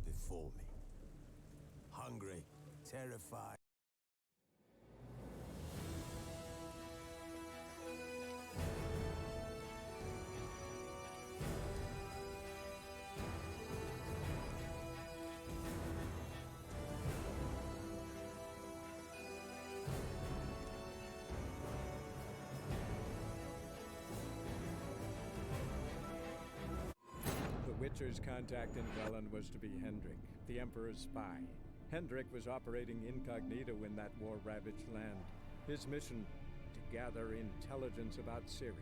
before me. Hungry, terrified. The Witcher's contact in Velen was to be Hendrik, the Emperor's spy. Hendrik was operating incognito in that war-ravaged land. His mission, to gather intelligence about Ciri.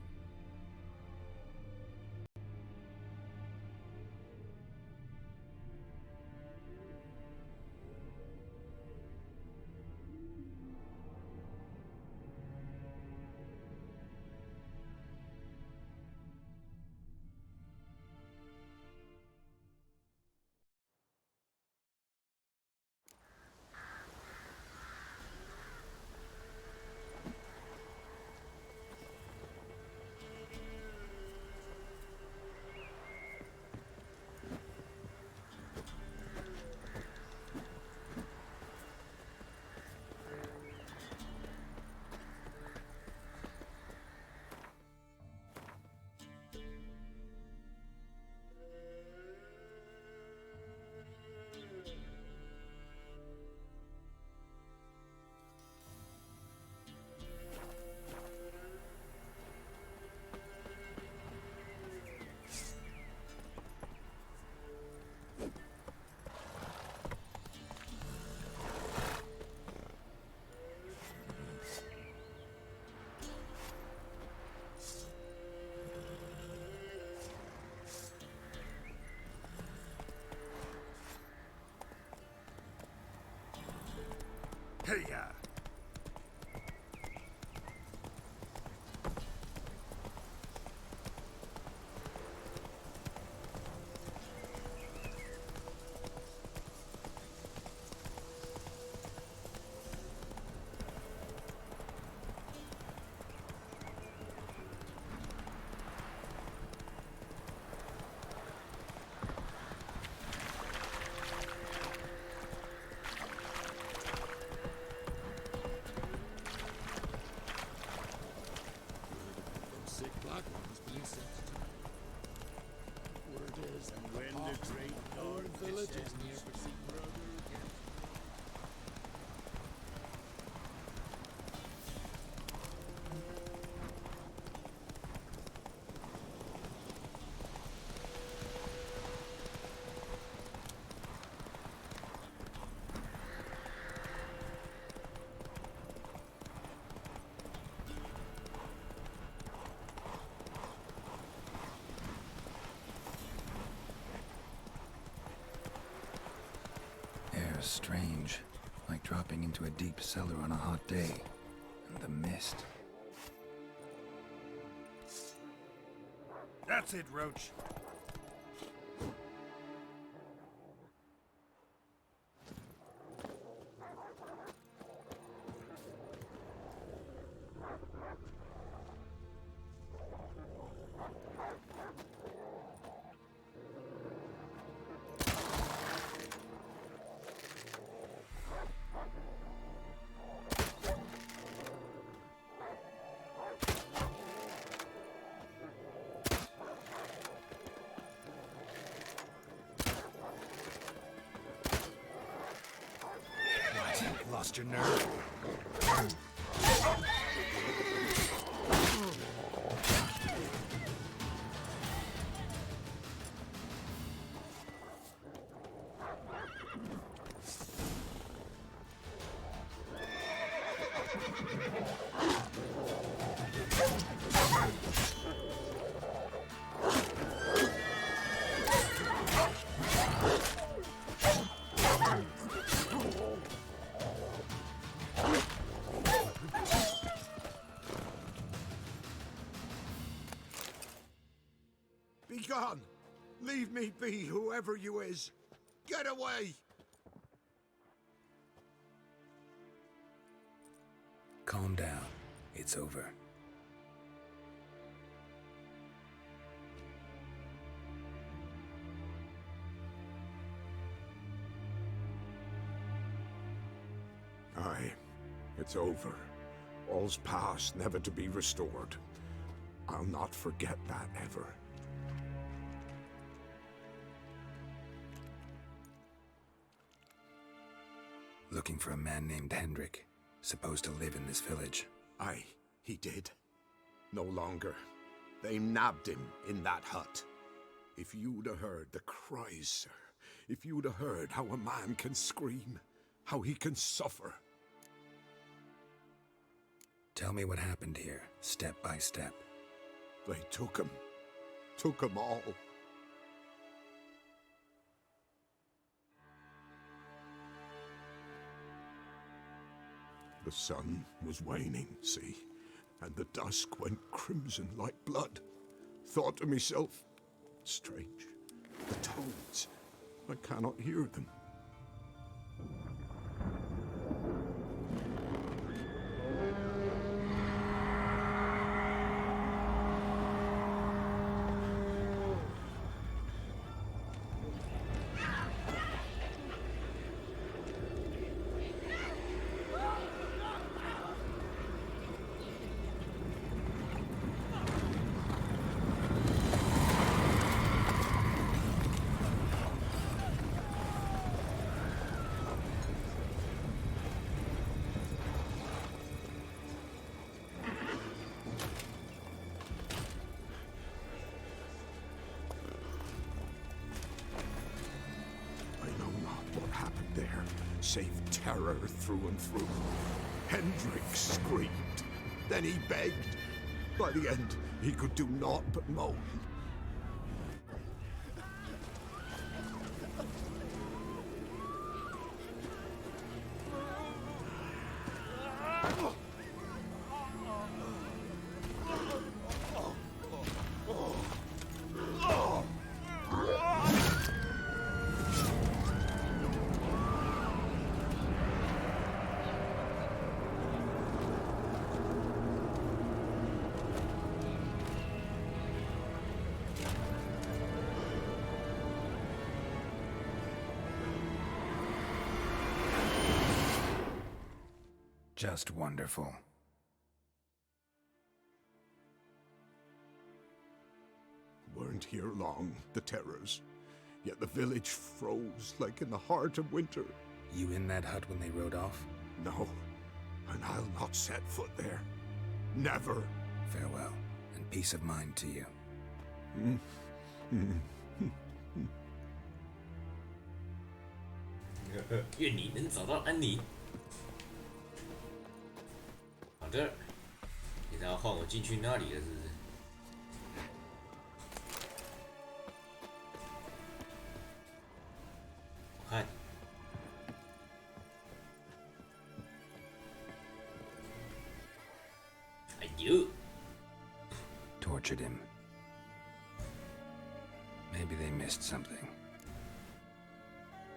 Hey-ya! Strange, like dropping into a deep cellar on a hot day. And the mist. That's it, Roach. Lost your nerve? Be gone! Leave me be, whoever you is! Get away! Calm down. It's over. Aye, it's over. All's past, never to be restored. I'll not forget that ever. Looking for a man named Hendrik, supposed to live in this village. Aye, he did. No longer. They nabbed him in that hut. If you'd have heard the cries, sir, if you'd have heard how a man can scream, how he can suffer. Tell me what happened here, step by step. They took him all. The sun was waning, see, and the dusk went crimson like blood. Thought to myself, strange, the toads, I cannot hear them. Save terror through and through. Hendrik screamed. Then he begged. By the end, he could do naught but moan. Just wonderful. Weren't here long, the terrors. Yet the village froze like in the heart of winter. You in that hut when they rode off? No, and I'll not set foot there. Never. Farewell, and peace of mind to you. 愿你能找到安妮。好的，现在要换我进去那里了，是不是？我看，哎呦 Tortured him. Maybe they missed something.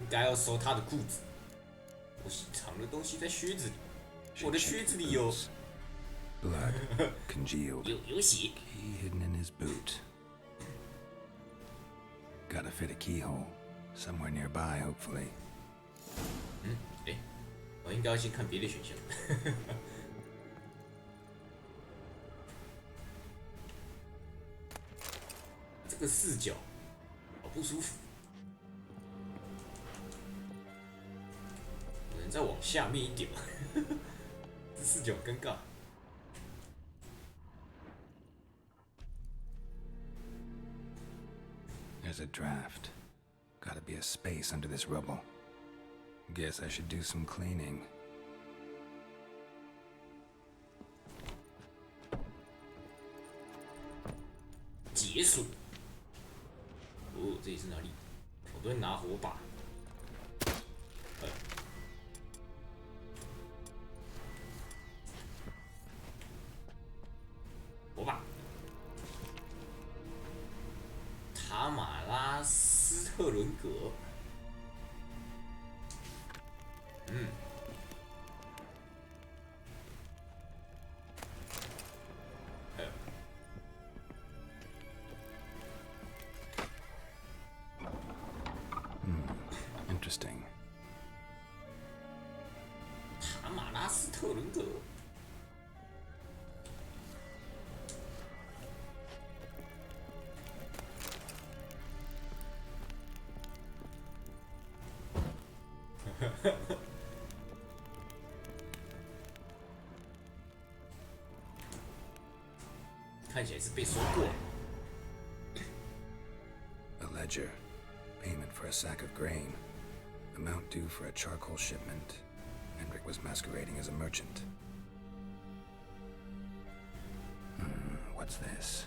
应该要收他的裤子。我藏的东西在靴子里，我的靴子里有 blood congealed. 有血。 Key hidden in his boot. Gotta fit a keyhole somewhere nearby, hopefully. 我应该要先看别的选项。这个视角好不舒服。有人再往下面一点吗？这视角尴尬。There's a draft. Gotta be a space under this rubble. Guess I should do some cleaning. 解锁。哦，这里是哪里？我都会拿火把。火把。塔马拉斯特伦格。Interesting. 塔马特伦特。看起来是被收过。A ledger. Payment for a sack of grain. Amount due for a charcoal shipment. Hendrik was masquerading as a merchant. What's this?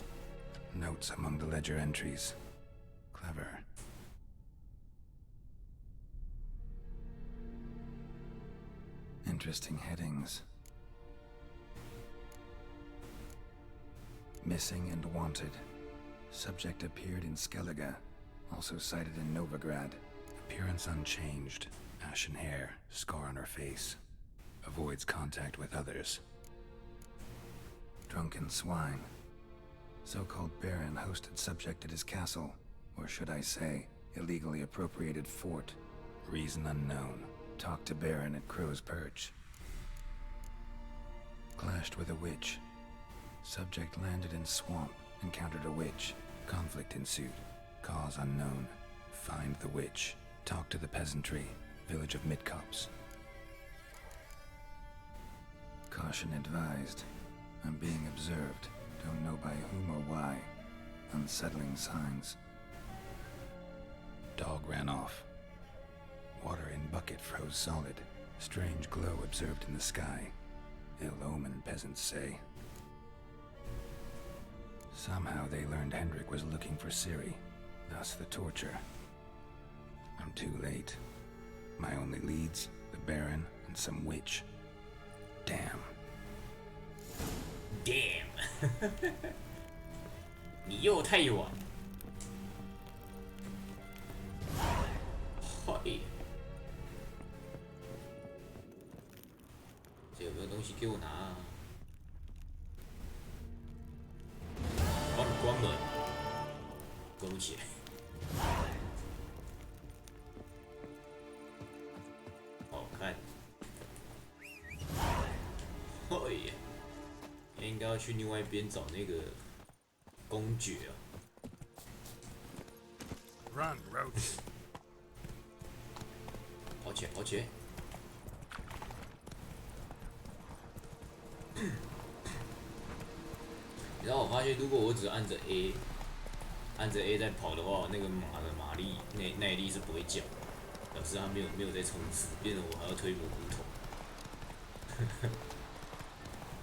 Notes among the ledger entries. Clever. Interesting headings. Missing and wanted. Subject appeared in Skellige, also cited in Novigrad. Appearance unchanged. Ashen hair, scar on her face. Avoids contact with others. Drunken swine. So-called baron hosted subject at his castle, or should I say, illegally appropriated fort. Reason unknown. Talked to baron at Crow's Perch. Clashed with a witch. Subject landed in swamp, encountered a witch. Conflict ensued. Cause unknown. Find the witch. Talk to the peasantry. Village of Midcops. Caution advised. I'm being observed. Don't know by whom or why. Unsettling signs. Dog ran off. Water in bucket froze solid. Strange glow observed in the sky. Ill omen, peasants say. Somehow they learned Hendrik was looking for Ciri, thus the torture. I'm too late. My only leads, the Baron and some witch. Damn. Damn. 你又太远。嗨。这有没有东西给我拿啊？帮你关门，关不起来。好看。哎呀，应该要去另外一边找那个公爵啊。Run, Roach. 跑起来，跑起来！然后我发现，如果我只按着 A， 按着 A 在跑的话，那个马的马力耐力是不会降，表示它没有在冲刺，变成我还要推蘑菇头。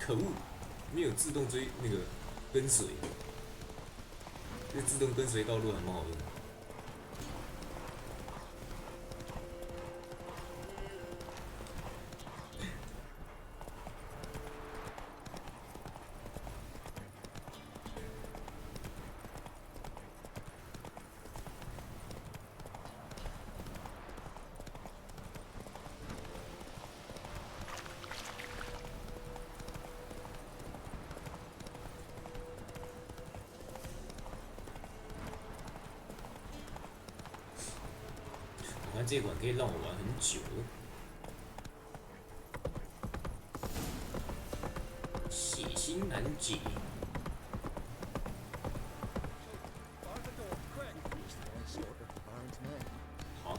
可恶，没有自动追那个跟随，这自动跟随道路还蛮好用的。我看这款可以让我玩很久。血腥难解。好。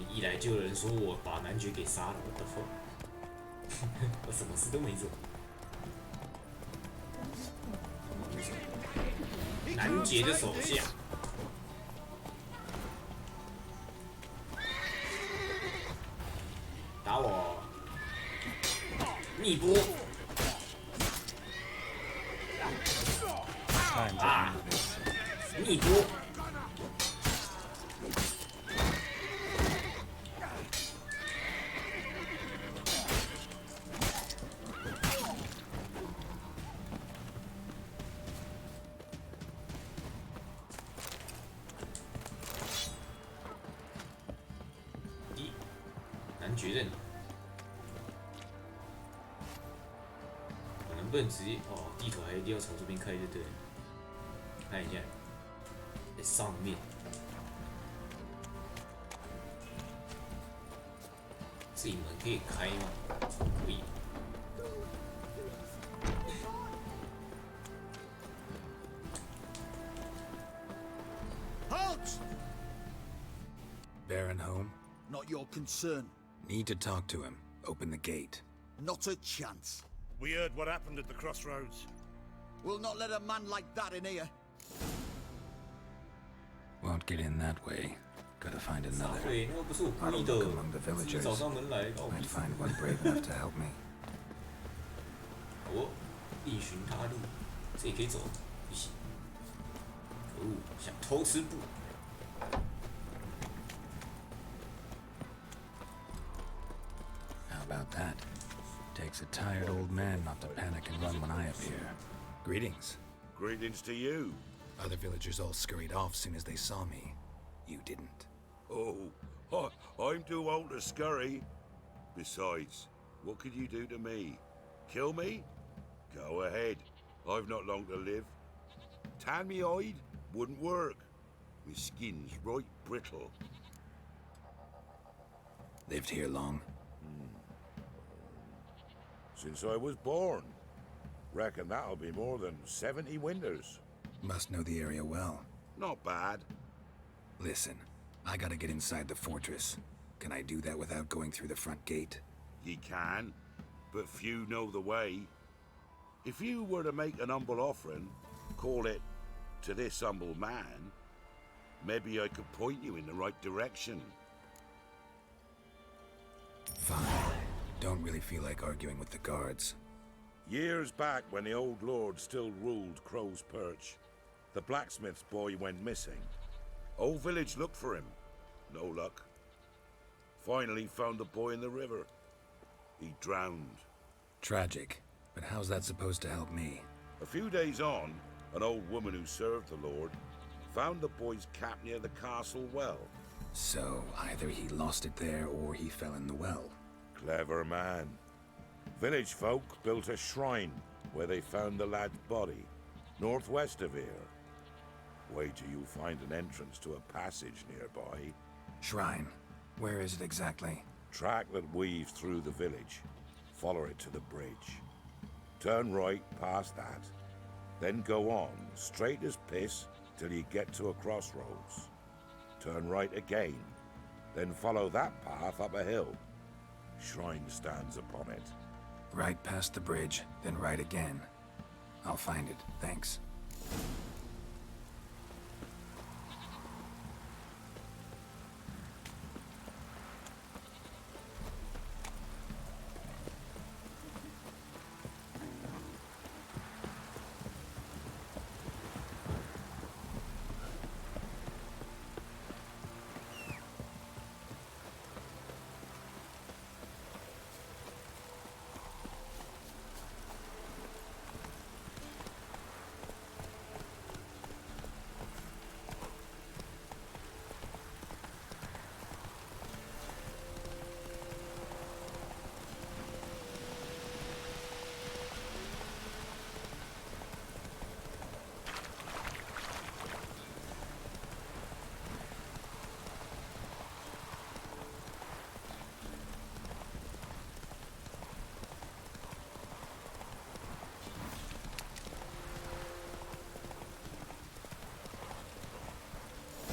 一来就有人说我把男爵给杀了，我的fuck！我什么事都没做。男爵的手下。打我！逆波！啊！逆波！男爵在哪？我能不能直接哦？地图还一定要从这边开就对了。看一下，在上面。自己门可以开吗？可以。Halt! Baron home? Not your concern. Need to talk to him. Open the gate. Not a chance. We heard what happened at the crossroads. We'll not let a man like that in here. Won't get in that way. Gotta find 傻 another. 废，那个不是我故 I'll 意 look 的， among the 自己找 villagers. 上门来，搞我 Might 屁事。 find one brave enough to help me. 哦，另寻他路，这也可以走，不行。可恶，想偷吃布。 How about that? Takes a tired old man not to panic and run when I appear. Greetings. Greetings to you. Other villagers all scurried off soon as they saw me. You didn't. Oh, I'm too old to scurry. Besides, what could you do to me? Kill me? Go ahead. I've not long to live. Tan me hide? Wouldn't work. My skin's right brittle. Lived here long? Since I was born. Reckon that'll be more than 70 winters. Must know the area well. Not bad. Listen, I gotta get inside the fortress. Can I do that without going through the front gate? Ye can, but few know the way. If you were to make an humble offering, call it, to this humble man, maybe I could point you in the right direction. Fine. Don't really feel like arguing with the guards. Years back, when the old lord still ruled Crow's Perch, the blacksmith's boy went missing. Whole village looked for him. No luck. Finally found the boy in the river. He drowned. Tragic. But how's that supposed to help me? A few days on, an old woman who served the lord found the boy's cap near the castle well. So, either he lost it there or he fell in the well. Clever man. Village folk built a shrine where they found the lad's body, northwest of here. Wait till you find an entrance to a passage nearby. Shrine. Where is it exactly? Track that weaves through the village. Follow it to the bridge. Turn right past that. Then go on, straight as piss, till you get to a crossroads. Turn right again. Then follow that path up a hill. Shrine stands upon it. Right past the bridge, then right again. I'll find it, thanks.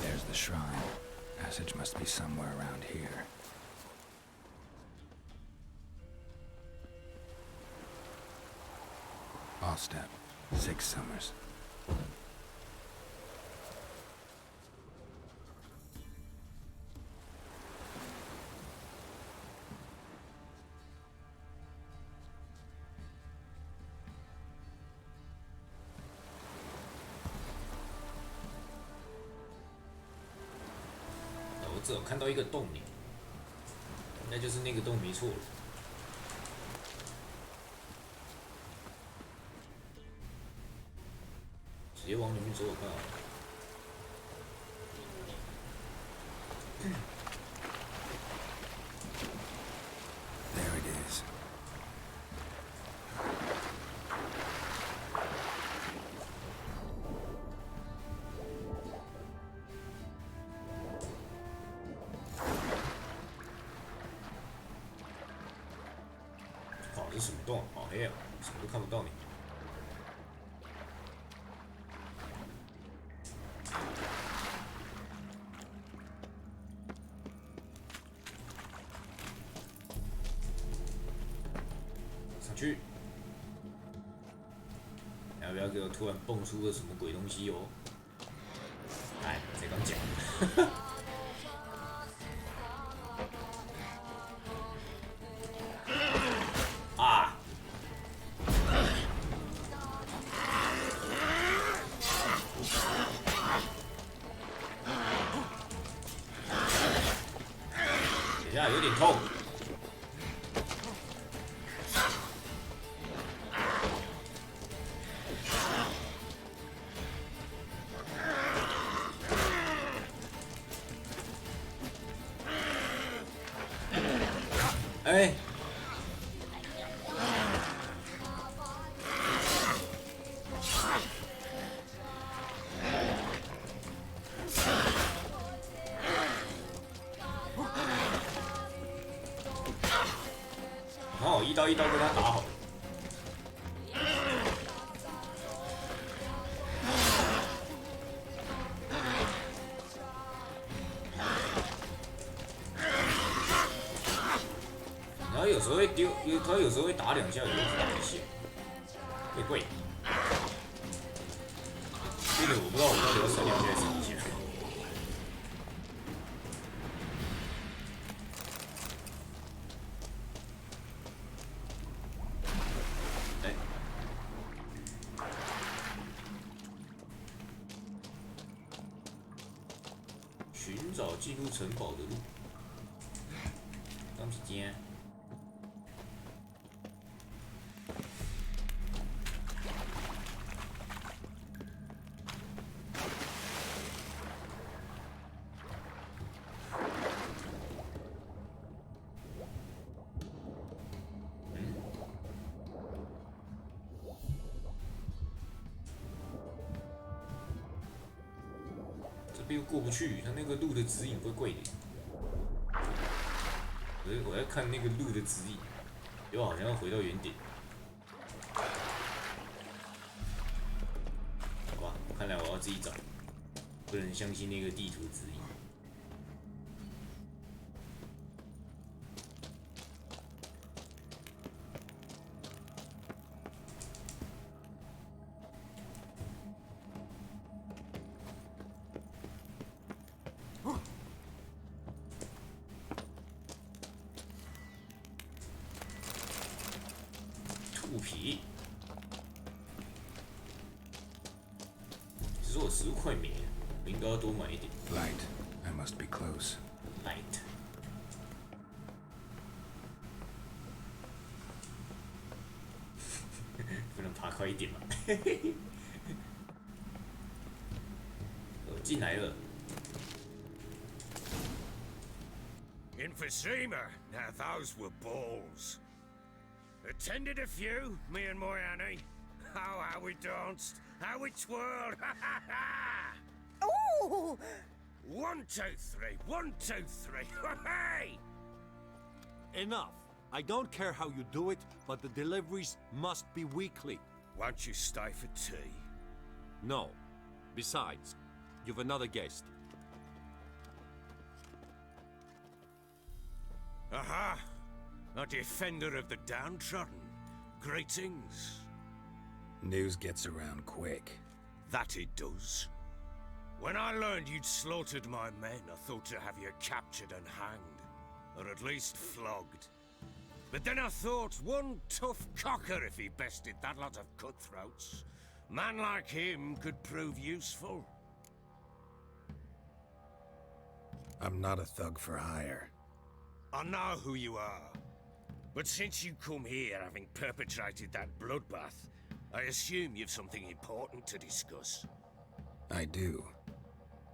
There's the shrine. Passage must be somewhere around here. Ostep, 6 summers.我只有看到一个洞里，应该就是那个洞没错了。直接往里面走走看啊。There it is. 这什么洞啊？好黑啊，什么都看不到你。上去。要不要给我突然蹦出个什么鬼东西哦？哎，才刚讲。啊！等一下，有点痛。哎，好，一刀一刀跟他打好了。然后有时候会丢，他有时候会打2下，有时候打1下，会贵。这个我不知道我到底要闪2下还是闪1下。哎，寻找进入城堡的路。刚是间。这边又过不去，它那个路的指引怪怪的。我在看那个路的指引，又好像要回到原点。好吧，看来我要自己找，不能相信那个地图指引。兔皮，只是我食物快没了，我应该要多买一点。Light. I must be close. Light。不能爬快一点吗？我进来了。Emphysema. Now those were balls. Attended a few, me and my Annie. Oh, how we danced, how we twirled, ha ha ha! Ooh! 1, 2, 3, 1, 2, 3, hey! Enough. I don't care how you do it, but the deliveries must be weekly. Won't you stay for tea? No. Besides, you've another guest. Aha! A defender of the downtrodden. Greetings. News gets around quick. That it does. When I learned you'd slaughtered my men, I thought to have you captured and hanged. Or at least flogged. But then I thought one tough cocker if he bested that lot of cutthroats. Man like him could prove useful. I'm not a thug for hire. I know who you are. But since you come here having perpetrated that bloodbath, I assume you've something important to discuss. I do.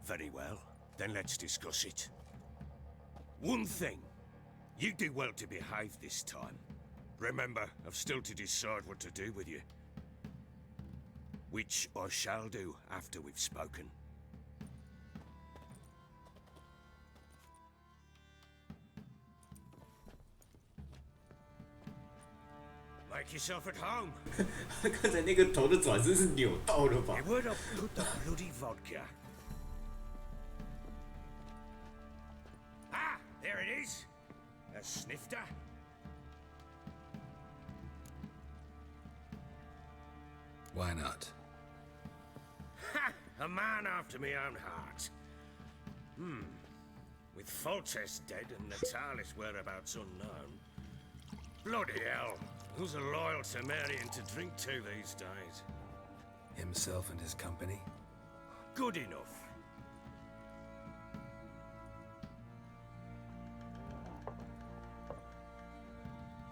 Very well, then let's discuss it. One thing, you do well to behave this time. Remember, I've still to decide what to do with you. Which I shall do after we've spoken. Make yourself at home. 刚才那个头的转身是扭到了吧 Where'd I put the bloody vodka? Ah, there it is. A snifter. Why not? Ha! A man after my own heart. With Foltest dead and Natalis whereabouts unknown. Bloody hell. Who's a loyal Temerian to drink to these days? Himself and his company? Good enough.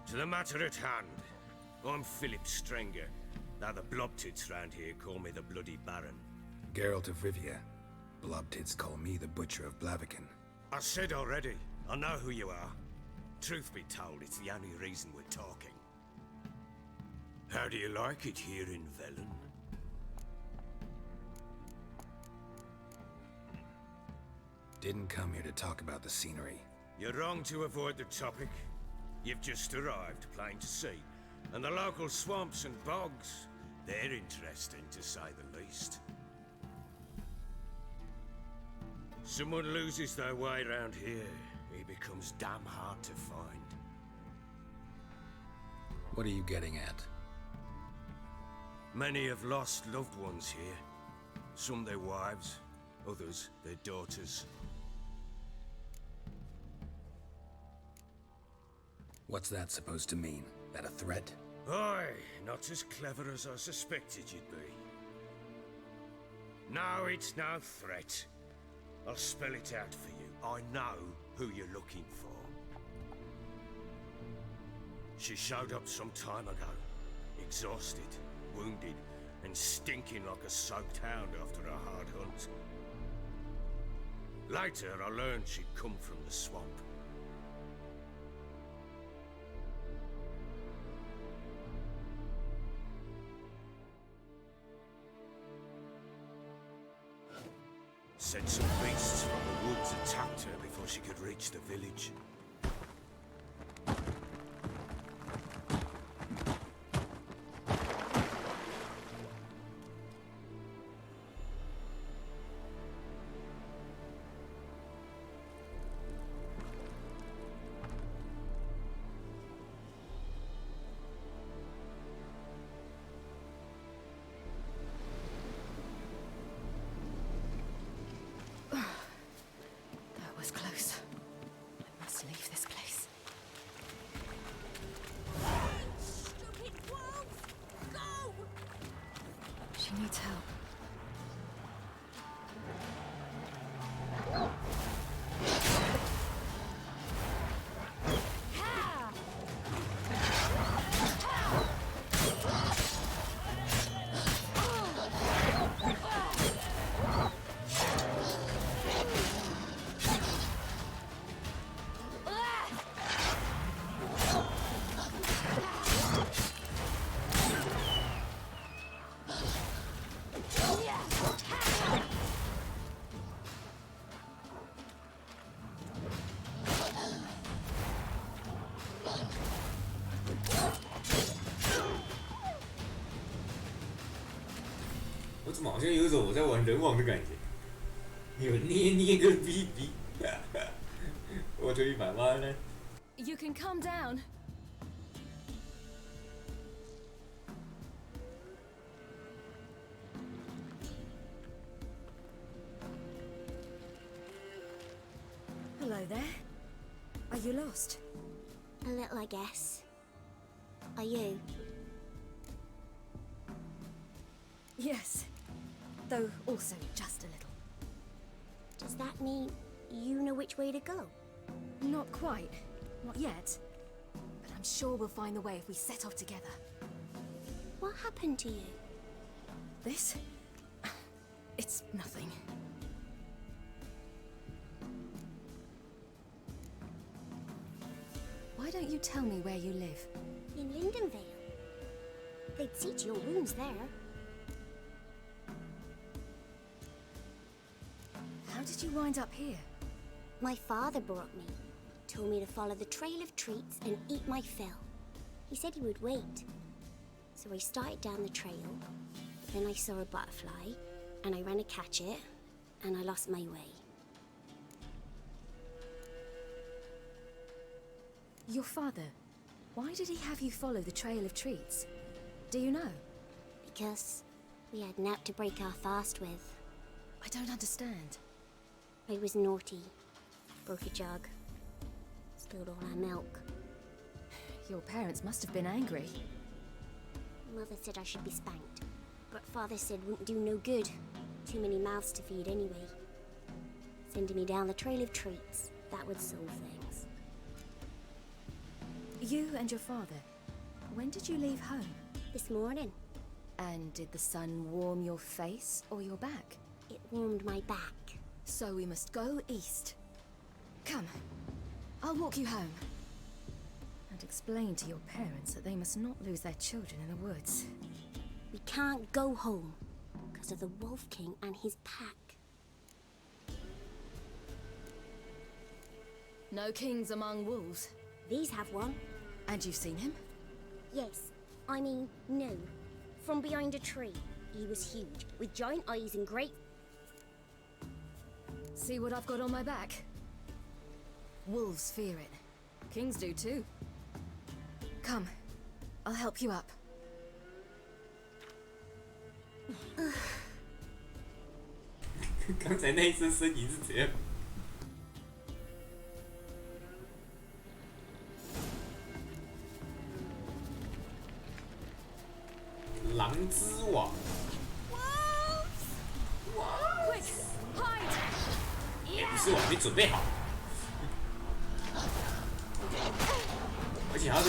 To the matter at hand. I'm Philip Strenger. Though the Blobtits round here call me the Bloody Baron. Geralt of Rivia. Blobtits call me the Butcher of Blaviken. I said already, I know who you are. Truth be told, it's the only reason we're talking. How do you like it here in Velen? Didn't come here to talk about the scenery. You're wrong to avoid the topic. You've just arrived, plain to see. And the local swamps and bogs, they're interesting to say the least. Someone loses their way around here, he becomes damn hard to find. What are you getting at? Many have lost loved ones here. Some their wives, others their daughters. What's that supposed to mean? That a threat? Aye, not as clever as I suspected you'd be. No, it's no threat. I'll spell it out for you. I know who you're looking for. She showed up some time ago, exhausted, wounded, and stinking like a soaked hound after a hard hunt. Later, I learned she'd come from the swamp. Said some beasts from the woods attacked her before she could reach the village. That was close. I must leave this place. Stupid wolves! Go! She needs help.我怎么好像有一种我在玩人王的感觉？有捏捏个逼逼，我推一百万呢。 You can calm down. Hello there. Are you lost? A little, I guess. Are you? Yes. Though also just a little. Does that mean you know which way to go? Not quite. Not yet. But I'm sure we'll find the way if we set off together. What happened to you? This? It's nothing. Why don't you tell me where you live? In Lindenvale. They'd see to your wounds there. How did you wind up here? My father brought me. Told me to follow the trail of treats and eat my fill. He said he would wait, So I started down the trail, but then I saw a butterfly, and I ran to catch it, and I lost my way. Your father, why did he have you follow the trail of treats? Do you know? Because we had naught to break our fast with. I don't understand. I was naughty. Broke a jug. Spilled all our milk. Your parents must have been angry. Mother said I should be spanked, but Father said wouldn't do no good. Too many mouths to feed anyway. Sending me down the trail of treats, that would solve things. You and your father, when did you leave home? This morning, And did the sun warm your face or your back? it warmed my back. So we must go east. Come, I'll walk you home. And explain to your parents that they must not lose their children in the woods. We can't go home because of the Wolf King and his pack. No kings among wolves. These have one. And you've seen him? Yes, I mean, no. From behind a tree. He was huge, with giant eyes and great... See what I've got on my back? Wolves fear it. Kings do too. Come, I'll help you up. 刚才那一声呻吟是怎样？狼之网。 Quick, hide! 不是，我还没准备好。而且他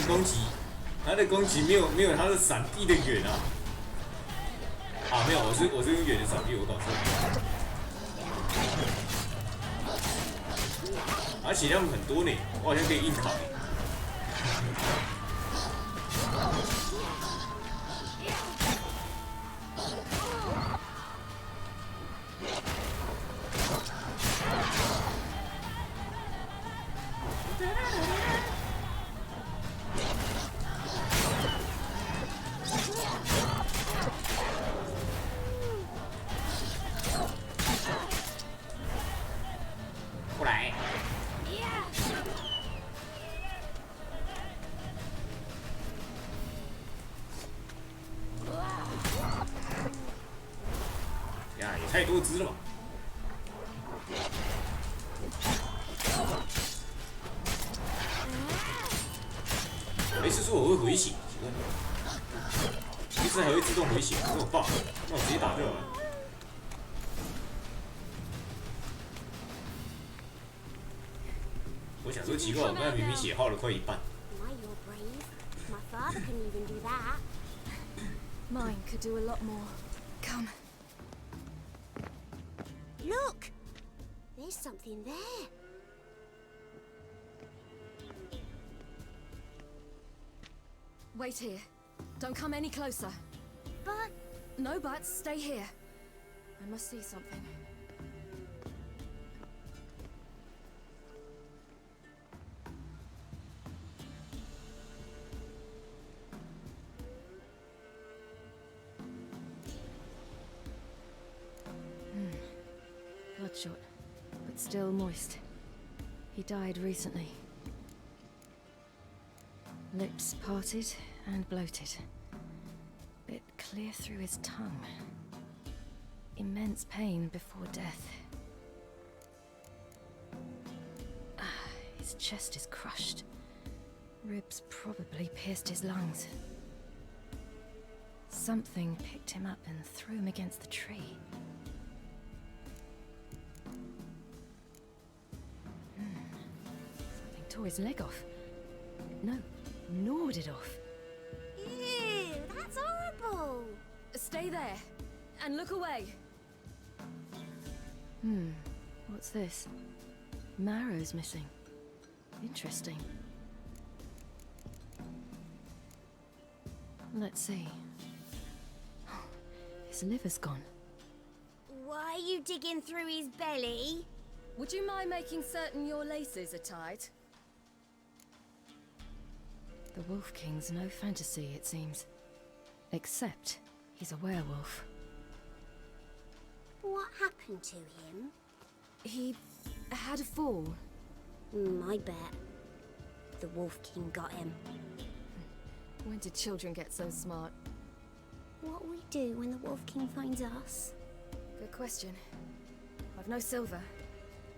的攻击没有他的闪避的远啊！啊，没有，我是用远的闪避，我搞错了。而且他们很多呢，我好像可以硬扛。过来。呀，也太多只了吧！没事说我会回血，奇怪，其实还会自动回血，这么棒，那我直接打就好了。 我想说奇怪，我刚才明明血耗了快一半。My, you're brave. My father couldn't even do that. Mine could do a lot more. Come. Look! There's something there. Wait here. Don't come any closer. But... No buts, stay here. I must see something. Bloodshot, but still moist. He died recently. Lips parted and bloated. Bit clear through his tongue. Immense pain before death. His chest is crushed. Ribs probably pierced his lungs. Something picked him up and threw him against the tree. Something tore his leg off. No, gnawed it off. Ew, that's horrible! Stay there, and look away. What's this? Marrow's missing. Interesting. Let's see. His liver's gone. Why are you digging through his belly? Would you mind making certain your laces are tied? The Wolf King's no fantasy, it seems. Except he's a werewolf. What happened to him? He had a fall. I bet. The Wolf King got him. When did children get so smart? What'll we do when the Wolf King finds us? Good question. I've no silver,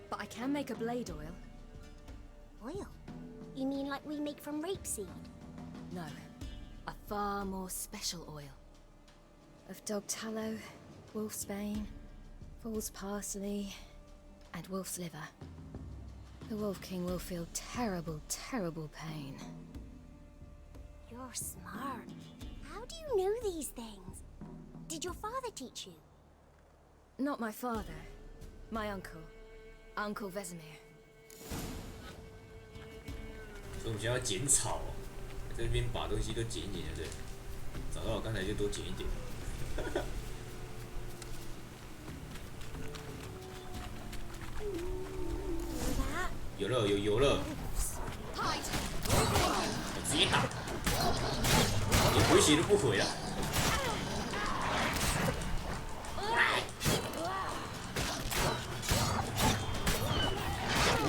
but I can make a blade oil. Oil? You mean like we make from rapeseed? No, a far more special oil. Of dog tallow, wolf's bane, fool's parsley, and wolf's liver. The Wolf King will feel terrible, terrible pain. You're smart. How do you know these things? Did your father teach you? Not my father. My uncle. Uncle Vesemir. 所以我们现在要剪草，在这边把东西都剪一剪，对不对？找到我刚才就多剪一点。有了，有了！我直接打，连回血都不回了。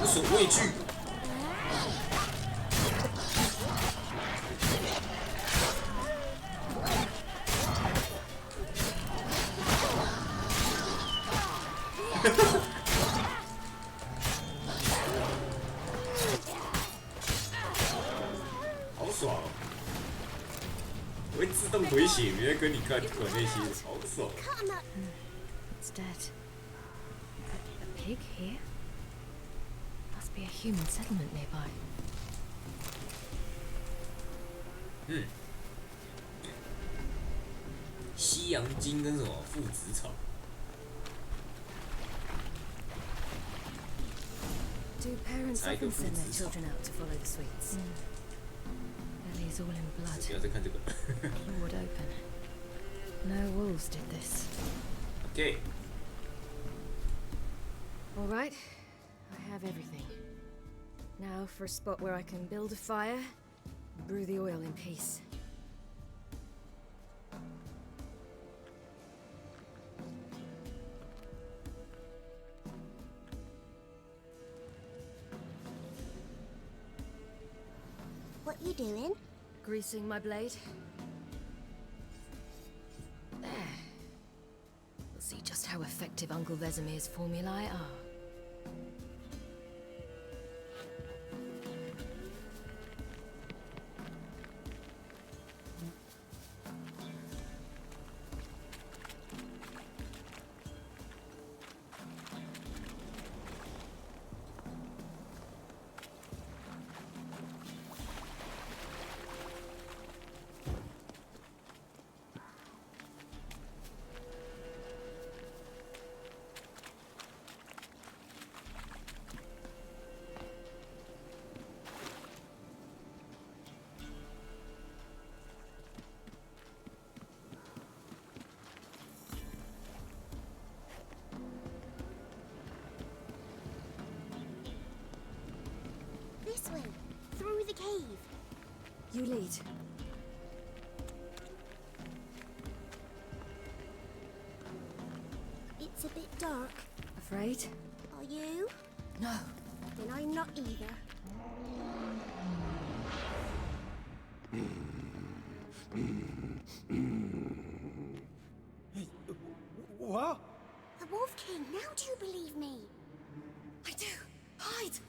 无所畏惧。好爽哦！我会自动回血，没在跟你管那些，好爽。It's dead. A pig here? Must be a human settlement nearby. 西洋金跟什么附子草？ Do parents often send their children out to follow the sweets? Bellies all in blood. 不要再看这个。 Wood open. No wolves did this. Okay. All right. I have everything. Now for a spot where I can build a fire, brew the oil in peace. What you doing? Greasing my blade. There. We'll see just how effective Uncle Vesemir's formulae are. This way, through the cave. You lead. It's a bit dark. Afraid? Are you? No. Then I'm not either. What? The Wolf King, now do you believe me? I do. Hide!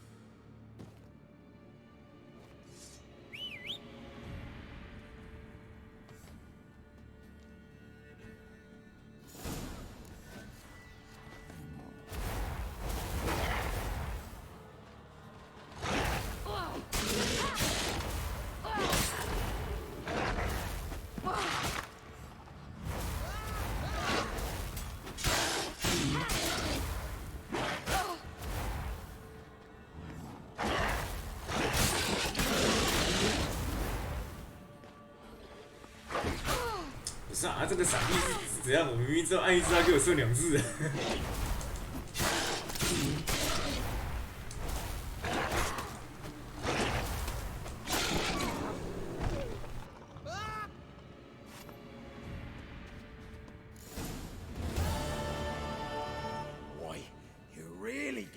不是啊，这个闪避是怎样？我明明知道按一次他给我射2次。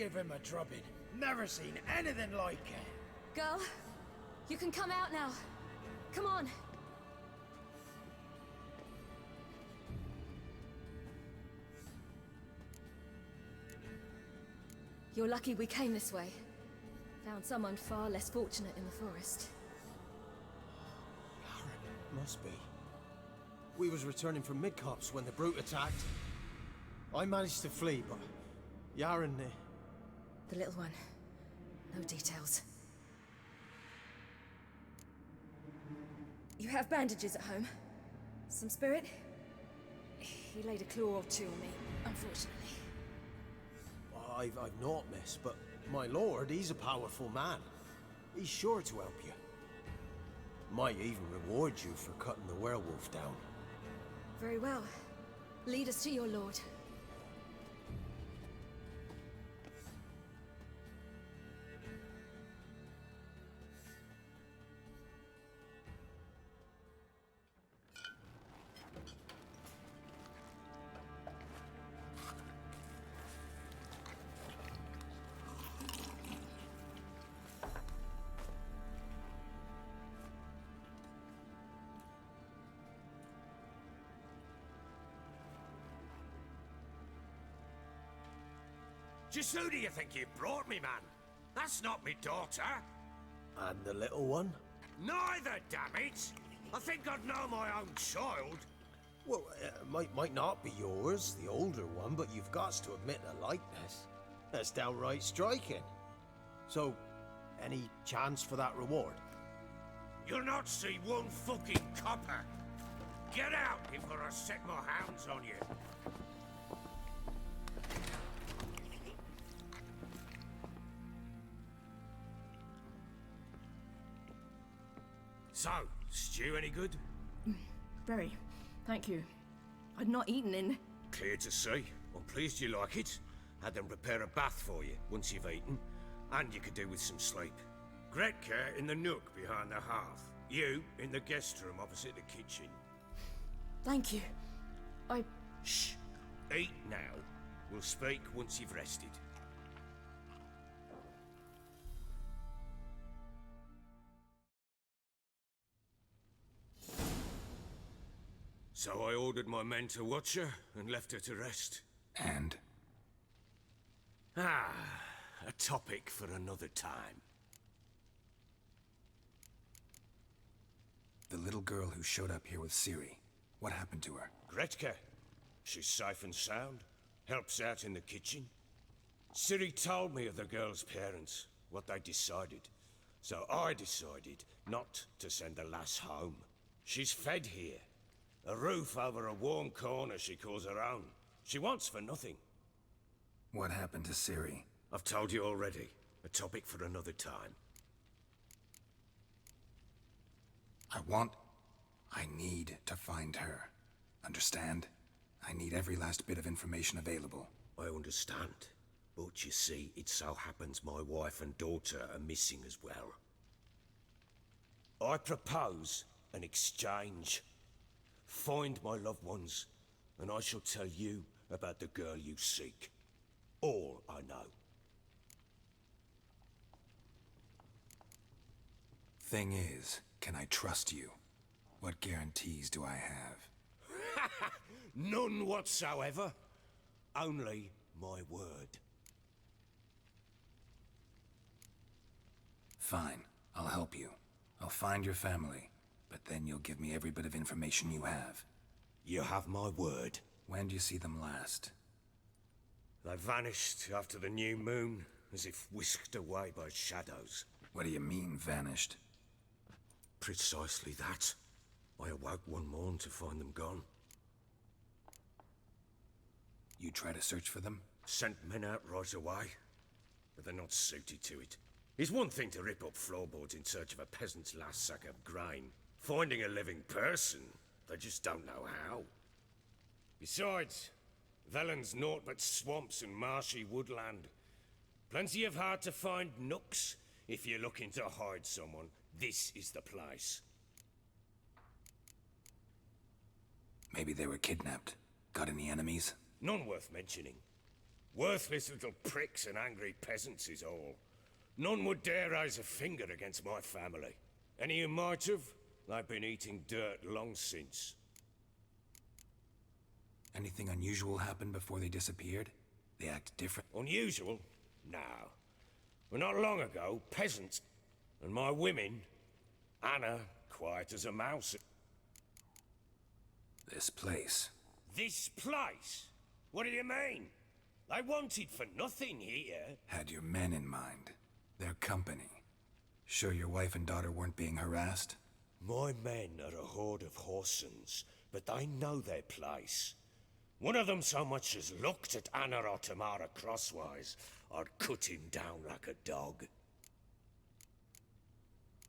give him a drubbing. Never seen anything like it. Girl, you can come out now. Come on. You're lucky we came this way. Found someone far less fortunate in the forest. Must be. We was returning from Midcops when the brute attacked. I managed to flee, but Yaren... The little one. No details. You have bandages at home? Some spirit? He laid a claw or two on me, unfortunately. I've not, miss, but my lord, he's a powerful man. He's sure to help you. Might even reward you for cutting the werewolf down. Very well. Lead us to your lord. Just who do you think you brought me, man? That's not me daughter. And the little one? Neither, damn it! I think I'd know my own child. Well, might not be yours, the older one, but you've got to admit a likeness. That's downright striking. So, any chance for that reward? You'll not see one fucking copper. Get out before I set my hounds on you. So, stew any good? Very. Thank you. I'd not eaten in... Clear to see. I'm pleased you like it. Had them prepare a bath for you once you've eaten. And you could do with some sleep. Gretka in the nook behind the hearth. You in the guest room opposite the kitchen. Thank you. Shh. Eat now. We'll speak once you've rested. So I ordered my men to watch her and left her to rest. And? Ah, a topic for another time. The little girl who showed up here with Ciri. What happened to her? Gretka. She's safe and sound. Helps out in the kitchen. Ciri told me of the girl's parents, what they decided. So I decided not to send the lass home. She's fed here. A roof over a warm corner she calls her own. She wants for nothing. What happened to Ciri? I've told you already. A topic for another time. I need to find her. Understand? I need every last bit of information available. I understand. But you see, it so happens my wife and daughter are missing as well. I propose an exchange. Find my loved ones, and I shall tell you about the girl you seek. All I know. Thing is, can I trust you? What guarantees do I have? None whatsoever. Only my word. Fine, I'll help you. I'll find your family, but then you'll give me every bit of information you have. You have my word. When do you see them last? They vanished after the new moon, as if whisked away by shadows. What do you mean, vanished? Precisely that. I awoke one morn to find them gone. You try to search for them? Sent men out right away, but they're not suited to it. It's one thing to rip up floorboards in search of a peasant's last sack of grain. Finding a living person, they just don't know how. Besides, Velen's naught but swamps and marshy woodland. Plenty of hard-to-find nooks. If you're looking to hide someone, this is the place. Maybe they were kidnapped. Got any enemies? None worth mentioning. Worthless little pricks and angry peasants is all. None would dare raise a finger against my family. Any who might have, they've been eating dirt long since. Anything unusual happened before they disappeared? They act different? Unusual? No. Well, not long ago, peasants and my women, Anna, quiet as a mouse. This place. This place? What do you mean? They wanted for nothing here. Had your men in mind. Their company. Sure your wife and daughter weren't being harassed? My men are a horde of whoresons, but they know their place. One of them so much as looked at Anna or Tamara crosswise, I'd cut him down like a dog.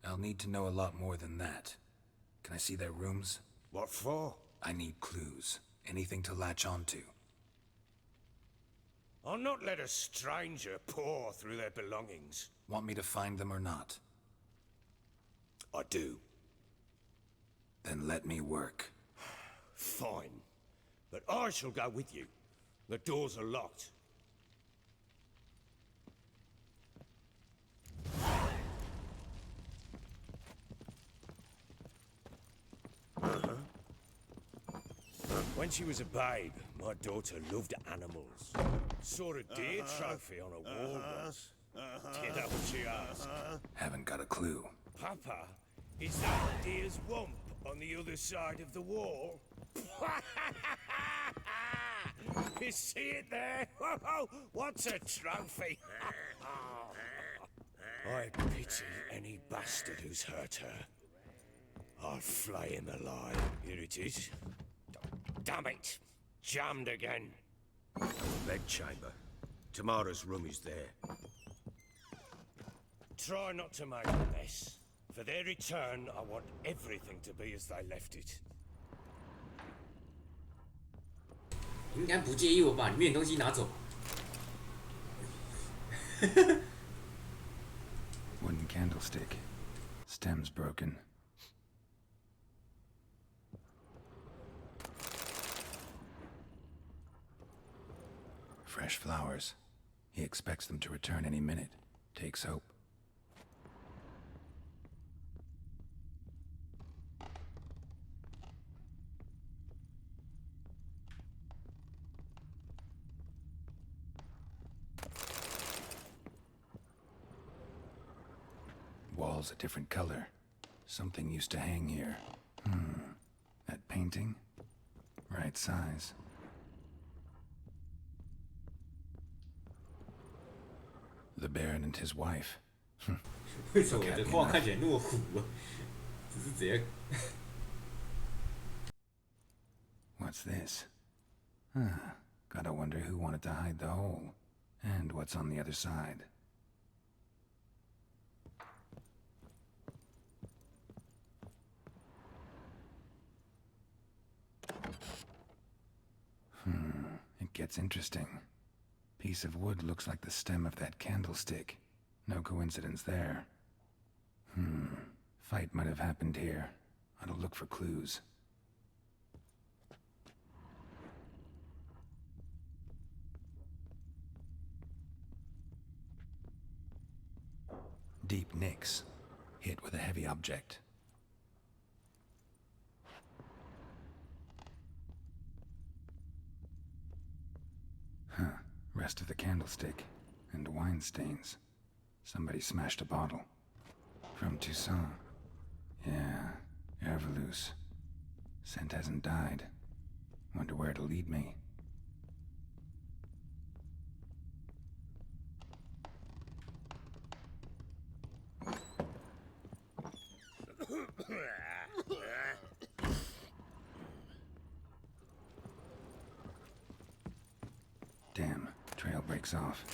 I'll need to know a lot more than that. Can I see their rooms? What for? I need clues. Anything to latch onto. I'll not let a stranger pore through their belongings. Want me to find them or not? I do. Then let me work. Fine. But I shall go with you. The doors are locked. When she was a babe, my daughter loved animals. Saw a deer trophy on a wall once. Do you know what she asked? Haven't got a clue. Papa, is that deer's wump on the other side of the wall? You see it there? Whoa, what's a trophy? I pity any bastard who's hurt her. I'll flay him alive. Here it is. Damn it! Jammed again. Bed chamber. Tamara's room is there. Try not to make a mess. For their return, I want everything to be as they left it. 应该不介意我把里面的东西拿走。Wooden candlestick. Stem's broken. Fresh flowers. He expects them to return any minute. Takes hope. Walls a different color. Something used to hang here. That painting? Right size. The Baron and his wife. 为什么我的画看起来那么糊啊？只是直接。What's this? Gotta wonder who wanted to hide the hole. And what's on the other side. It gets interesting. Piece of wood looks like the stem of that candlestick. No coincidence there. Fight might have happened here. I'll look for clues. Deep nicks. Hit with a heavy object. Rest of the candlestick. And wine stains. Somebody smashed a bottle. From Toussaint. Yeah, Herveloos. Scent hasn't died. Wonder where it'll lead me. Damn, trail breaks off.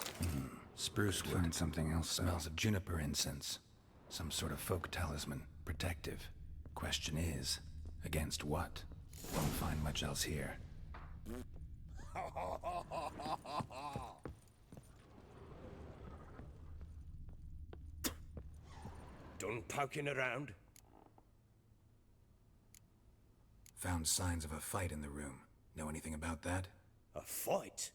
Spruce wood. Find something else. Smells of juniper incense. Some sort of folk talisman. Protective. Question is, against what? Won't find much else here. Done poking around? Found signs of a fight in the room. Know anything about that? A fight?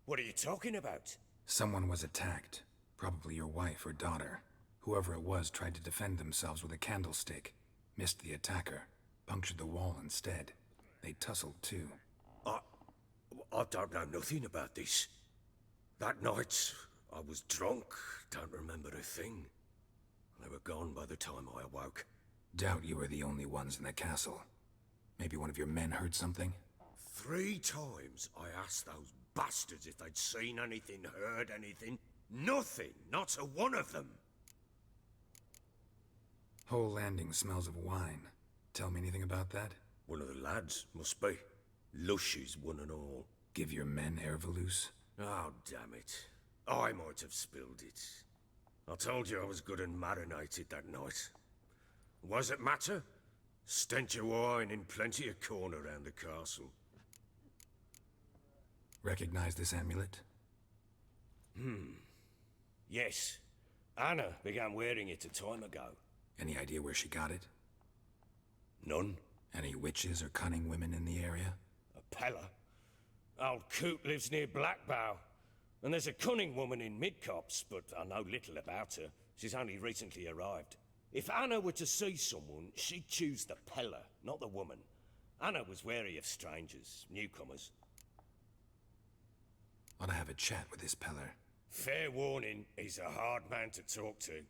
What are you talking about? Someone was attacked. Probably your wife or daughter. Whoever it was tried to defend themselves with a candlestick. Missed the attacker. Punctured the wall instead. They tussled too. I don't know nothing about this. That night, I was drunk, don't remember a thing. They were gone by the time I awoke. Doubt you were the only ones in the castle. Maybe one of your men heard something? 3 times I asked those bastards if they'd seen anything, heard anything. Nothing, not a one of them. Whole landing smells of wine. Tell me anything about that? One of the lads, must be. Lushes, one and all. Give your men Ervalus? Oh, damn it. I might have spilled it. I told you I was good and marinated that night. Was it matter? Stench of wine in plenty of corn around the castle. Recognize this amulet? Yes. Anna began wearing it a time ago. Any idea where she got it? None. Any witches or cunning women in the area? A Pella? Old Coot lives near Blackbow. And there's a cunning woman in Midcopse, but I know little about her. She's only recently arrived. If Anna were to see someone, she'd choose the Pella, not the woman. Anna was wary of strangers, newcomers. Ought to have a chat with this Peller. Fair warning, he's a hard man to talk to.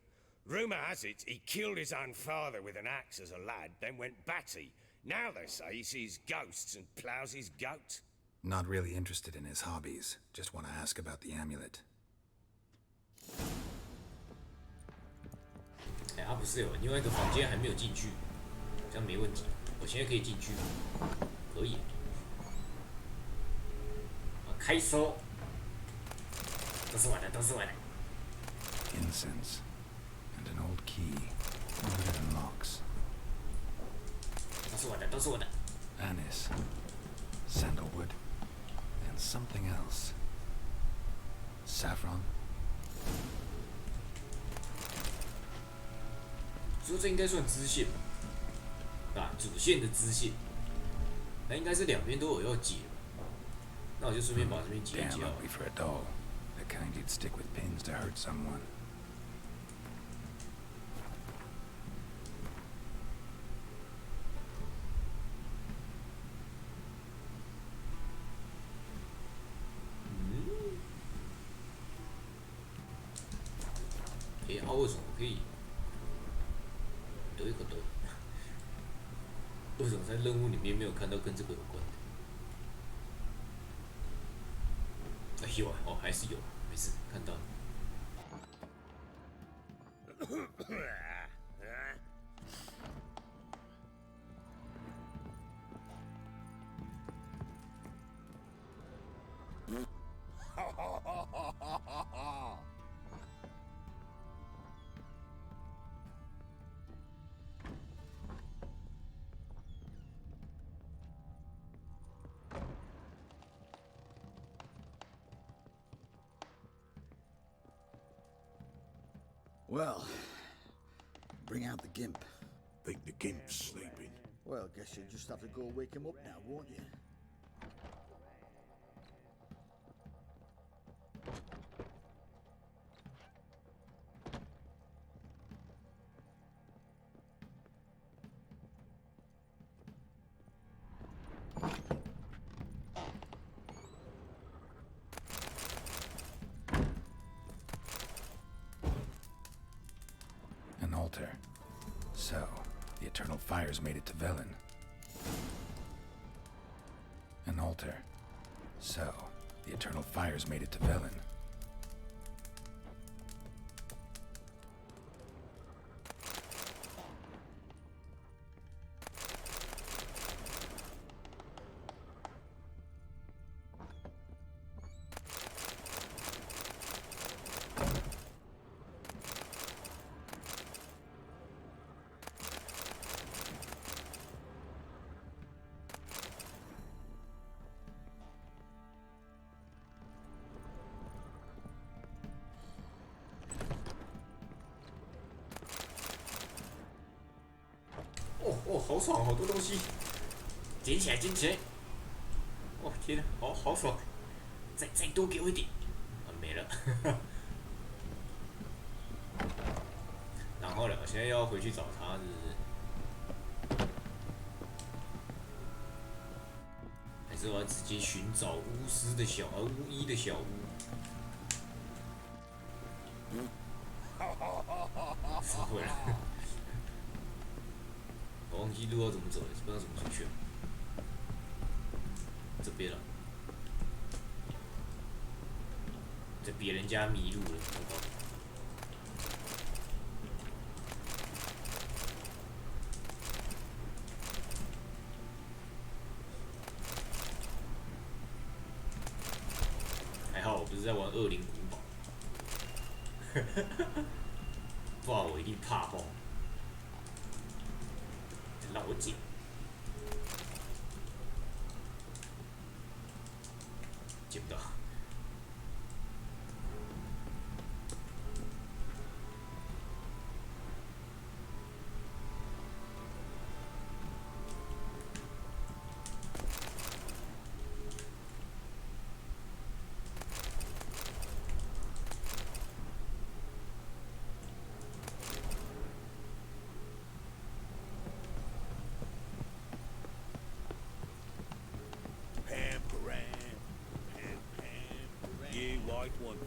Rumour has it he killed his own father with an axe as a lad, then went batty. Now they say he sees ghosts and ploughs his goat. Not really interested in his hobbies. Just want to ask about the amulet. 哎，不是有另外一个房间还没有进去，这样没问题。我现在可以进去，可以。开收，都是我的，都是我的。Incense and an old key. Wonder it unlocks. 都是我的，都是我的。Anise, sandalwood, and something else. Saffron. 说这应该算支线吧？啊，主线的支线，那应该是两边都有要解吧？那我就顺便把这边解一 Damn 解好了。 ugly for a doll. The kind you'd stick with pins to hurt someone. 为什么可以有一个的？为什么在任务里面没有看到跟这个有关的？有啊，哦，还是有，没事，看到了。Well, bring out the gimp. Think the gimp's sleeping. Well, guess you'll just have to go wake him up now, won't you? An altar. So, the eternal fires made it to Velen. An altar. So, the eternal fires made it to Velen.哦，好爽，好多东西，捡起来，捡起来！哦，天哪，好爽！再多给我一点，啊没了。然后呢，我现在要回去找他，是不是？还是我要直接寻找巫医的小屋？误会了，我忘记路要怎么走了，不知道怎么出去了。这边了，在别人家迷路了，糟糕。还好我不是在玩恶灵古堡，不然我一定怕爆。让我捡。捡不到。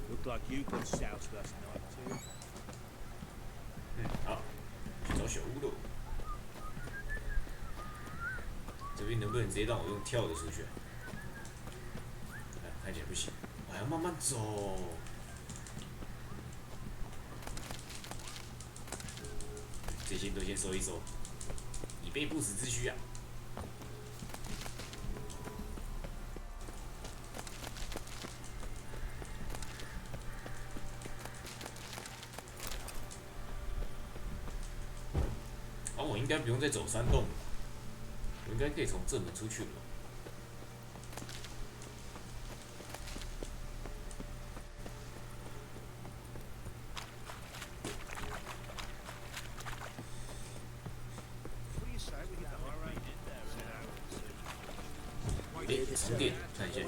Looked like you got soused last night too. 好，去找小屋喽。这边能不能直接让我用跳的出去？看起来不行，我还要慢慢走。这些都先收一收，以备不时之需啊。我应该不用再走山洞了，我应该可以从正门出去了。充电，看一下。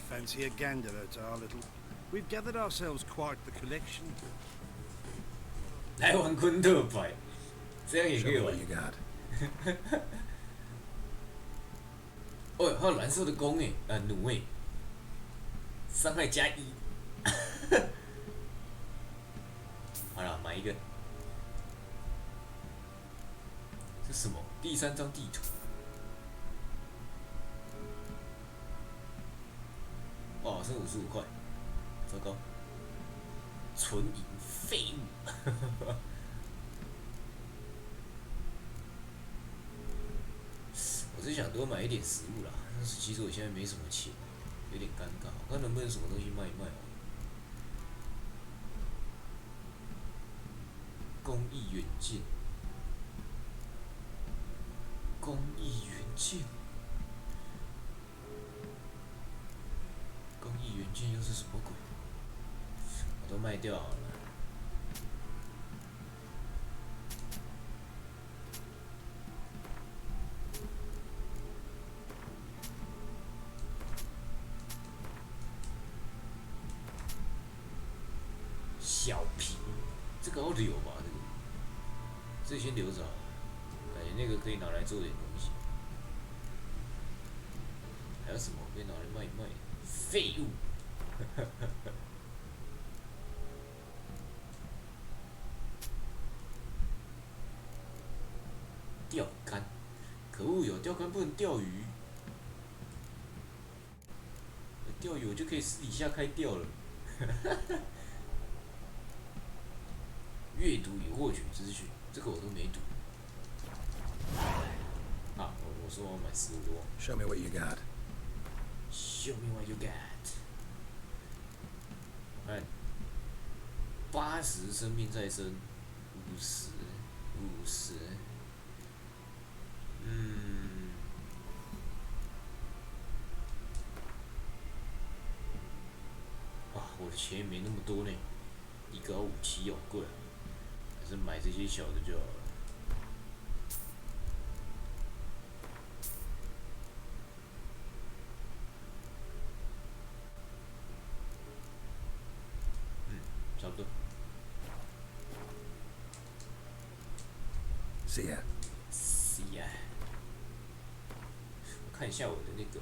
Fancy a gander at our little. We've gathered ourselves quite the collection. 来玩昆特牌，这样也可以玩。哦，还有蓝色的弓诶，弩诶，伤害加1。好了，买一个。这什么？第3张地图。哇，剩55块。糟糕，纯银废物！我是想多买一点食物啦，但是其实我现在没什么钱，有点尴尬。我看能不能什么东西卖一卖哦。工艺元件，工艺元件。工艺元件又是什么鬼？我都卖掉好了。小瓶，这个要留吧？这个先留着好了，感觉那个可以拿来做点东西。还有什么可以拿来卖一卖？废物！钓竿，可恶，有钓竿不能钓鱼。钓鱼我就可以私底下开钓了。阅读与获取资讯，这个我都没读。啊，我说我要买15多。Show me what you got. Show me what you got. 看，80生命再生，50，哇，我的钱也没那么多呢，一个要57，好贵啊，还是买这些小的就好了。See ya. See ya。看一下我的那个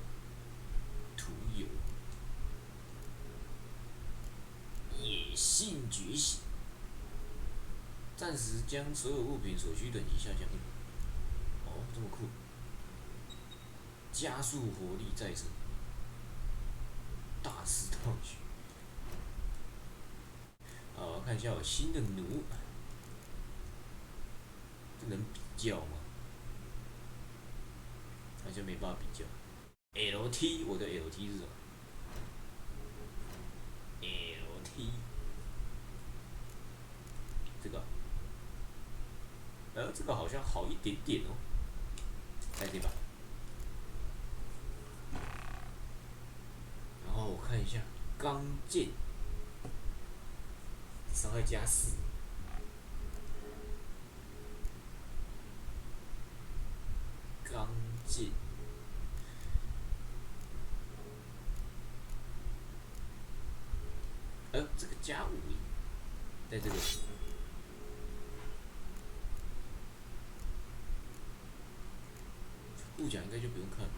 图友，野性觉醒，暂时将所有物品所需等级下降1。哦，这么酷！加速活力再生，大肆套取。好，看一下我新的弩，这能比较吗？好像没办法比较。LT， 我的 LT 是什么 ？LT， 这个，这个好像好一点点哦，在这把。然后我看一下钢剑，伤害加4。钢剑，这个加5，在这个护甲应该就不用看了。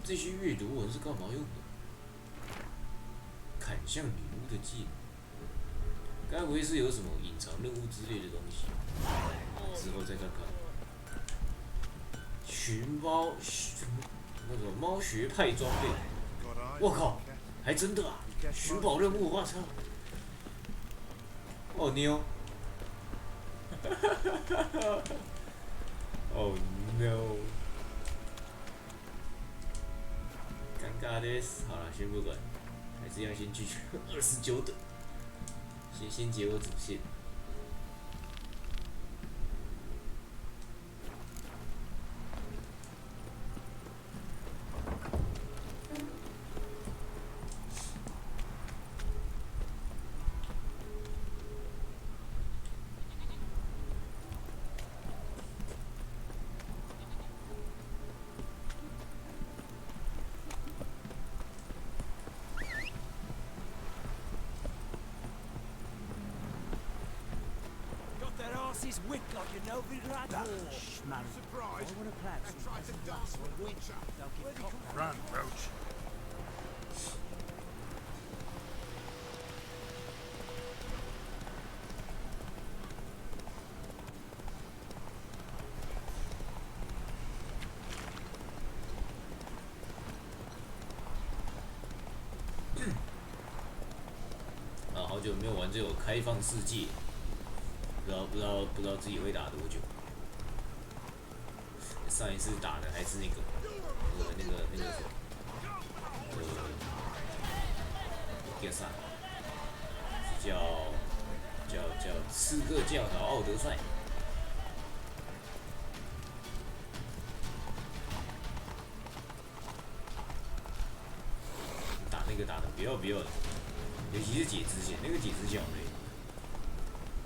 这些阅读文是干嘛用的？砍向女巫的剑，该不会是有什么隐藏任务之类的东西？之后再看看。寻猫，那个猫学派装备，我靠，还真的啊！寻宝任务，我操！哦妞，Oh no！ 尴尬的，好了，先不管，还是要先去29等，先解我主线。Is whipped like a Novigrad horse. Man, surprise! I want to plant some try to dance with Witcher. Run, Roach. 好久没有玩这种开放世界。不知道自己会打多久。上一次打的还是那个什么，叫啥？叫刺客教条奥德赛。打那个打的不要的，尤其是解支线，那个解支线好累。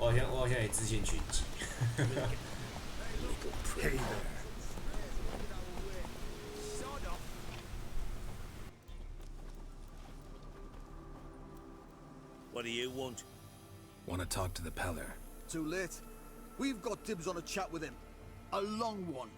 我好像也支线全集。Hey there. What do you want? Want to talk to the Peller. Too late. We've got dibs on a chat with him. A long one.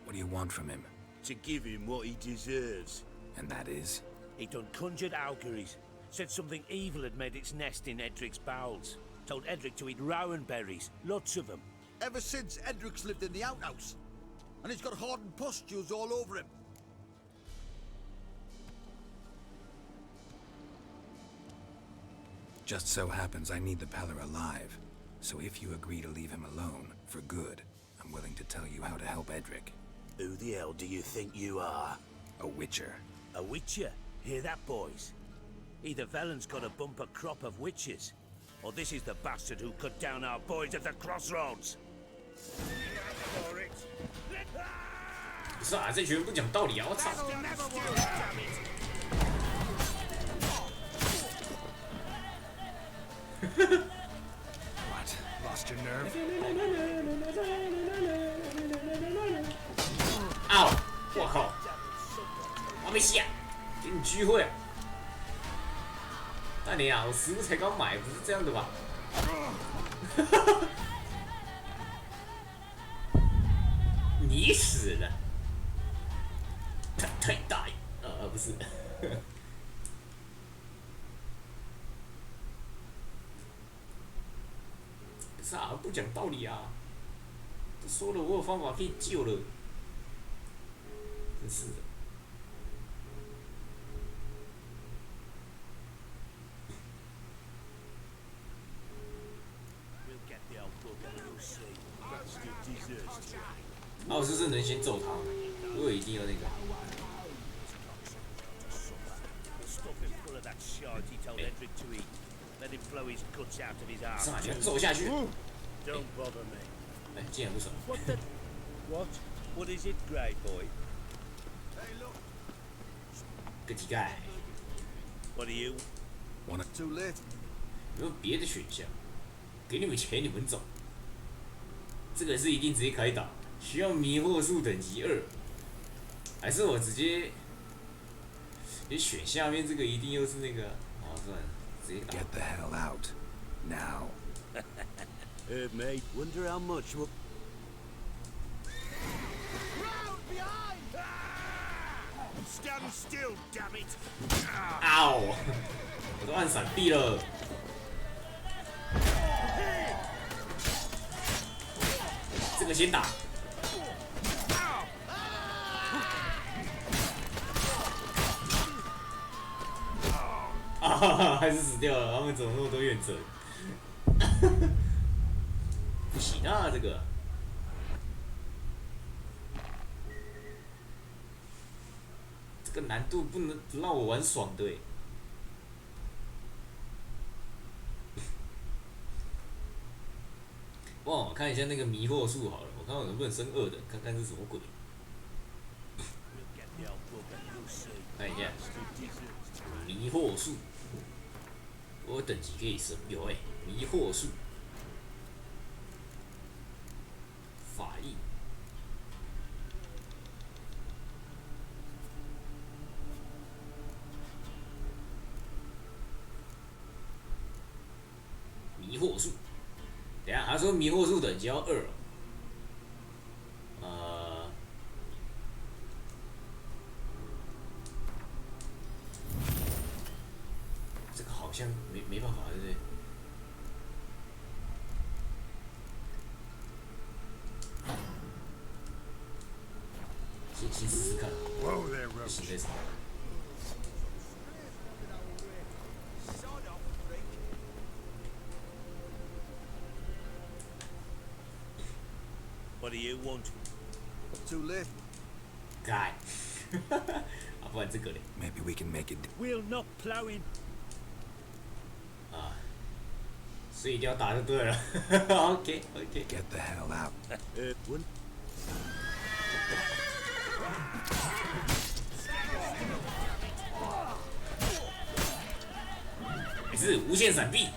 What do you want from him? To give him what he deserves. And that is? He done conjured auguries. Said something evil had made its nest in Edric's bowels. Told Edric to eat rowan berries, lots of them. Ever since Edric's lived in the outhouse. And he's got hardened pustules all over him. Just so happens I need the Peller alive. So if you agree to leave him alone, for good, I'm willing to tell you how to help Edric. Who the hell do you think you are? A witcher. A witcher? Hear that, boys? Either Velen's got a bumper crop of witches, or this is the bastard who cut down our boys at the crossroads. For it. 是啊，这群人不讲道理啊！我操！What? Lost your nerve? 啊！我靠！我没戏啊！给你机会啊！大年啊，我食物才刚买，不是这样的吧？你死了！太大不是。啥不讲道理啊！都说了，我有方法可以救了，真是的。啊，我是不是能先揍他？我一定要那个。上来，全揍下去！哎，竟然不爽。What is it, Grey Boy? 个乞丐。What are you? Too late. 有没有别的选项？给你们钱，你们走。这个是一定直接开打，需要迷惑术等级2，还是我直接选下面这个？一定又是那个？哦，算了，直接打。 Get the hell out now. Mate, wonder how much will. Stand still, damn it! 嗷！我都按闪避了。这个先打。啊！还是死掉了，他们怎么那么多远程？不行啊，这个。这个难度不能让我玩爽的欸。哇，我看一下那个迷惑术好了，我看我能不能升2的，看看是什么鬼。看一下迷惑术，我有等级可以升，有欸，迷惑术，法力。迷惑术，等一下他说迷惑术等级要2哦，这个好像没办法，对不对？先试试看，不行再什么？ What do you want? Too late. 该，啊，不然这个嘞 Maybe we can make it. We'll not plow him. 啊，所以一定要打就对了。OK。 Get the hell out. 也是无限闪避。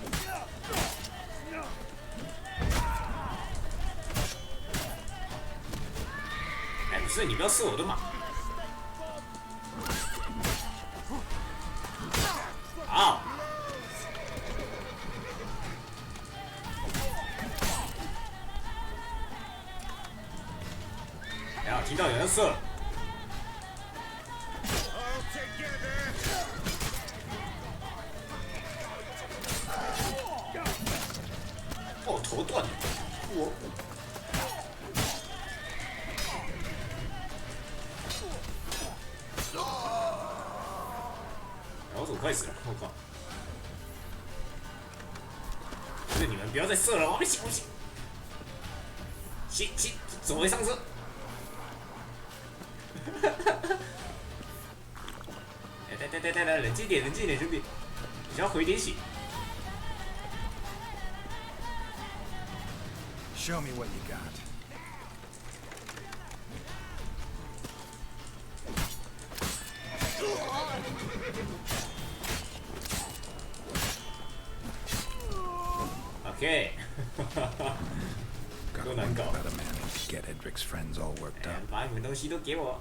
所以你不要射我的马。好。哎呀，听到有人射了。哦，头断了。我。 老鼠快死了！我靠！不是你们不要再射了，不行！先走回上车。来，冷静点，兄弟，你要回点血。 Show me what you got. OK， 多难搞。Get Edric's friends all worked up. 把你们东西都给我，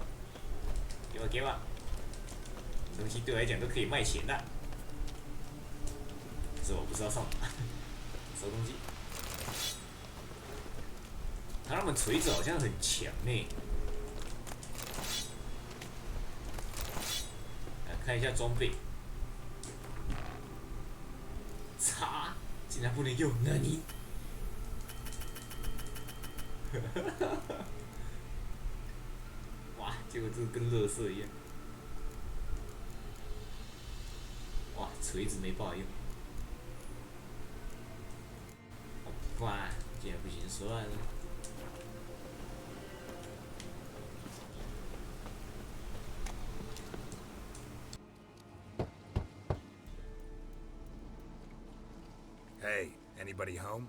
给我，东西对我来讲都可以卖钱的。可是我不知道上哪，收东西。他们锤子好像很强呢。来看一下装备。擦，竟然不能用，那你？哇，结果这个跟垃圾一样。哇，锤子没办法用。哇，竟然不行，算了。Hey, anybody home?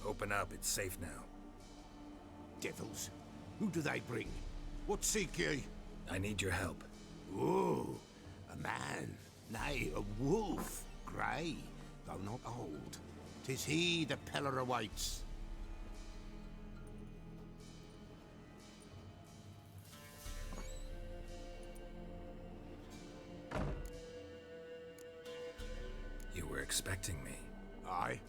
Open up, it's safe now. Devils, who do they bring? What seek ye? I need your help. Oh, a man, nay, a wolf, grey, though not old. 'Tis he the Peller awaits. You were expecting me. Aye,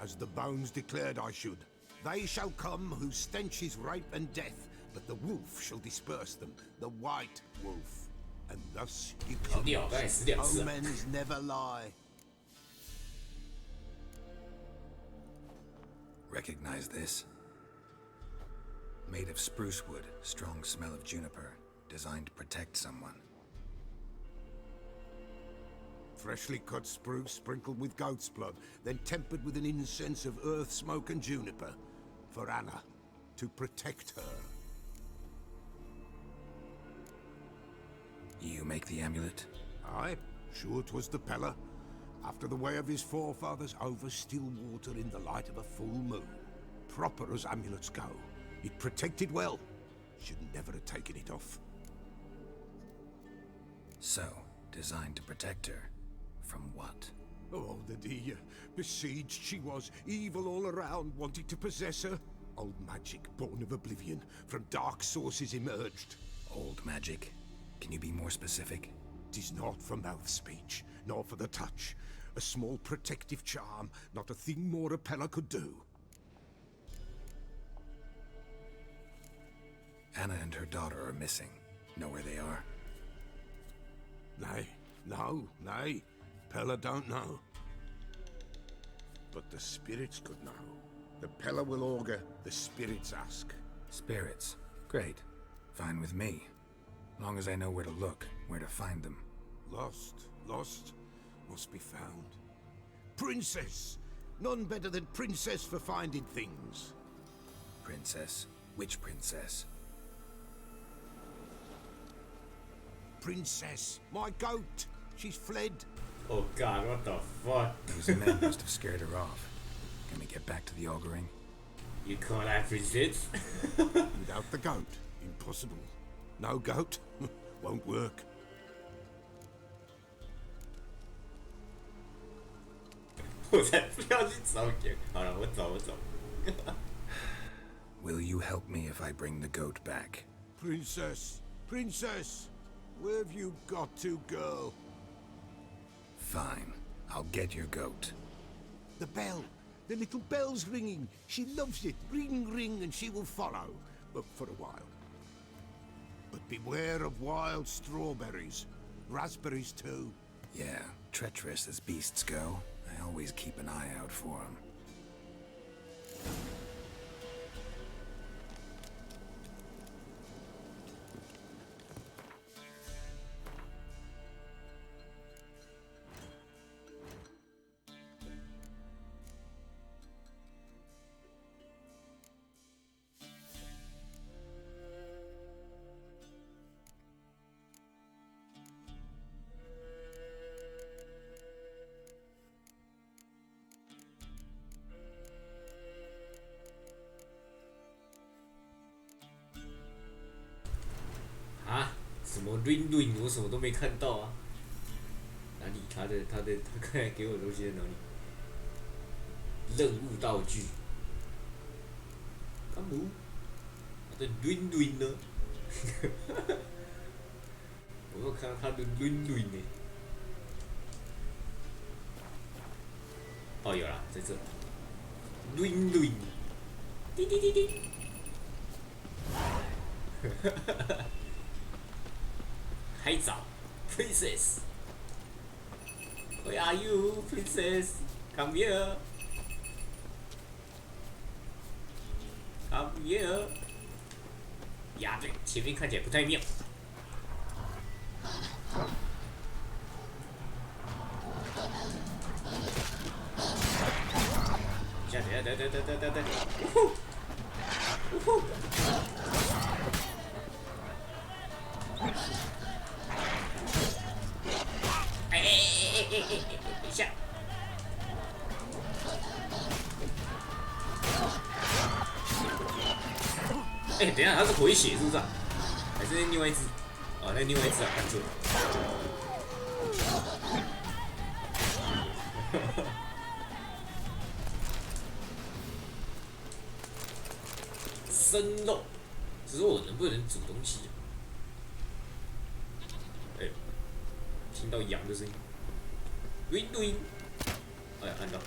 as the bones declared I should. They shall come whose stench is rape and death, but the wolf shall disperse them, the white wolf. And thus he comes. Omens never lie. Recognize this? Made of spruce wood, strong smell of juniper, designed to protect someone. Freshly cut spruce sprinkled with goat's blood, then tempered with an incense of earth, smoke and juniper. For Anna, to protect her. You make the amulet? Aye, sure 'twas the Peller. After the way of his forefathers, over still water in the light of a full moon. Proper as amulets go. It protected well. Should never have taken it off. So, designed to protect her. From what? Oh, the dear. Besieged she was, evil all around, wanting to possess her. Old magic, born of oblivion, from dark sources emerged. Old magic? Can you be more specific? 'Tis not for mouth speech, nor for the touch. A small protective charm, not a thing more a Peller could do. Anna and her daughter are missing. Know where they are? Nay, nay. Peller don't know. But the spirits could know. The Peller will augur, the spirits ask. Spirits? Great. Fine with me. Long as I know where to look, where to find them. Lost, must be found. Princess! None better than Princess for finding things. Princess? Which princess? Princess, my goat! She's fled. Oh god, what the fuck? Those men must have scared her off. Can we get back to the auguring? You call that princess? Without the goat, impossible. No goat, won't work. Will you help me if I bring the goat back? Princess, where have you got to, girl? Fine. I'll get your goat. The bell. The little bell's ringing. She loves it. Ring, ring, and she will follow. But for a while. But beware of wild strawberries. Raspberries, too. Yeah, treacherous as beasts go. I always keep an eye out for them. ring 我什么都没看到啊！哪里？他刚才给我的东西在哪里？任务道具。干姆，他的轮轮呢？我要看他的轮轮呢。哦，有啦，在这。轮轮，滴滴滴滴。海藻 ，Princess。Where are you, Princess? Come here. Come here. 呀，对，前面看起来不太妙。等，呜呼！哎，等一下。哎，等一下，它是回血是不是啊？还是另外一只？哦，那另外一只啊，看错了。生肉，只是我能不能煮东西啊？哎，听到羊的声音，喂喂，哎，按到，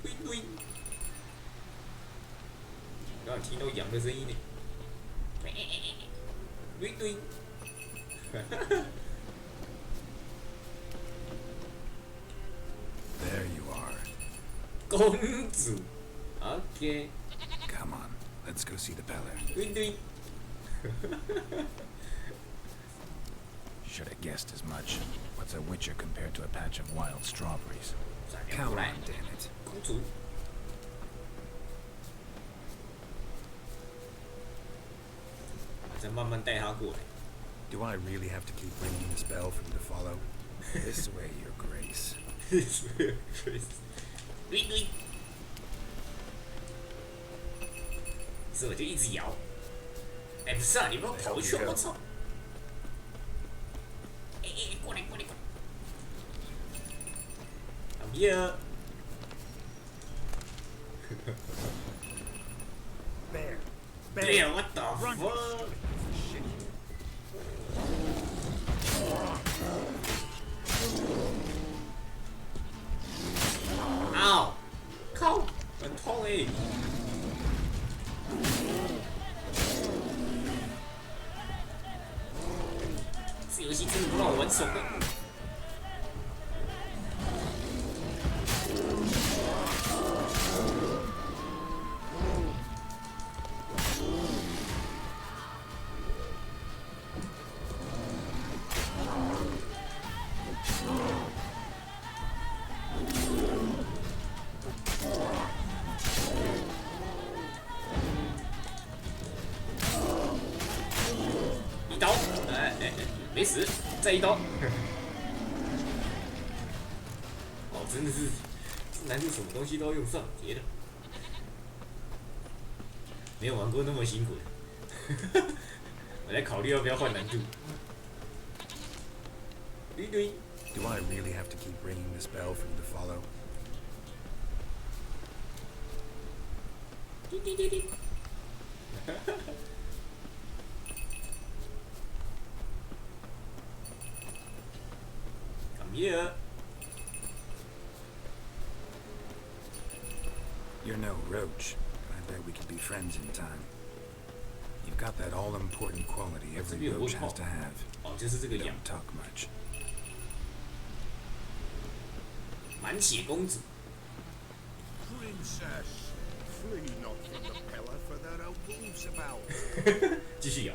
喂喂，刚刚听到羊的声音呢，喂喂，哈哈哈。There you are. 公主 ，OK。 Come on, let's go see the Peller. Should have guessed as much. What's a witcher compared to a patch of wild strawberries? Come on, damn it. 公主。再慢慢带她过来。Do I really have to keep ringing the bell for you to follow? This way, Your Grace. This way, Your Grace. 是我就一直摇。哎，不是啊，你不要跑过去！我操！哎，过来！Come here. Bear, what the fuck? 嗷！靠，很痛哎！这游戏真的不让我玩手的。一刀，没死，再一刀。哦，真的是，这难度什么东西都要用上，别的。没有玩过那么辛苦的。我在考虑要不要换难度。对。Do I really have to keep ringing this bell for you to follow? 滴。Come here. You're no roach, but I bet we could be friends in time. You've got that all-important quality every roach has to have. 哦，就是这个羊。 Don't talk much. 满血公主。 Princess, flee not from the pillar, for there are wolves about. 继续摇。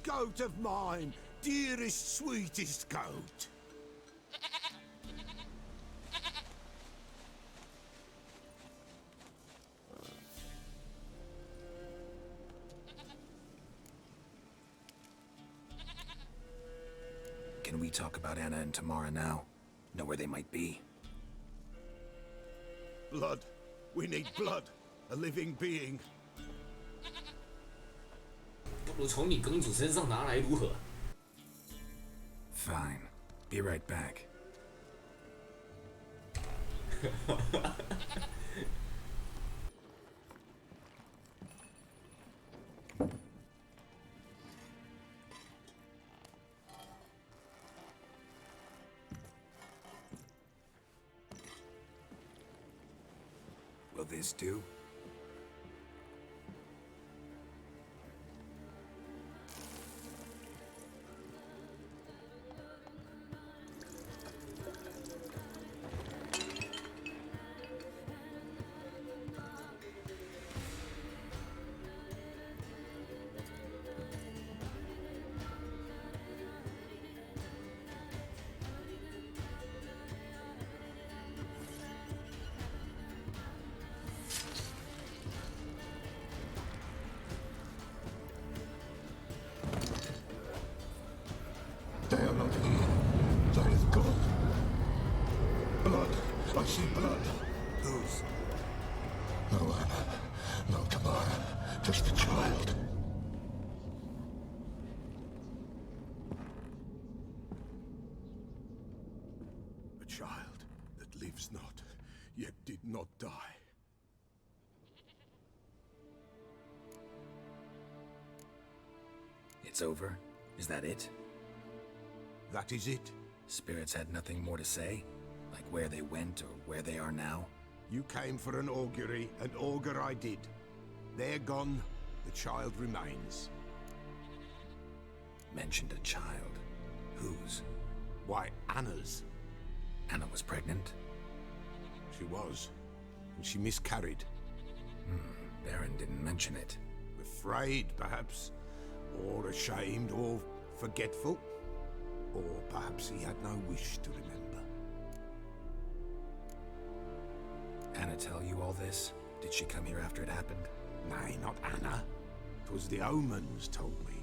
Goat of mine, dearest, sweetest goat. Can we talk about Anna and Tamara now? Know where they might be? Blood. We need blood. A living being. 不如从你公主身上拿来如何？ Fine. Be right back. Will this do? They are not here. That is God. Blood. I see blood. Whose? No Anna. No Tamara. Just the child. A child that lives not, yet did not die. It's over? Is that it? That is it. Spirits had nothing more to say? Like where they went or where they are now? You came for an augury, and augur I did. They're gone, the child remains. Mentioned a child. Whose? Why, Anna's. Anna was pregnant? She was, and she miscarried. Baron didn't mention it. Afraid, perhaps, or ashamed, or forgetful. Or perhaps he had no wish to remember. Anna tell you all this? Did she come here after it happened? Nay, not Anna. 'Twas the omens told me.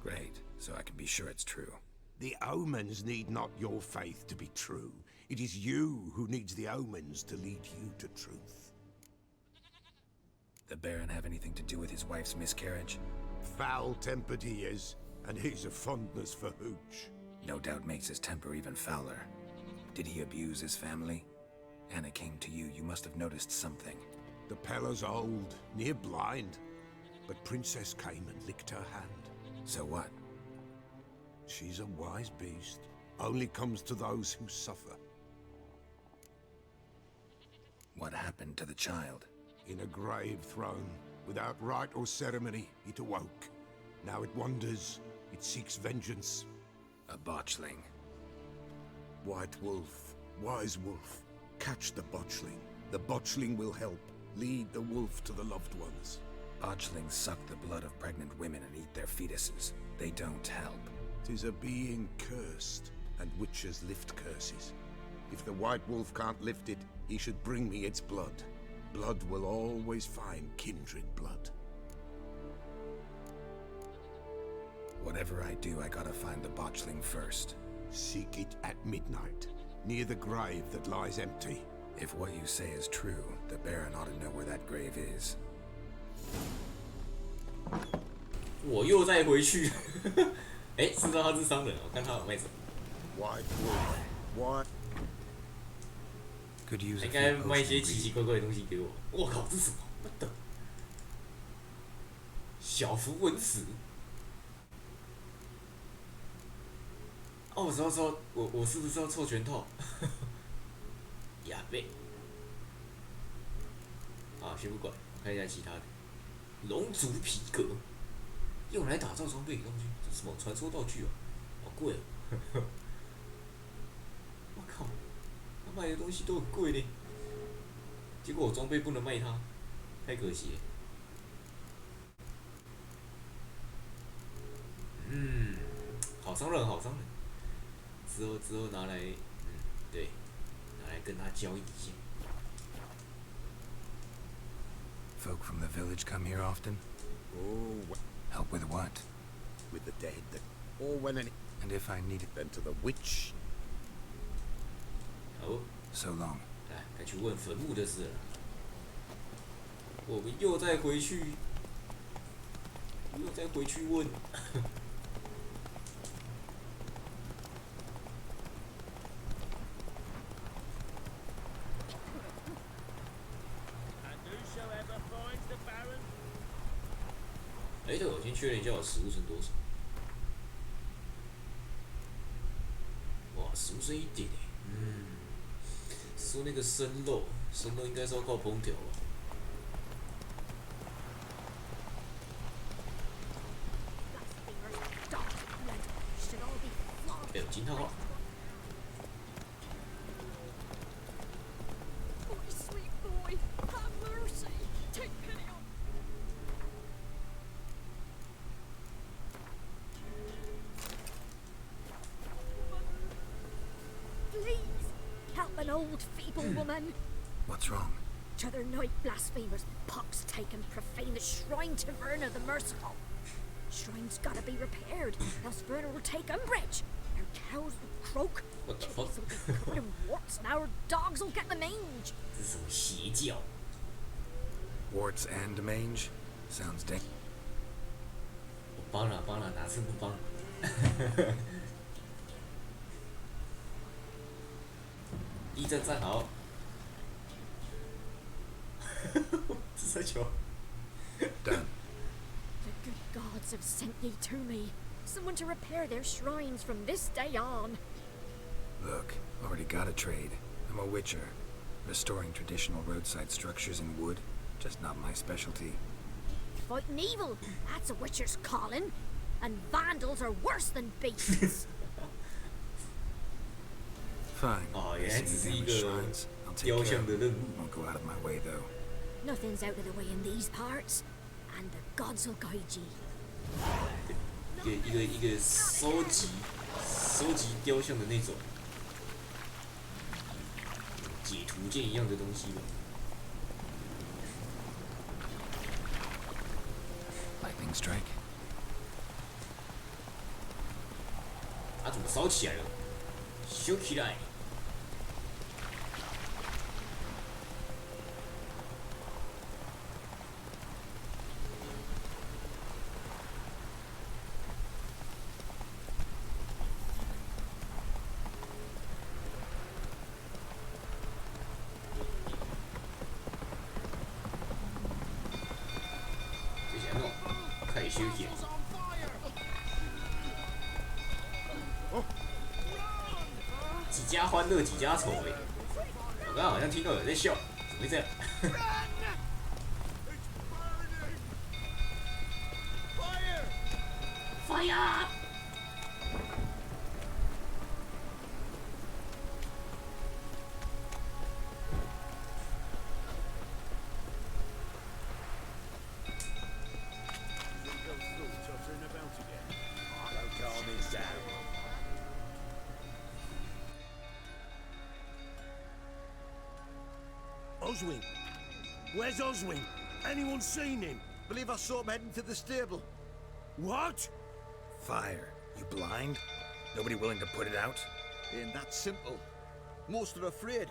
Great, so I can be sure it's true. The omens need not your faith to be true. It is you who needs the omens to lead you to truth. The Baron have anything to do with his wife's miscarriage? Foul-tempered he is, and he's a fondness for hooch. No doubt makes his temper even fouler. Did he abuse his family? Anna came to you, you must have noticed something. The Pella's old, near blind, but Princess came and licked her hand. So what? She's a wise beast. Only comes to those who suffer. What happened to the child? In a grave thrown, without rite or ceremony, it awoke. Now it wanders, it seeks vengeance. A botchling. White wolf, wise wolf, catch the botchling. The botchling will help, lead the wolf to the loved ones. Botchlings suck the blood of pregnant women and eat their fetuses. They don't help. 'Tis a being cursed, and witches lift curses. If the white wolf can't lift it, he should bring me its blood. Blood will always find kindred blood. Whatever I do, I gotta find the botchling first. Seek it at midnight, near the grave that lies empty. If what you say is true, the Baron ought to know where that grave is. 我又再回去。哎，知道他是商人，我看他有卖什么。White wolf, what? Could use 应该卖一些奇奇怪怪的东西给我。我靠，这是什么？我的小符文石。哦，我知道，我是不是要凑全套？呀呗。啊，先不管，我看一下其他的。龙族皮革，用来打造装备的东西，这是什么传说道具哦？好贵哦！我靠，他卖的东西都很贵呢。结果我装备不能卖它，太可惜了。好商人，好商人。之后拿来，对，拿来跟他交易一下。Folk from the village come here often? Oh, Help with what? with the dead, or when any. And if I need it, Then to the witch. 好， so long. 来，该去问坟墓的事了。我们又再回去问。哎，对，我先确认一下我食物剩多少。哇，食物剩1点哎。说那个生肉应该是要靠烹调吧？哎，有惊叹号！An old feeble woman. What's wrong? T'other night blasphemers, pox taken, profane the shrine to Verna the Merciful. Shrine's gotta be repaired, else Verna will take umbrage. Our cows will croak, What the fuck? chickens will be covered in warts, and our dogs will get the mange. 这是什么邪教？ Warts and mange? Sounds dank. 我帮了，哪次不帮？一战站好。这才球。Done. The good gods have sent ye to me. Someone to repair their shrines from this day on. Look, already got a trade. I'm a witcher. Restoring traditional roadside structures in wood, just not my specialty. Fighting evil, that's a witcher's calling. And vandals are worse than beasts. Fine. Oh, I yeah, see it's the damaged the shrines. I'll take care of them. Won't go out of my way, though. Nothing's out of the way in these parts. And the gods will guide ye. 一个收集雕像的那种解图鉴一样的东西吧。Lightning strike. 它怎么烧起来了？烧起来！这些弄，开修点。几家欢乐几家愁哎！我刚刚好像听到有人在笑，怎么会这样？Fire！ Oswin! Where's Oswin? Anyone seen him? Believe I saw him heading to the stable. What? Fire. You blind? Nobody willing to put it out? Ain't that simple. Most are afraid.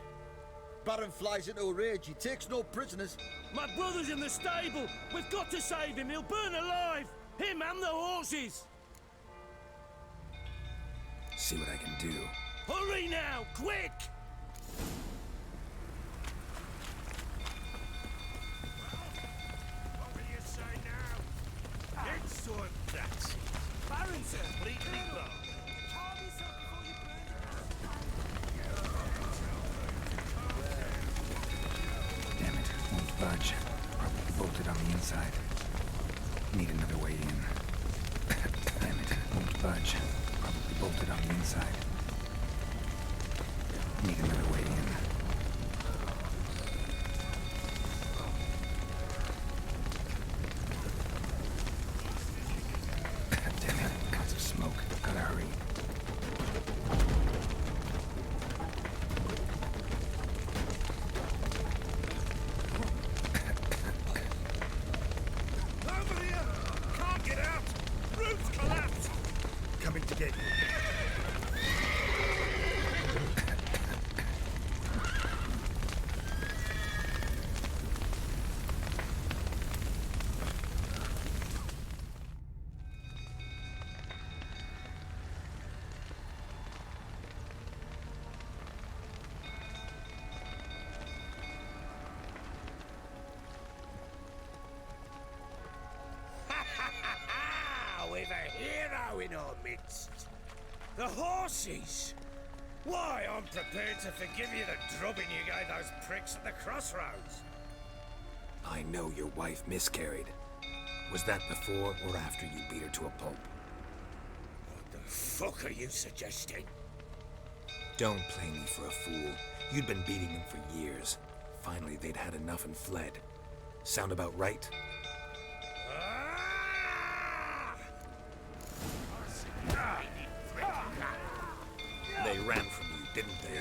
Baron flies into a rage. He takes no prisoners. My brother's in the stable. We've got to save him. He'll burn alive. Him and the horses. See what I can do. Hurry now, quick! What will you say now? It's so that's it. Baron's completely blown. Damn it, won't budge. Probably bolted on the inside. Need another way in. Damn it, won't budge. Probably bolted on the inside. Need another way in. Damn it, lots of smoke. Gotta hurry. Over here! Can't get out! Roof's collapsed! Coming to get you. we've a hero in our midst. The horses. Why, I'm prepared to forgive you the drubbing you gave those pricks at the crossroads. I know your wife miscarried. Was that before or after you beat her to a pulp? What the fuck are you suggesting? Don't play me for a fool. You'd been beating them for years. Finally, they'd had enough and fled. Sound about right? They ran from you, didn't they?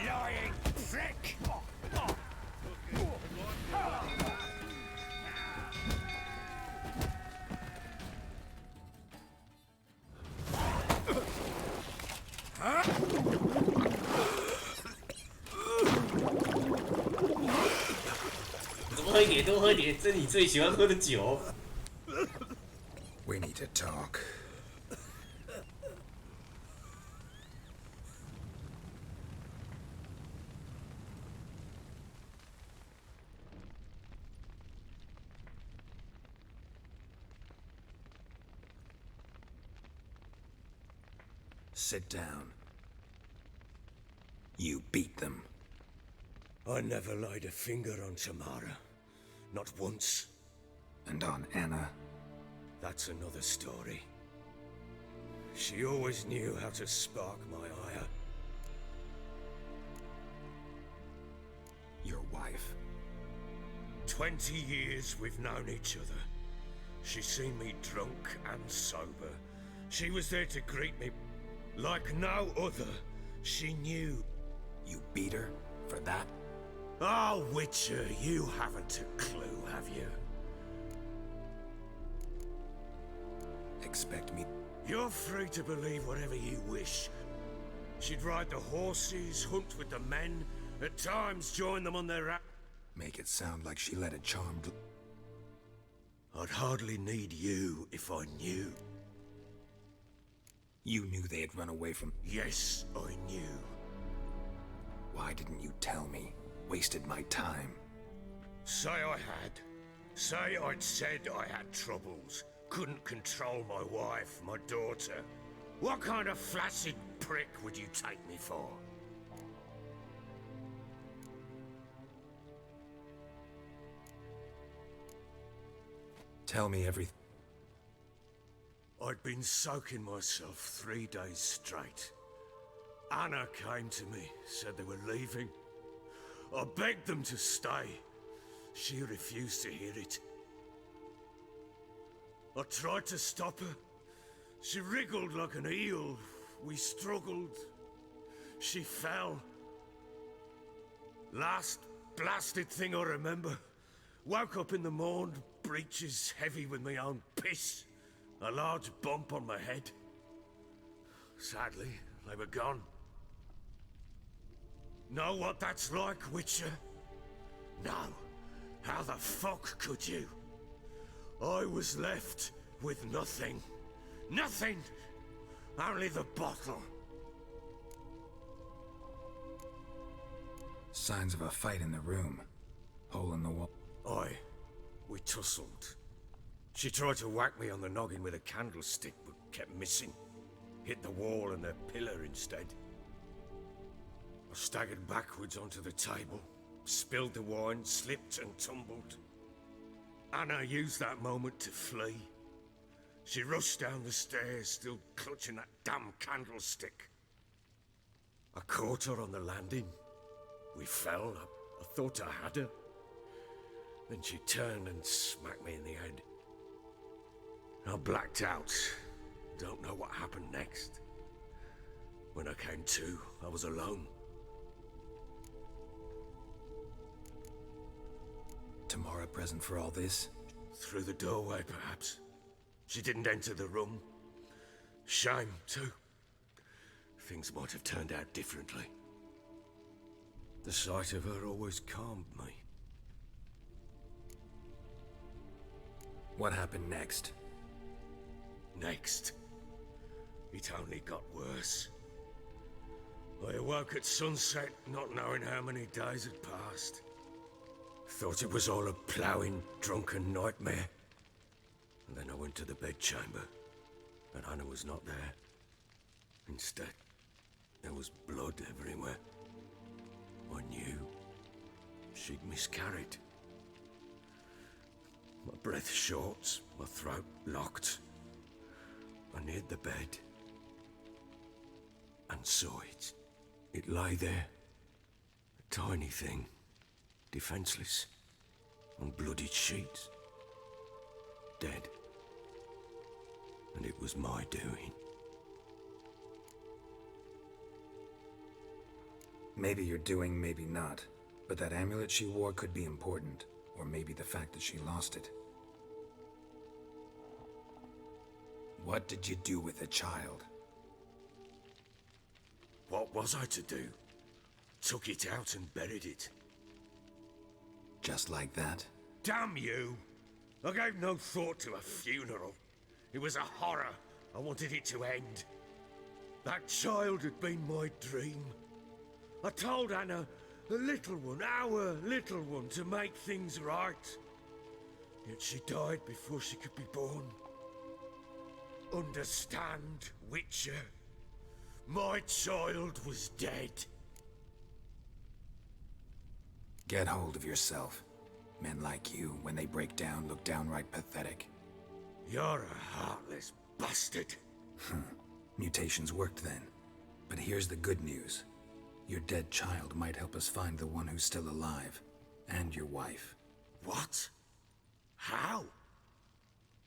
Lying prick!多喝一点，多喝一点，这是你最喜欢喝的酒。We need to talk. Sit down. You beat them. I never laid a finger on Tamara. Not once. And on Anna? That's another story. She always knew how to spark my ire. Your wife? 20 years we've known each other. She's seen me drunk and sober. She was there to greet me like no other. She knew. You beat her for that? Oh, Witcher, you haven't a clue, have you? Expect me? You're free to believe whatever you wish. She'd ride the horses, hunt with the men, at times join them on their Make it sound like she led a charmed... I'd hardly need you if I knew. You knew they had run away from... Yes, I knew. Why didn't you tell me? Wasted my time. Say I had. Say I'd said I had troubles. Couldn't control my wife, my daughter. What kind of flaccid prick would you take me for? Tell me everything. I'd been soaking myself 3 days straight. Anna came to me, said they were leaving. I begged them to stay. She refused to hear it. I tried to stop her. She wriggled like an eel. We struggled. She fell. Last blasted thing I remember. Woke up in the morn, breeches heavy with my own piss. A large bump on my head. Sadly, they were gone. Know what that's like, Witcher? No. How the fuck could you? I was left with nothing. Nothing! Only the bottle. Signs of a fight in the room. Hole in the wall. We tussled. She tried to whack me on the noggin with a candlestick, but kept missing. Hit the wall and the pillar instead. I staggered backwards onto the table, spilled the wine, slipped and tumbled. Anna used that moment to flee. She rushed down the stairs, still clutching that damn candlestick. I caught her on the landing. We fell. I thought I had her. Then she turned and smacked me in the head. I blacked out. Don't know what happened next. When I came to, I was alone. Tamara present for all this? Through the doorway, perhaps. She didn't enter the room. Shame, too. Things might have turned out differently. The sight of her always calmed me. What happened next? Next? It only got worse. I awoke at sunset, not knowing how many days had passed. Thought it was all a ploughing, drunken nightmare. And then I went to the bedchamber, and Anna was not there. Instead, there was blood everywhere. I knew she'd miscarried. My breath short, my throat locked. I neared the bed and saw it. It lay there, a tiny thing, defenseless, on bloodied sheets, dead. And it was my doing. Maybe you're doing, maybe not. But that amulet she wore could be important. Or maybe the fact that she lost it. What did you do with the child? What was I to do? Took it out and buried it. Just like that? Damn you! I gave no thought to a funeral. It was a horror. I wanted it to end. That child had been my dream. I told Anna, the little one, our little one, to make things right. Yet she died before she could be born. Understand, Witcher? My child was dead. Get hold of yourself. Men like you, when they break down, look downright pathetic. You're a heartless bastard. Mutations worked then. But here's the good news. Your dead child might help us find the one who's still alive. And your wife. What? How?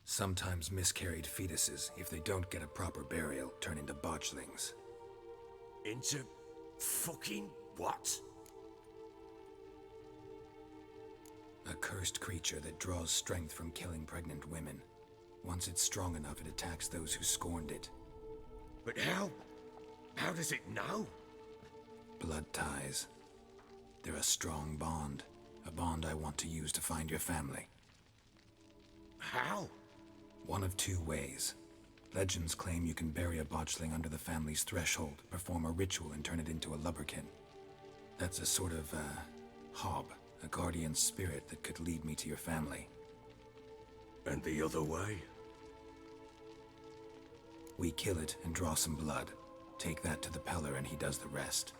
Sometimes miscarried fetuses, if they don't get a proper burial, turn into botchlings. Into fucking what? A cursed creature that draws strength from killing pregnant women. Once it's strong enough, it attacks those who scorned it. But how? How does it know? Blood ties. They're a strong bond. A bond I want to use to find your family. How? One of two ways. Legends claim you can bury a botchling under the family's threshold, perform a ritual, and turn it into a lubberkin. That's a sort of, hob, a guardian spirit that could lead me to your family. And the other way? We kill it and draw some blood. Take that to the Peller and he does the rest.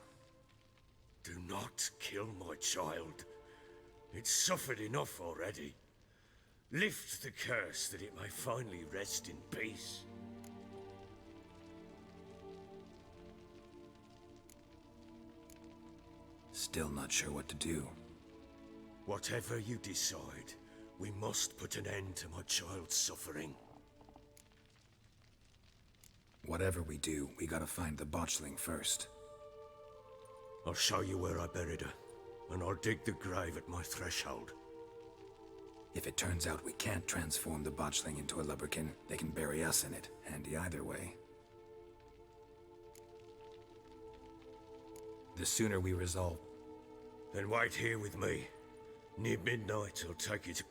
Do not kill my child. It's suffered enough already. Lift the curse that it may finally rest in peace. Still not sure what to do. Whatever you decide, we must put an end to my child's suffering. Whatever we do, we gotta find the botchling first. I'll show you where I buried her, and I'll dig the grave at my threshold. If it turns out we can't transform the botchling into a lubberkin, they can bury us in it. Handy either way. The sooner we resolve... Then wait here with me. Near midnight, I'll take you to...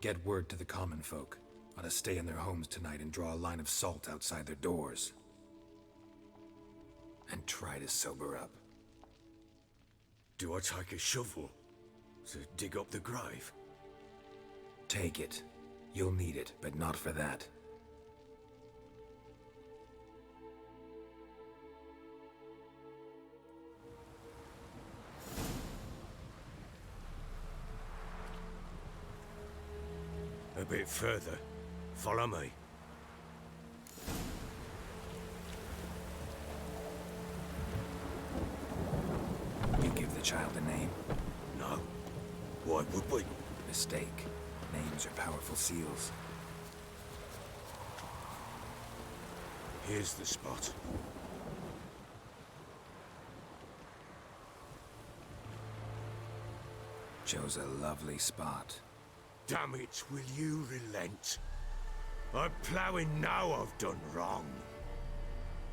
Get word to the common folk. Ought to stay in their homes tonight and draw a line of salt outside their doors. And try to sober up. Do I take a shovel to dig up the grave? Take it. You'll need it, but not for that. A bit further. Follow me. You give the child a name? No. Why would we? Mistake. Names are powerful seals. Here's the spot. Chose a lovely spot. Damn it, will you relent? I'm ploughing now I've done wrong.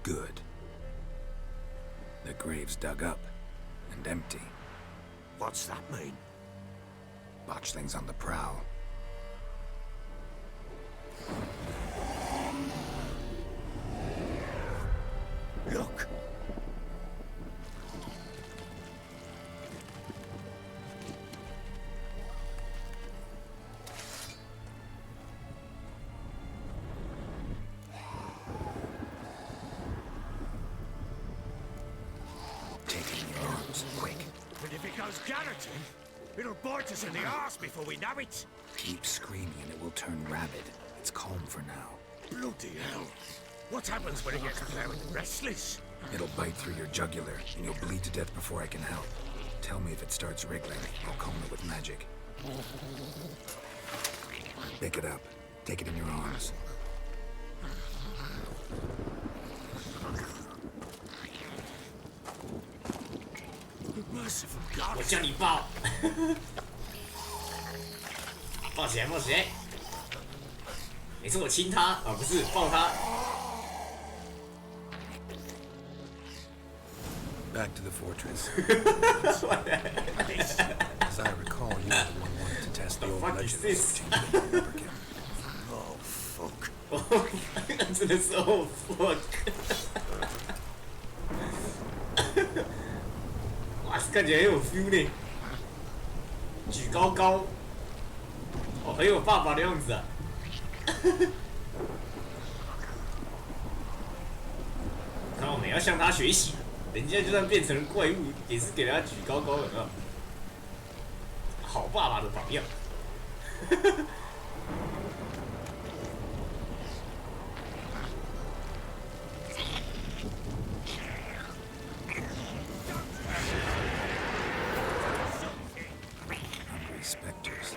Good. The grave's dug up and empty. What's that mean? Botchling's on the prowl. Look! It'll bite us in the arse before we know it. Keep screaming and it will turn rabid. It's calm for now. Bloody hell. What happens when it gets plowed and restless? It'll bite through your jugular, and you'll bleed to death before I can help. Tell me if it starts wriggling. I'll calm it with magic. Pick it up. Take it in your arms. Merciful God. 我叫你抱，抱起来，抱起来。每次我亲他啊，不是抱他。Back to the fortress. As I recall, you were the one wanting to test the old legends. Oh, fuck. 真的是oh fuck. 哇，看起来很有 feel 呢，举高高，哦，很有爸爸的样子啊。看我们要向他学习，人家就算变成了怪物，也是给他举高高的，好爸爸的榜样。Specters.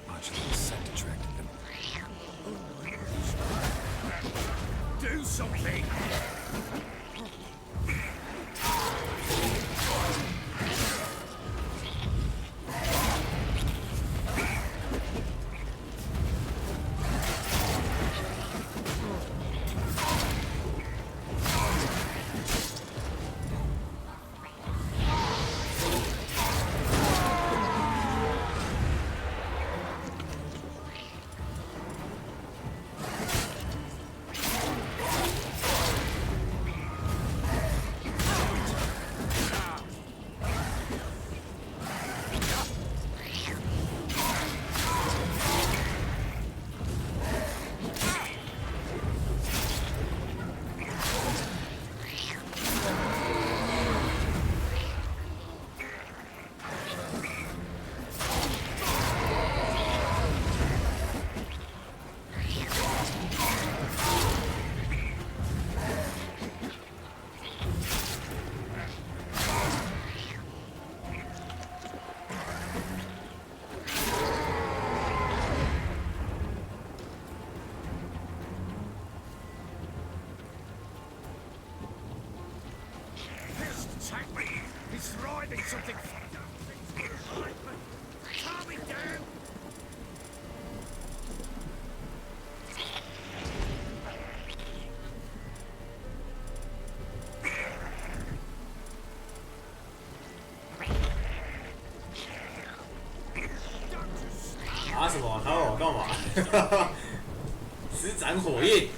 Much of the scent attracted them. Do something! Take me! He's thriving something! Calm it down! Ah, 什么？他让我干嘛？施展火焰。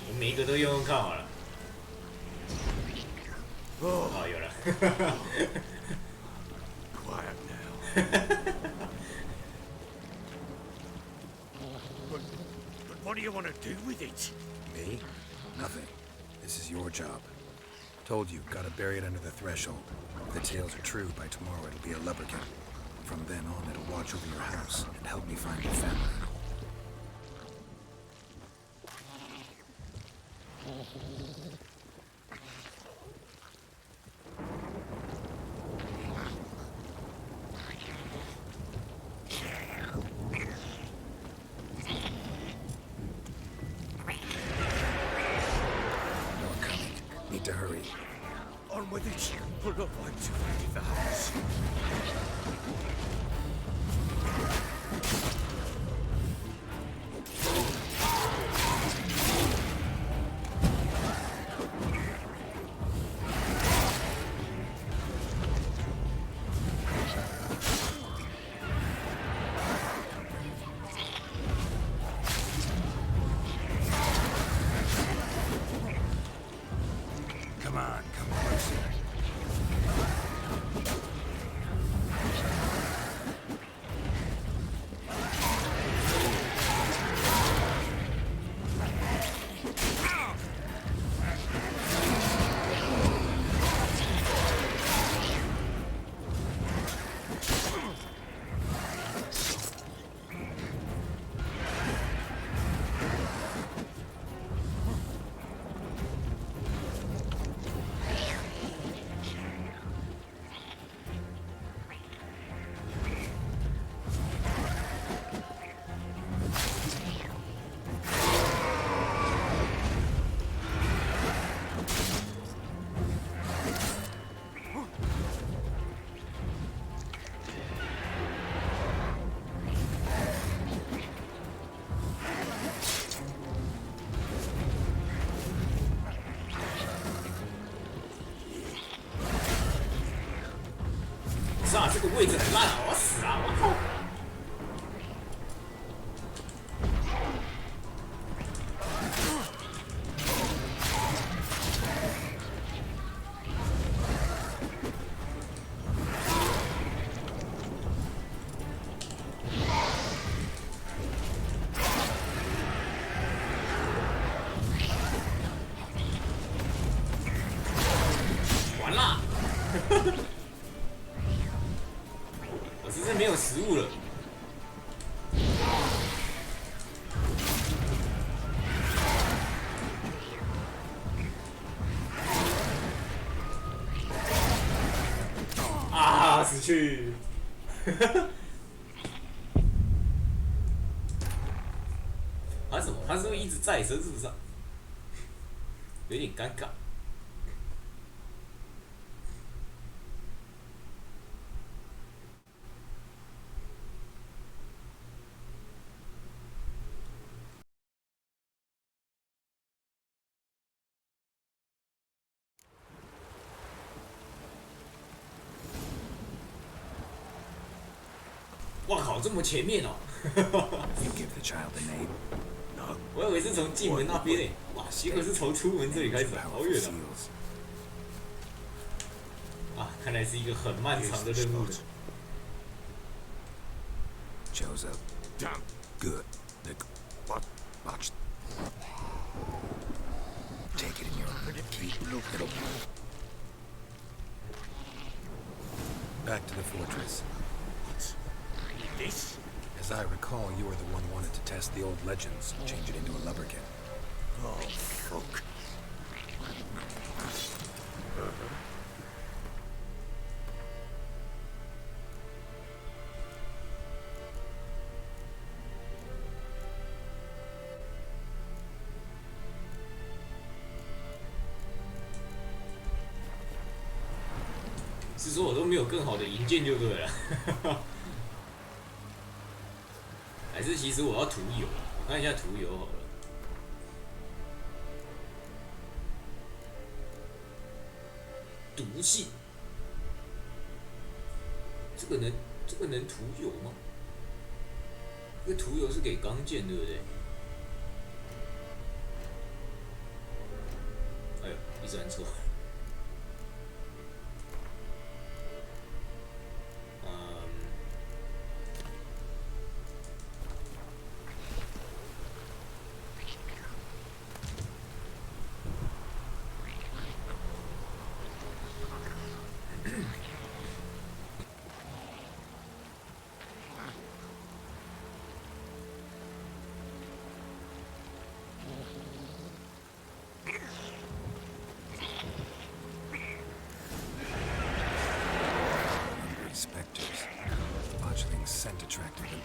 我每一个都用用看好了。哦，有了。Quiet now. but what do you want to do with it? Me? Nothing. This is your job. Told you, gotta bury it under the threshold. If the tales are true, by tomorrow it'll be a lubberkin. From then on, it'll watch over your house and help me find your family. More coming. Need to hurry. On with it. We're not going to leave the house. Come on, come closer. 个位置很烂啊！我要死啊！我靠！完啦！我真是没有食物了。啊！死去！他什么？他是不是一直在身？是不是？有点尴尬。哇靠，这么前面哦！我以为是从进门那边诶，哇，结果是从出门这里开始，好远啊！看来是一个很漫长的任务。Joseph. Damn. Good. Watch. Take it in your feet. It'll. Back to the fortress. This? As I recall, you were the one wanted to test the old legends, change it into a lubberkin. Oh, fuck. 是说我都没有更好的银剑就对了，还是其实我要涂油？我看一下涂油好了。毒性，这个能涂油吗？这个涂油是给钢剑对不对？哎呦，一直按错。Scent attracted them.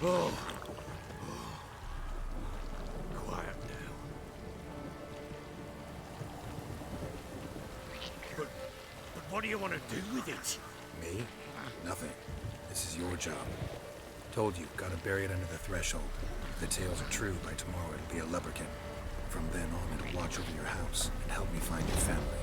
Oh. Quiet now. But what do you want to do with it? Me? Nothing. This is your job. Told you, gotta bury it under the threshold. If the tales are true, by tomorrow it'll be a lubberkin. From then on, it'll watch over your house and help me find your family.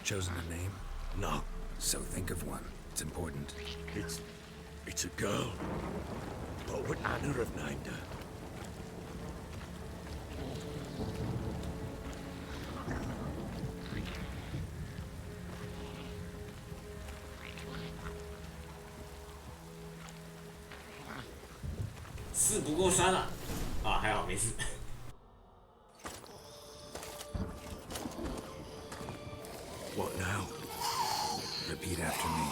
chosen a name? No. So think of one. It's important. It's a girl. What would Anna have named her? Four不过3了，啊，还好没事。What now? Repeat after me.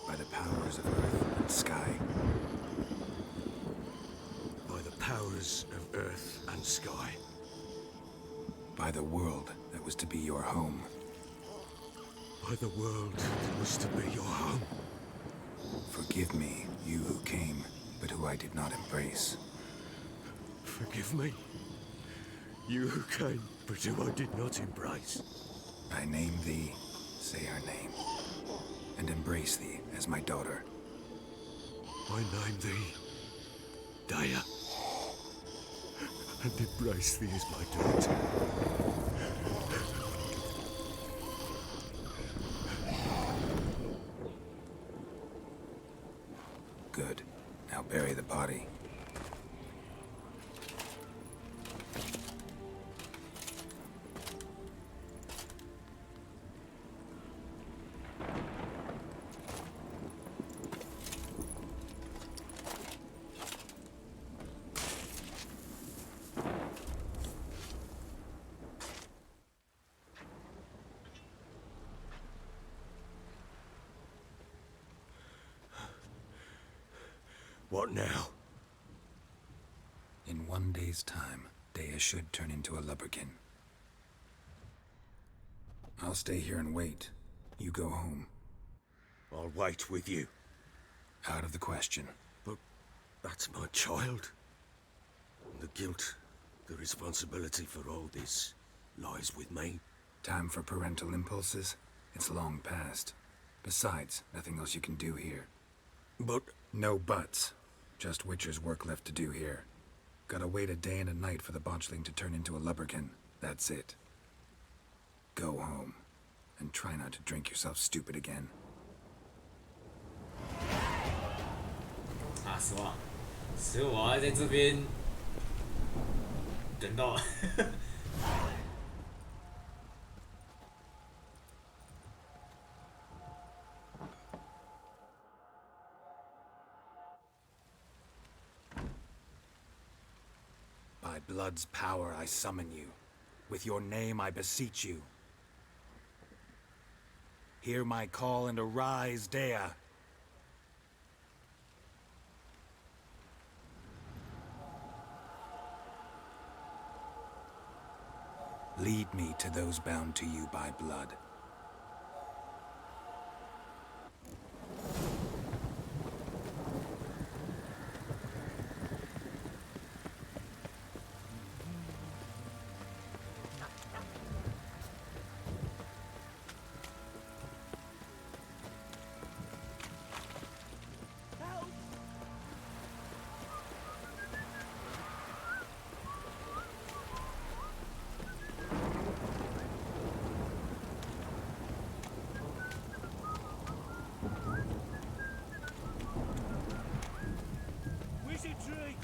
By the powers of earth and sky. By the powers of earth and sky. By the world that was to be your home. By the world that was to be your home. Forgive me, you who came, but who I did not embrace. Forgive me, you who came, but who I did not embrace. I name thee, say her name, and embrace thee as my daughter. I name thee, Dea, and embrace thee as my daughter. Good. Now bury the body. What now? In 1 day's time, Dea should turn into a lubberkin. I'll stay here and wait. You go home. I'll wait with you. Out of the question. But that's my child. The guilt, the responsibility for all this lies with me. Time for parental impulses? It's long past. Besides, nothing else you can do here. But... No buts. Just Witcher's work left to do here. Gotta wait a day and a night for the botchling to turn into a lubberkin. That's it. Go home. And try not to drink yourself stupid again. 啊，是吧？所以我要在这边等到。By blood's power I summon you. With your name I beseech you. Hear my call and arise, Dea. Lead me to those bound to you by blood. Wizardry!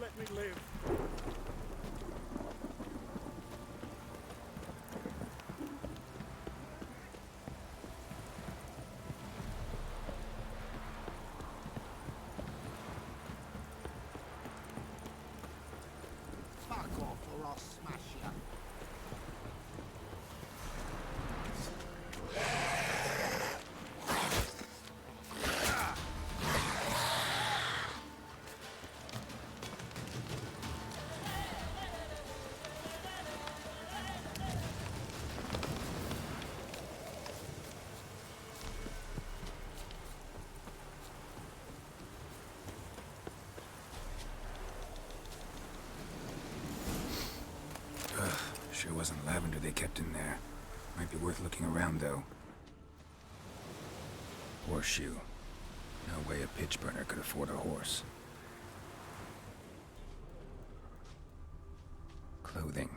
Let me live. Fuck off or I'll smash you. Sure wasn't lavender they kept in there. Might be worth looking around, though. Horseshoe. No way a pitch burner could afford a horse. clothing.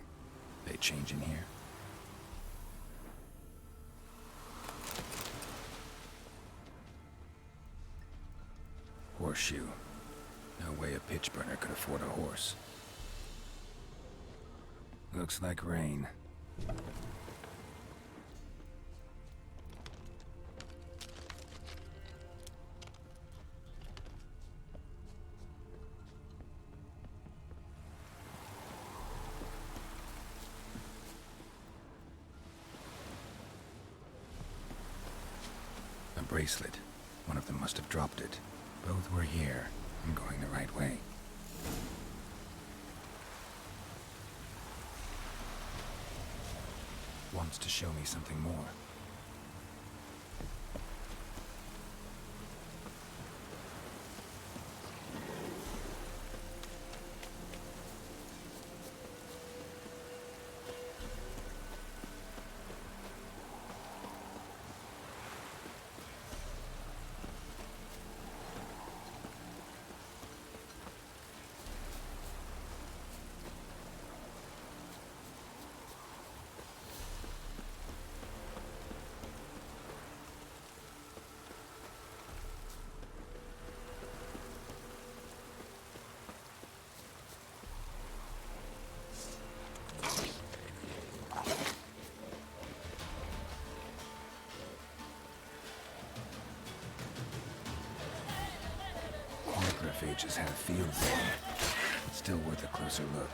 They change in here? Horseshoe. No way a pitch burner could afford a horse. Looks like rain. A bracelet. One of them must have dropped it. Both were here. I'm going the right way. Wants to show me something more. Necrophages had a field day. Still worth a closer look.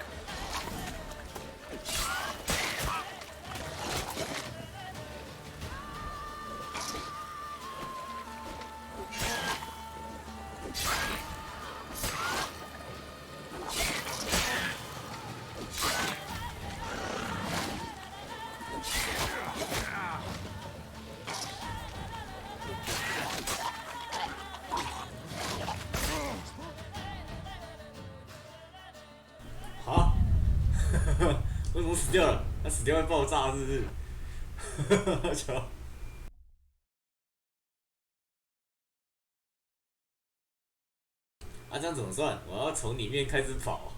啊？为什么死掉了？他死掉会爆炸是不是？瞧。啊，这样怎么算？我要从里面开始跑。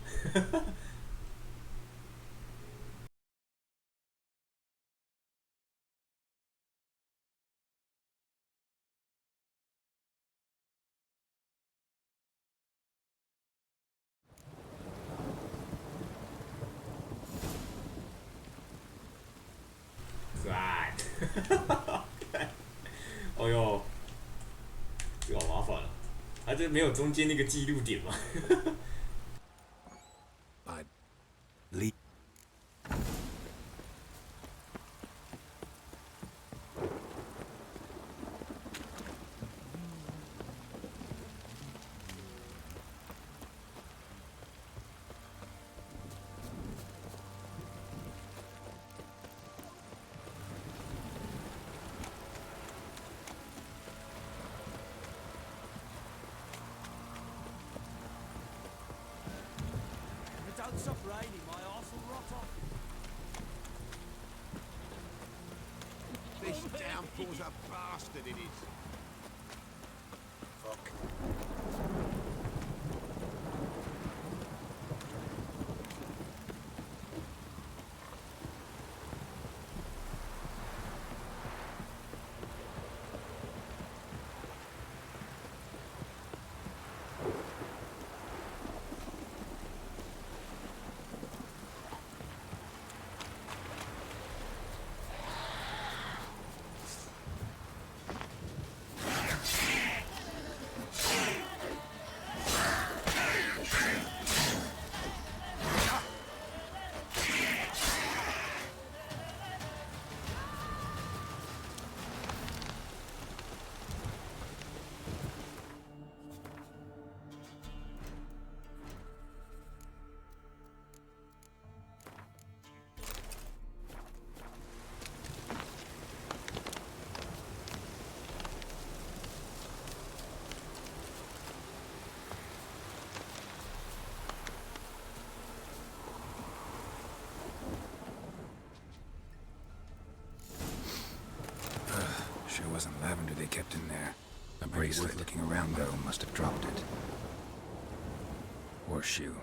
哎呦，这个好麻烦了，它这没有中间那个记录点嘛。Don't stop raining, my arse will rot off. This downpour's a bastard, it is. Fuck. Sure wasn't lavender they kept in there. A bracelet looking around, though, must have dropped it. Horseshoe.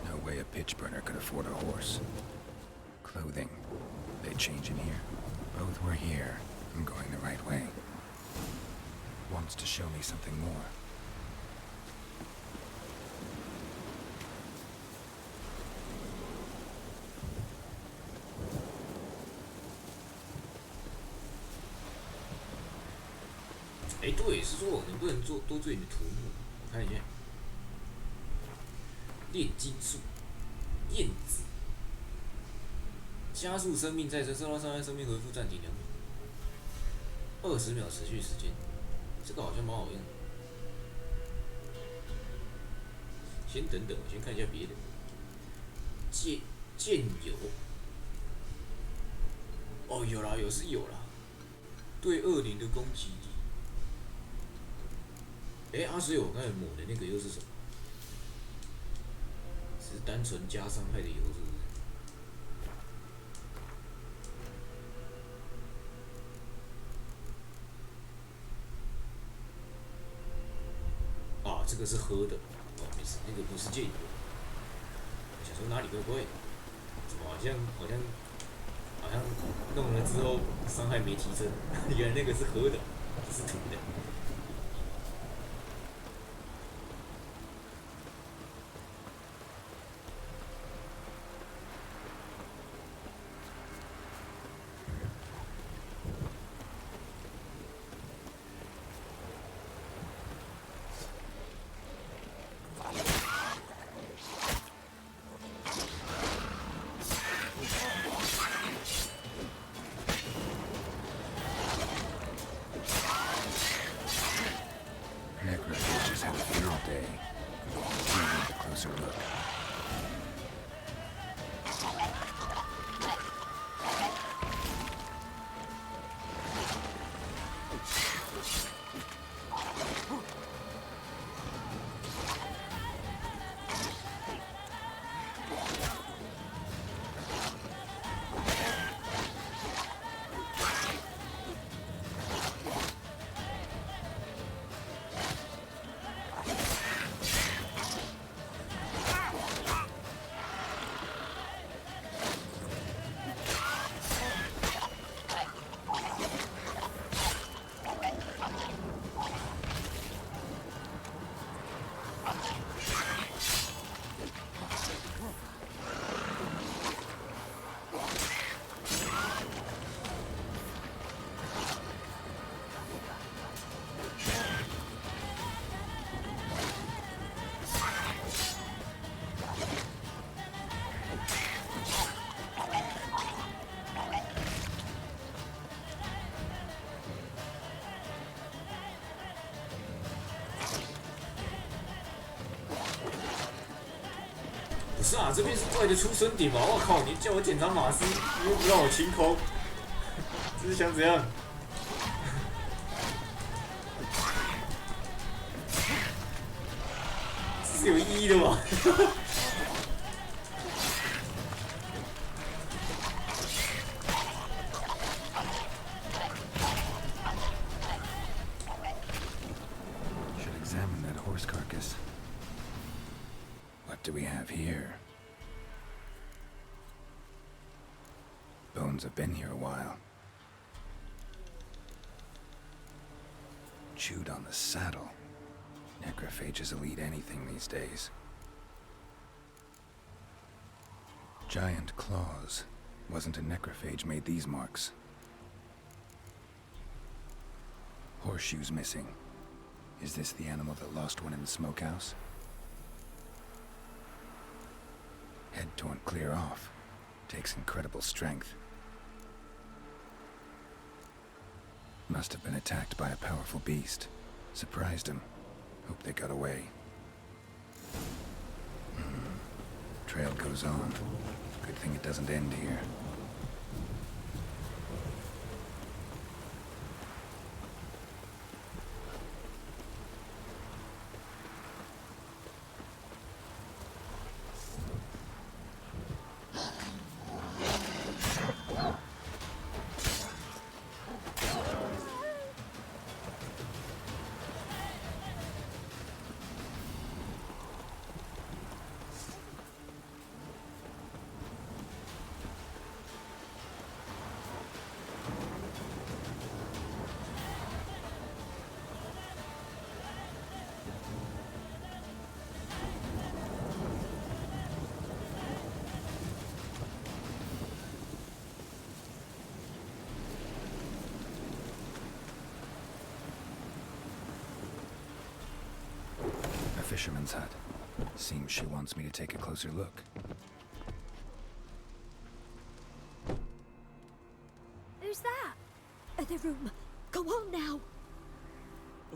No way a pitch burner could afford a horse. Clothing. They change in here. Both were here. I'm going the right way. Wants to show me something more.哎，对，是说我能不能多做一点土木？我看一下，炼金术、燕子，加速生命再生，受到伤害生命回复暂停2秒，20秒持续时间，这个好像蛮好用的。先等等，我先看一下别的。剑油，哦，有啦，有啦，对恶灵的攻击力。所以我刚才抹的那个又是什么？是单纯加伤害的油，是不是？啊，这个是喝的，哦，没事，那个不是剑油。我想说哪里怪怪的，怎么好像弄了之后伤害没提升？原来那个是喝的，不是涂的。不是啊，这边是怪的出生点吧？我靠，你叫我检查马斯，你又不让我清空，这是想怎样？这是有意义的吗？Should examine that horse carcass. What do we have here? Bones have been here a while. Chewed on the saddle. Necrophages will eat anything these days. Giant claws. Wasn't a necrophage made these marks. Horseshoes missing. Is this the animal that lost one in the smokehouse? Head torn clear off. Takes incredible strength. Must have been attacked by a powerful beast. Surprised him. Hope they got away. Trail goes on. Good thing it doesn't end here. fisherman's hut. Seems she wants me to take a closer look. Who's that? The room. Go on now.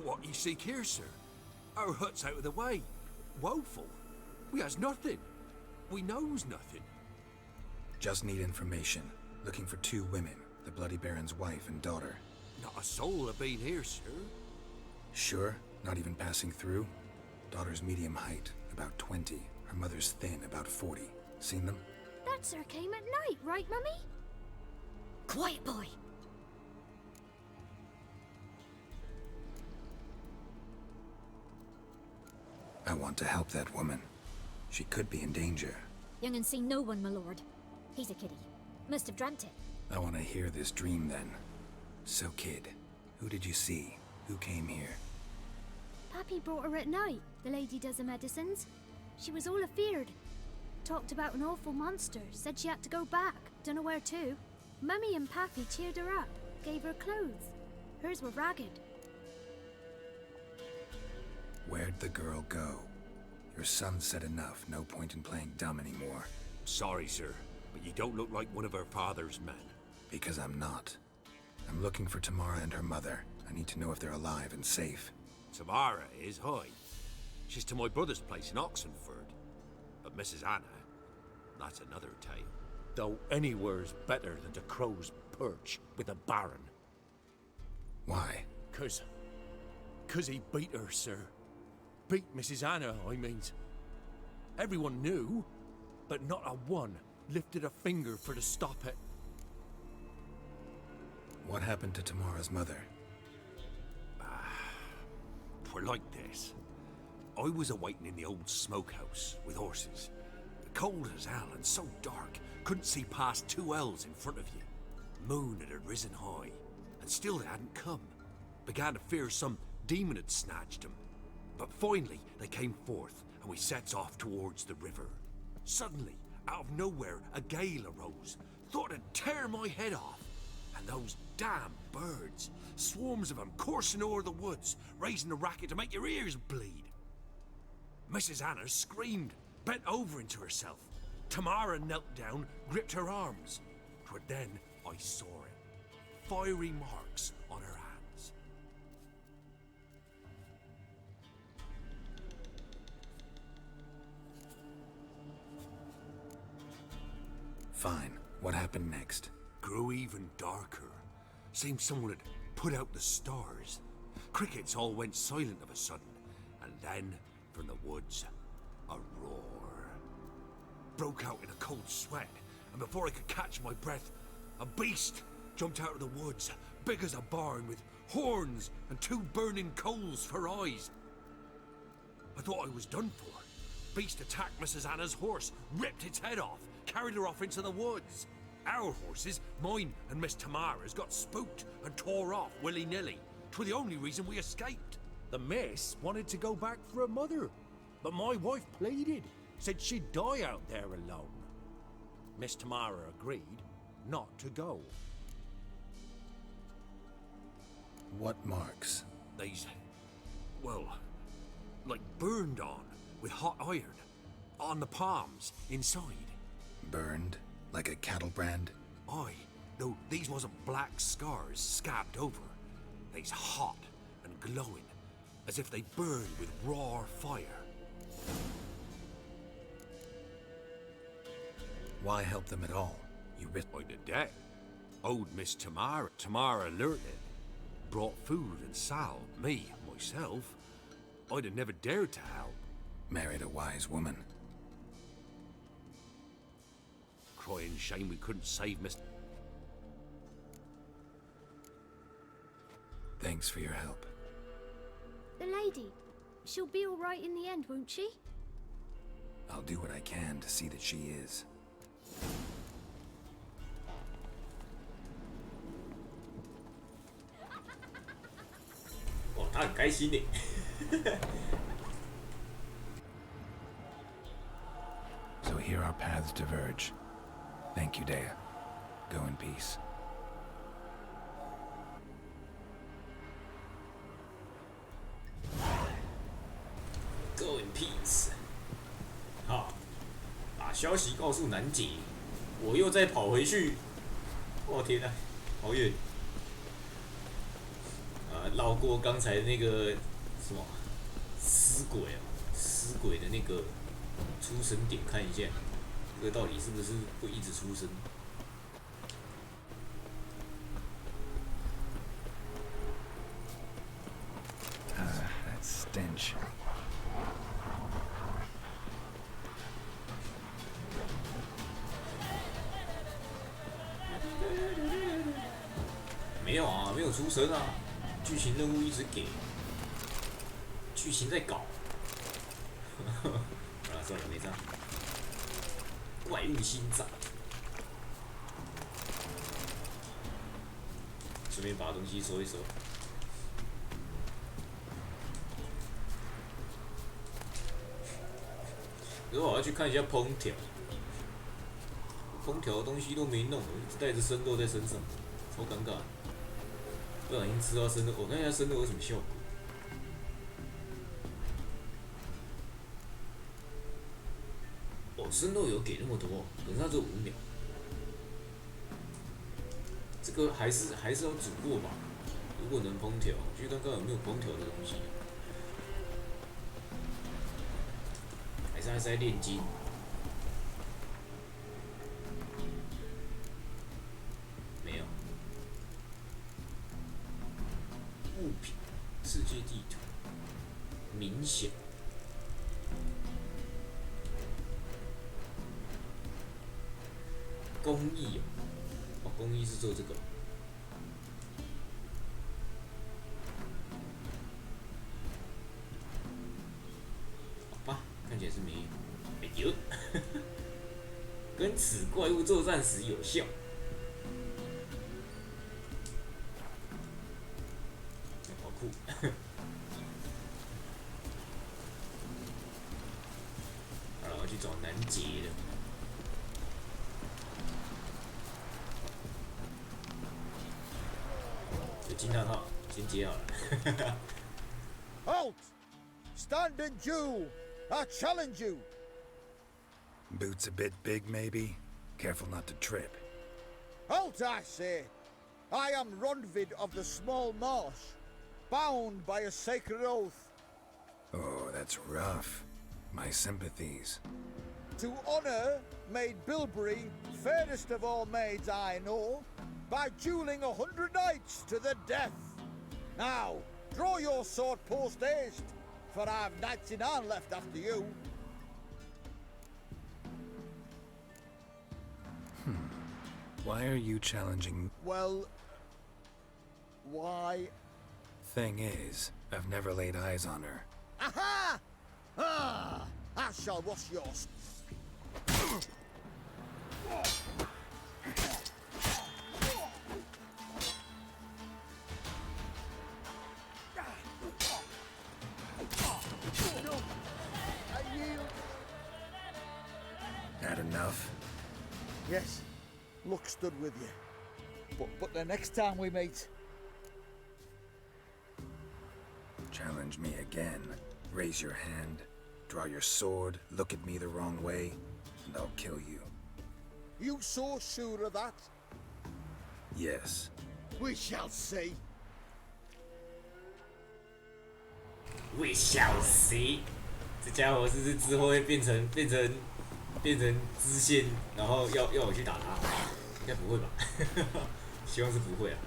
What you seek here, sir? Our hut's out of the way. Woeful. We has nothing. We knows nothing. Just need information. Looking for 2 women, the Bloody Baron's wife and daughter. Not a soul have been here, sir. Sure? Not even passing through? Daughter's medium height, about 20. Her mother's thin, about 40. Seen them? That sir came at night, right, Mummy? Quiet, boy. I want to help that woman. She could be in danger. Young and seen no one, my lord. He's a kiddie. Must have dreamt it. I want to hear this dream then. So, kid, who did you see? Who came here? Pappy brought her at night, the lady does the medicines. She was all afeared. Talked about an awful monster, said she had to go back, dunno where to. Mummy and Pappy cheered her up, gave her clothes. Hers were ragged. Where'd the girl go? Your son said enough, no point in playing dumb anymore. Sorry, sir, but you don't look like one of her father's men. Because I'm not. I'm looking for Tamara and her mother. I need to know if they're alive and safe. Tamara is, hi. She's to my brother's place in Oxenford. But Mrs. Anna, that's another tale. Though anywhere's better than the crow's perch with a baron. Why? 'Cause he beat her, sir. Beat Mrs. Anna, I means. Everyone knew, but not a one lifted a finger for to stop it. What happened to Tamara's mother? Twere like this. I was awaiting in the old smokehouse with horses. Cold as hell and so dark, couldn't see past 2 ells in front of you. Moon had risen high, and still they hadn't come. Began to fear some demon had snatched them. But finally they came forth, and we sets off towards the river. Suddenly, out of nowhere, a gale arose. Thought it'd tear my head off. And those damn birds, swarms of them coursing o'er the woods, raising a racket to make your ears bleed. Mrs. Anna screamed, bent over into herself. Tamara knelt down, gripped her arms. 'Twere then I saw it. Fiery marks on her hands. Fine. What happened next? Grew even darker. Seemed someone had put out the stars. Crickets all went silent of a sudden, and then, from the woods, a roar. Broke out in a cold sweat, and before I could catch my breath, a beast jumped out of the woods, big as a barn, with horns and 2 burning coals for eyes. I thought I was done for. Beast attacked Mrs. Anna's horse, ripped its head off, carried her off into the woods. Our horses, mine and Miss Tamara's, got spooked and tore off willy-nilly. 'Twere the only reason we escaped. The miss wanted to go back for her mother, but my wife pleaded, said she'd die out there alone. Miss Tamara agreed not to go. What marks? They's, well, like burned on with hot iron. On the palms, inside. Burned? Like a cattle brand? Aye, though these wasn't black scars scabbed over. They's hot and glowing, as if they burned with raw fire. Why help them at all? You risked I'd a debt. Owed Miss Tamara. Tamara learnt it. Brought food and salve. Me, myself. I'd have never dared to help. Married a wise woman. Crying shame we couldn't save Miss... Thanks for your help. The lady. She'll be all right in the end, won't she? I'll do what I can to see that she is. Oh, 他很开心耶。So here our paths diverge. Thank you, Dea. Go in peace. Go in 消息告诉南姐，我又再跑回去。我天啊，好远！绕过刚才那个什么尸鬼啊，尸鬼的那个出生点看一下，这个到底是不是会一直出生？ That stench. 没有啊，没有出声啊，剧情任务一直给，剧情在搞。啊，算了，没差。怪物心脏，顺便把东西收一收。然后我要去看一下烹调，烹调的东西都没弄，我一直带着生肉在身上，超尴尬。不小心吃到生肉，我看一下生肉有什么效果。哦，生肉有给那么多，可是它只有5秒。这个还是要煮过吧？如果能烹调，去看看有没有烹调的东西。还是在炼金。没有。物品，世界地图，冥想。工艺哦，工艺是做这个。好吧，看起来是没有。哎呦，跟此怪物作战时有效。好酷！好了，我要去找南杰了。 惊叹号，先接好了。Halt! Stand and do! I challenge you! Boots a bit big, maybe? Careful not to trip. Halt, I say! I am Ronvid of the Small Marsh, bound by a sacred oath. Oh, that's rough. My sympathies. To honor Maid Bilberry, fairest of all maids I know, by dueling 100 knights to the death. Now, draw your sword post haste, for I've knights in hand left after you. Why are you challenging? Well, why? Thing is, I've never laid eyes on her. Aha! Ah! I shall wash yours. Had enough? Yes, luck stood with you. But the next time we meet... Challenge me again. Raise your hand, draw your sword, look at me the wrong way, and I'll kill you. You so sure of that? Yes. We shall see. We shall see。这家伙是不是之后会变成支线，然后要我去打他？应该不会吧？希望是不会啊。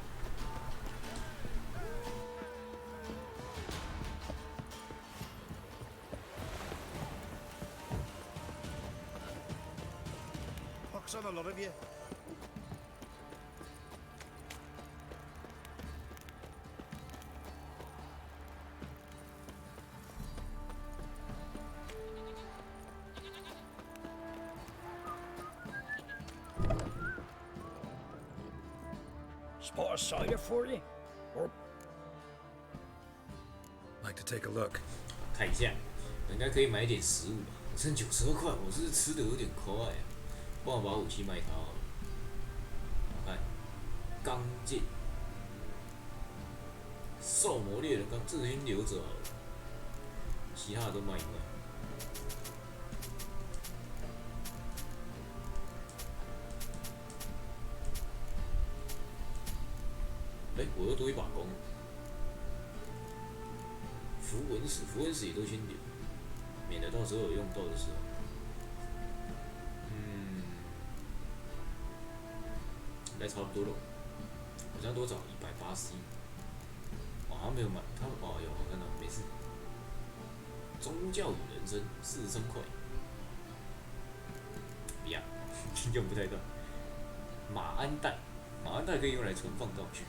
Pox on a lot of you. Spot a cider for you? Or Like to take a look. 看一下，应该可以买点食物吧。我剩92块，我是吃的有点快啊。帮我把武器卖他好了。看，钢剑，受磨练的钢，这个先留着好了，其他的都卖一卖。哎，我又多一把弓。符文石也都先留，免得到时候有用到的时候。应该差不多了。好像多少181。哇，他没有买，他哦有，我看到，没事。宗教与人生43块，不要，用不太到。马鞍带可以用来存放道具。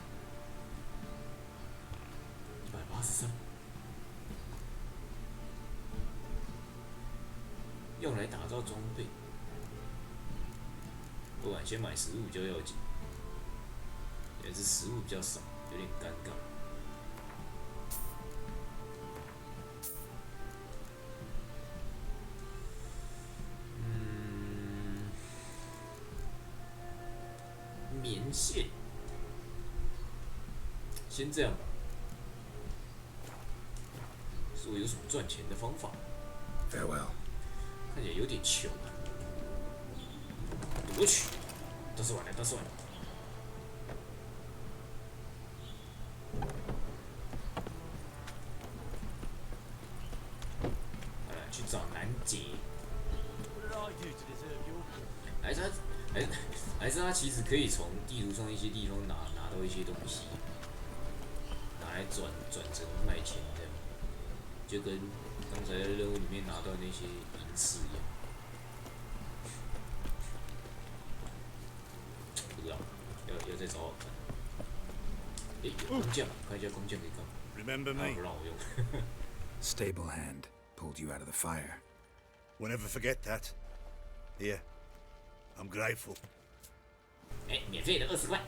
183，用来打造装备。不管先买食物比较要紧，也是食物比较少，有点尴尬。棉线，先这样吧。说有什么赚钱的方法 Farewell. 看起来有点穷啊。夺取，都是完了。去找南杰。还是他其实可以从地图上一些地方拿到一些东西，拿来转成卖钱这样，就跟刚才在任务里面拿到那些银饰一样。不知道，要再找找看。有工匠，看一下工匠可以干嘛。Remember me? 不让我用。Stable hand pulled you out of the fire. We'll never forget that. Here, I'm grateful. 免费的20块。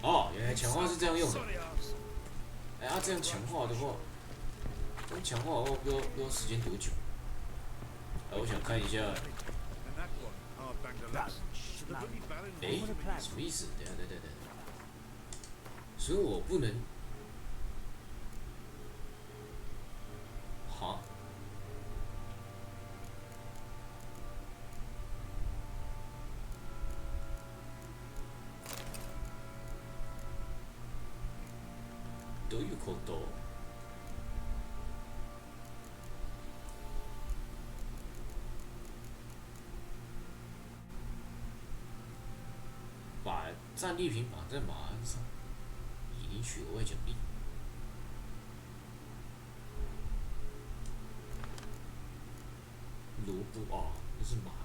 哦，原来强化是这样用的。哎，这样强化的话，不知道时间多久。我想看一下。什么意思？等。所以我不能。好。どういうこと？把战利品绑在马鞍上，以领取额外奖励。萝卜啊，那是马的。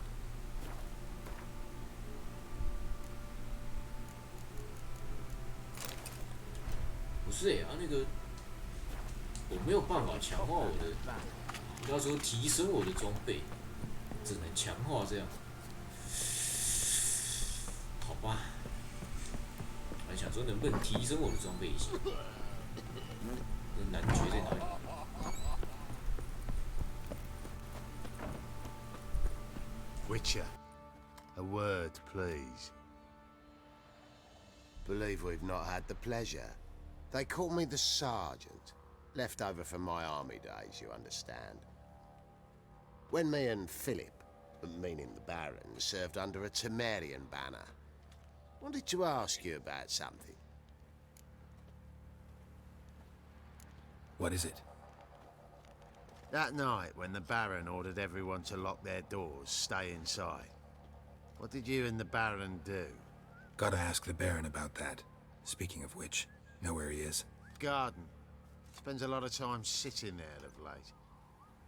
不是那个我没有办法强化我的，应该说提升我的装备，只能强化这样。好吧，我想说能不能提升我的装备一下？那男爵在哪里？ Witcher, a word, please. Believe we've not had the pleasure. They call me the Sergeant, left over from my army days, you understand. When me and Philip, meaning the Baron, served under a Temerian banner, wanted to ask you about something. What is it? That night, when the Baron ordered everyone to lock their doors, stay inside, what did you and the Baron do? Gotta ask the Baron about that. Speaking of which, know where he is? Garden. Spends a lot of time sitting there of late.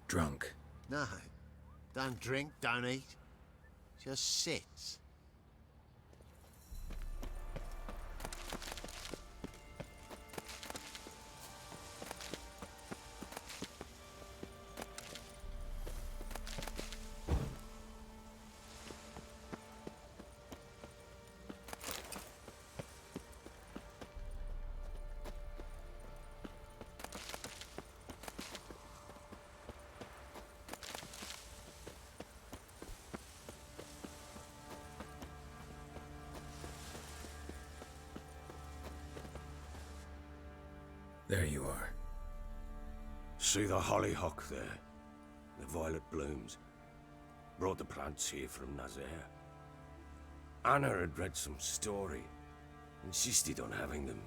Drunk. No. Don't drink, don't eat. Just sits. There you are. See the hollyhock there? The violet blooms. Brought the plants here from Nazaire. Anna had read some story. Insisted on having them.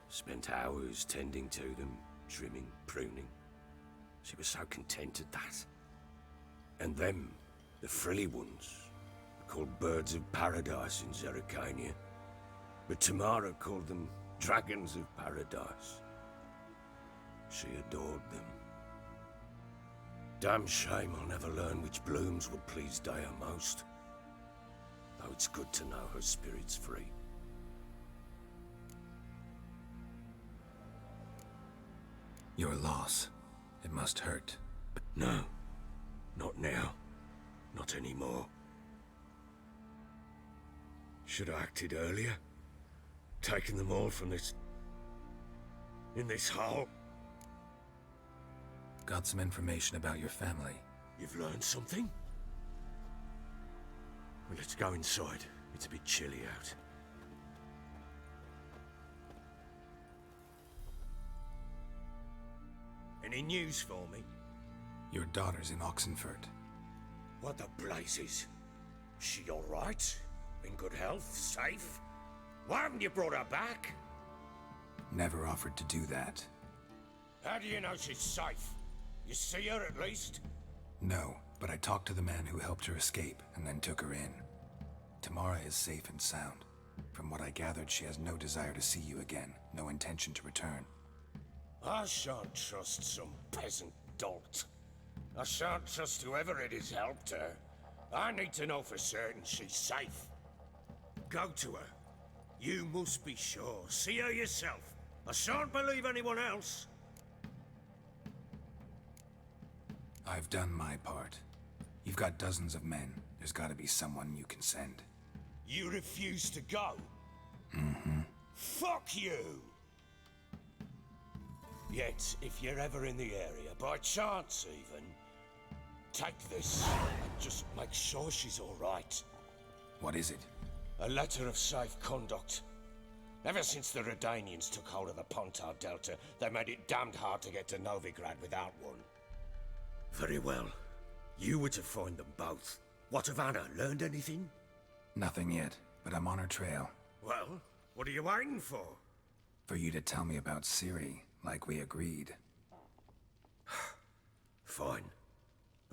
Spent hours tending to them, trimming, pruning. She was so content at that. And them, the frilly ones, are called birds of paradise in Zerrikania. But Tamara called them dragons of paradise. She adored them. Damn shame I'll never learn which blooms would please Dea most. Though it's good to know her spirit's free. Your loss. It must hurt. No. Not now. Not anymore. Should have acted earlier. Taken them all from this... in this hole. Got some information about your family. You've learned something? Well, let's go inside. It's a bit chilly out. Any news for me? Your daughter's in Oxenfurt. What the blazes? She all right? In good health? Safe? Why haven't you brought her back? Never offered to do that. How do you know she's safe? You see her at least? No, but I talked to the man who helped her escape and then took her in. Tamara is safe and sound. From what I gathered, she has no desire to see you again, no intention to return. I shan't trust some peasant dolt. I shan't trust whoever it is helped her. I need to know for certain she's safe. Go to her. You must be sure. See her yourself. I shan't believe anyone else. I've done my part. You've got dozens of men. There's gotta be someone you can send. You refuse to go? Mm-hmm. Fuck you! Yet, if you're ever in the area, by chance even, take this and just make sure she's all right. What is it? A letter of safe conduct. Ever since the Redanians took hold of the Pontar Delta, they made it damned hard to get to Novigrad without one. Very well. You were to find them both. What of Anna? Learned anything? Nothing yet, but I'm on her trail. Well, what are you waiting for? For you to tell me about Ciri, like we agreed. Fine.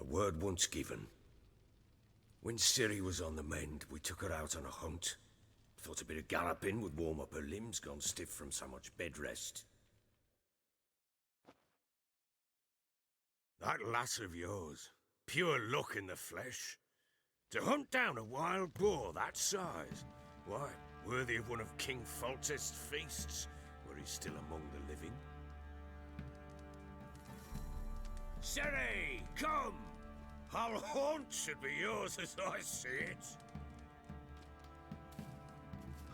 A word once given. When Ciri was on the mend, we took her out on a hunt. Thought a bit of galloping would warm up her limbs, gone stiff from so much bed rest. That lass of yours, pure luck in the flesh. To hunt down a wild boar that size, why, worthy of one of King Foltest's feasts, where he's still among the living. Ciri, come! Our haunt should be yours as I see it.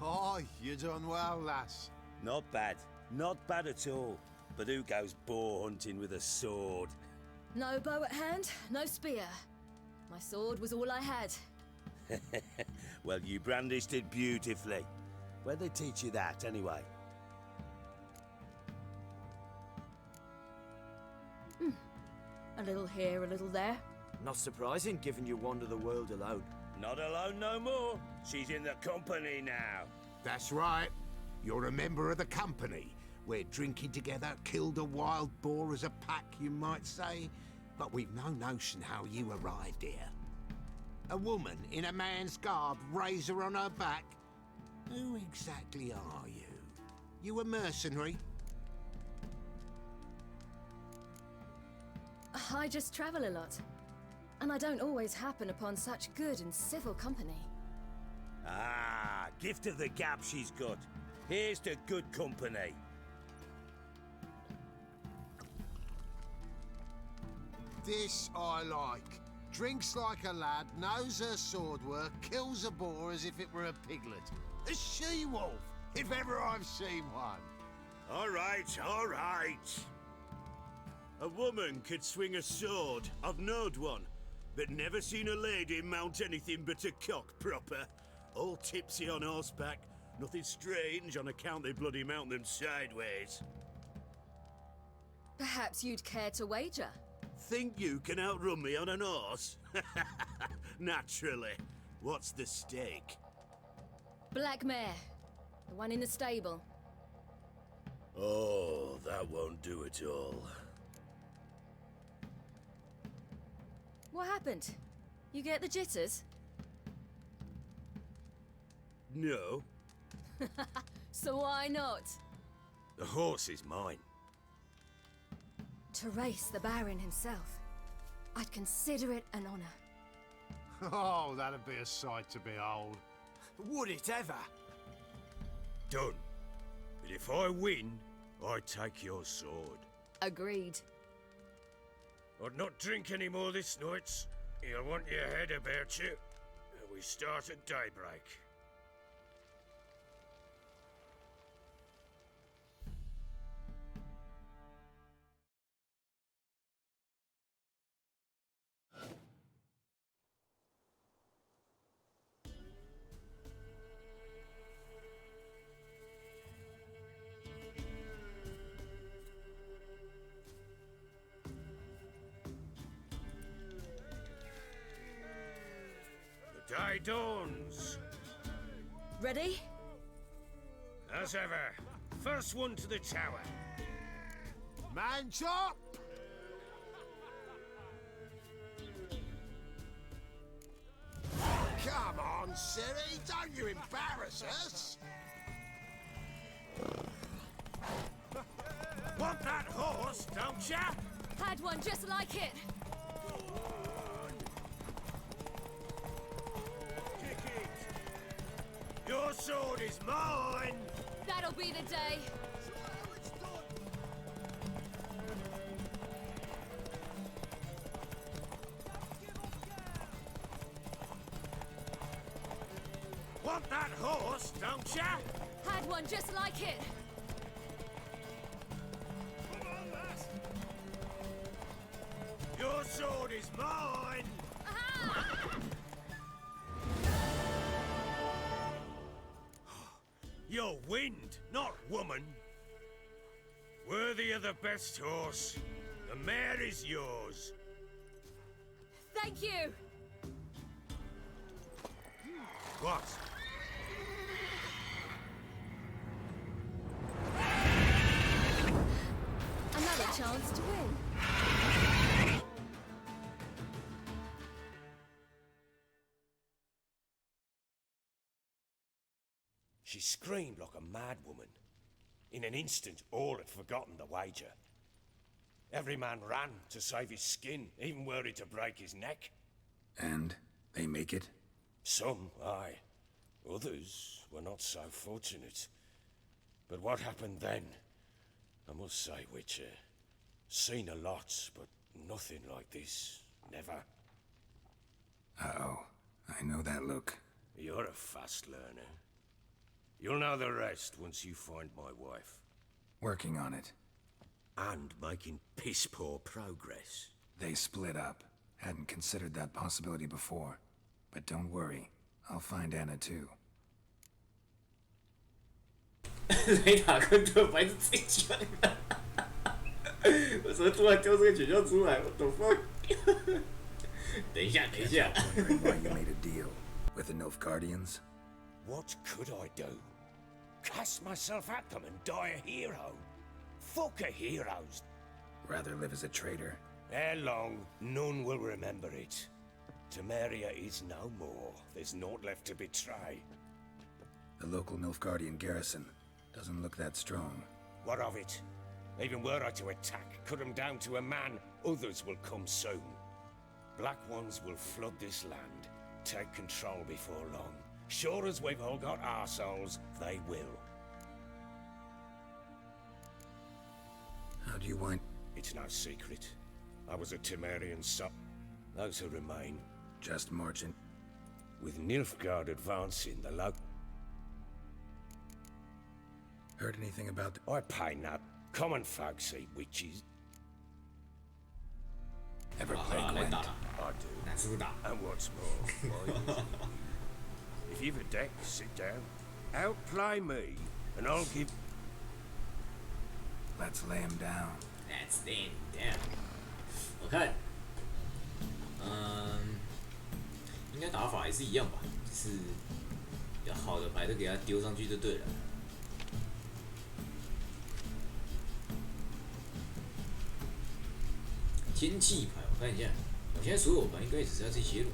Oh, you done well, lass. Not bad. Not bad at all. But who goes boar hunting with a sword? No bow at hand, no spear. My sword was all I had. Well, you brandished it beautifully. Where'd they teach you that, anyway? A little here, a little there. Not surprising, given you wander the world alone. Not alone no more. She's in the company now. That's right. You're a member of the company. We're drinking together, killed a wild boar as a pack, you might say. But we've no notion how you arrived here. A woman in a man's garb, razor on her back. Who exactly are you? You a mercenary? I just travel a lot. And I don't always happen upon such good and civil company. Ah, gift of the gab she's got. Here's to good company. This I like. Drinks like a lad, knows her sword work, kills a boar as if it were a piglet. A she-wolf, if ever I've seen one. All right, all right. A woman could swing a sword. I've knowed one. But never seen a lady mount anything but a cock proper. All tipsy on horseback. Nothing strange on account they bloody mount them sideways. Perhaps you'd care to wager? Think you can outrun me on an horse? Naturally. What's the stake? Black mare. The one in the stable. Oh, that won't do it all. What happened? You get the jitters? No. So why not? The horse is mine. To race the Baron himself. I'd consider it an honor. Oh, that'd be a sight to behold. Would it ever? Done. But if I win, I take your sword. Agreed. I'd not drink any more this night. You'll want your head about you. We start at daybreak. The day dawns. Ready? As ever, first one to the tower. Man chop! Come on, Siri, don't you embarrass us! Want that horse, don't ya? Had one just like it. Kick it. Your sword is mine. That'll be the day. Want that horse, don't ya? Had one just like it. Your sword is mine. You're wind, not woman. Worthy of the best horse. The mare is yours. Thank you. What? Another chance to win. She screamed like a mad woman. In an instant, all had forgotten the wager. Every man ran to save his skin, even were it to break his neck. And they make it? Some, aye. Others were not so fortunate. But what happened then? I must say, Witcher, seen a lot, but nothing like this. Never. Uh-oh. I know that look. You're a fast learner. You'll know the rest once you find my wife. Working on it. And making piss-poor progress. They split up. Hadn't considered that possibility before. But don't worry. I'll find Anna too. 雷塔跟特白是自己选的。为什么突然丢这个选项出来 ？What the fuck？ 等一下，等一下。 Why you made a deal with the Nilfgaardians? What could I do? Cast myself at them and die a hero? Fuck a heroes. Rather live as a traitor. Ere long, none will remember it. Temeria is no more. There's naught left to betray. The local Nilfgaardian garrison doesn't look that strong. What of it? Even were I to attack, cut them down to a man, others will come soon. Black ones will flood this land, take control before long. Sure as we've all got our souls, they will. How do you wind? It's no secret. I was a Temerian son. Those who remain. Just marching. With Nilfgaard advancing, the Heard anything about the... I pay no. Common folk see witches. Ever play Gwent? I do. And what's more, why if you've a deck, sit down. Outplay me, and I'll give... Let's lay him down. Let's stand down。我看，应该打法还是一样吧，就是有好的牌都给它丢上去就对了。天气牌，我看一下，我现在所有牌应该也只剩下这些了。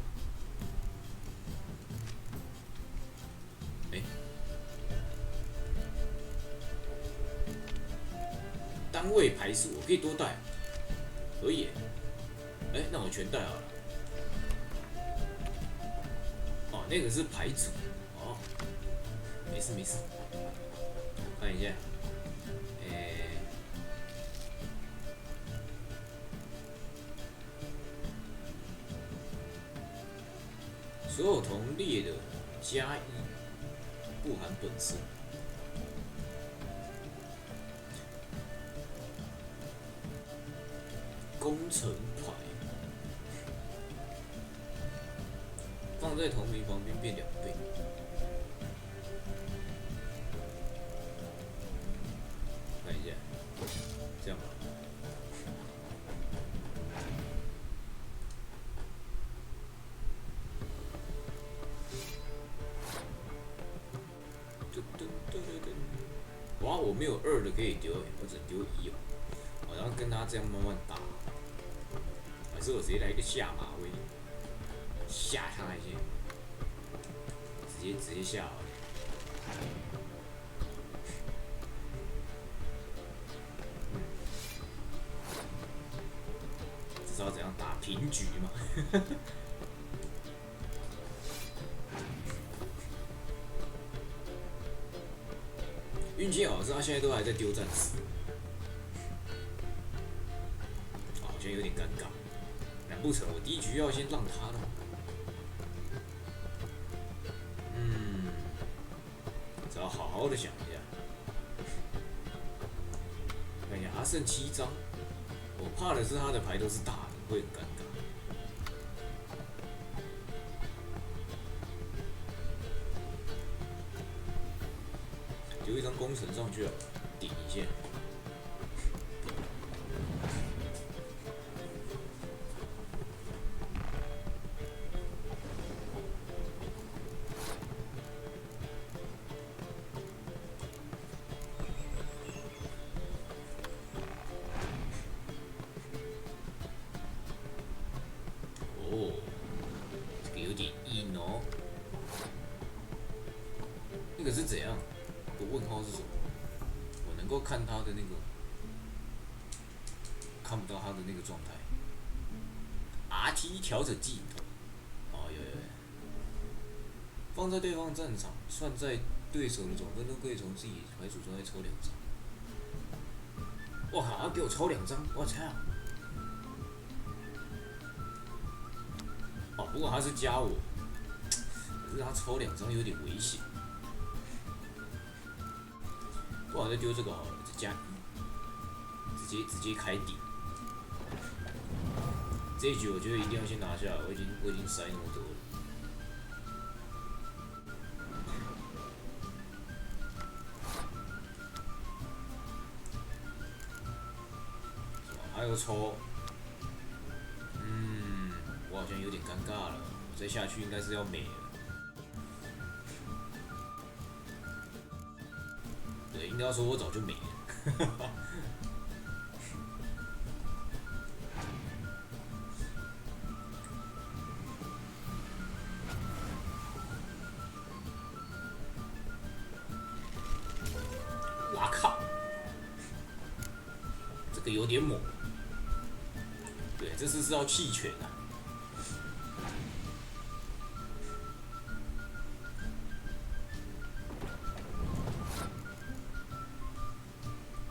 单位牌数我可以多带，可以。那我全带好了。哦，那个是牌组。哦，没事没事。我看一下，所有同列的+1，不含本身。工程牌放在同名旁边变2倍。看一下，这样吧。哇，我没有2的可以丢，我只丢1哦。好像跟他这样慢慢打。还是我直接来一个下马威，吓他一下，直接下了。这是要怎样打平局嘛？运气好是他现在都还在丢战士，好像有点尴尬。难不成我第一局要先让他了？只要好好的想一下。看一下，他剩7张，我怕的是他的牌都是大的，会很尴尬。丢一张工程上去了，顶一下。是怎样？的问号是什么？我能够看他的那个，看不到他的那个状态。RT 调整技能，哦有，放在对方战场，算在对手的总分都可以从自己牌组中再抽2张。我靠，他给我抽2张，我操！哦，不过他是加我，可是他抽2张有点危险。不好再丢这个好了，加1，直接开顶。这一局我觉得一定要先拿下，我已经塞那么多了。还有抽，我好像有点尴尬了，我再下去应该是要没了。对，应该要说我早就没了。哇靠！这个有点猛。对，这次是要弃权啊。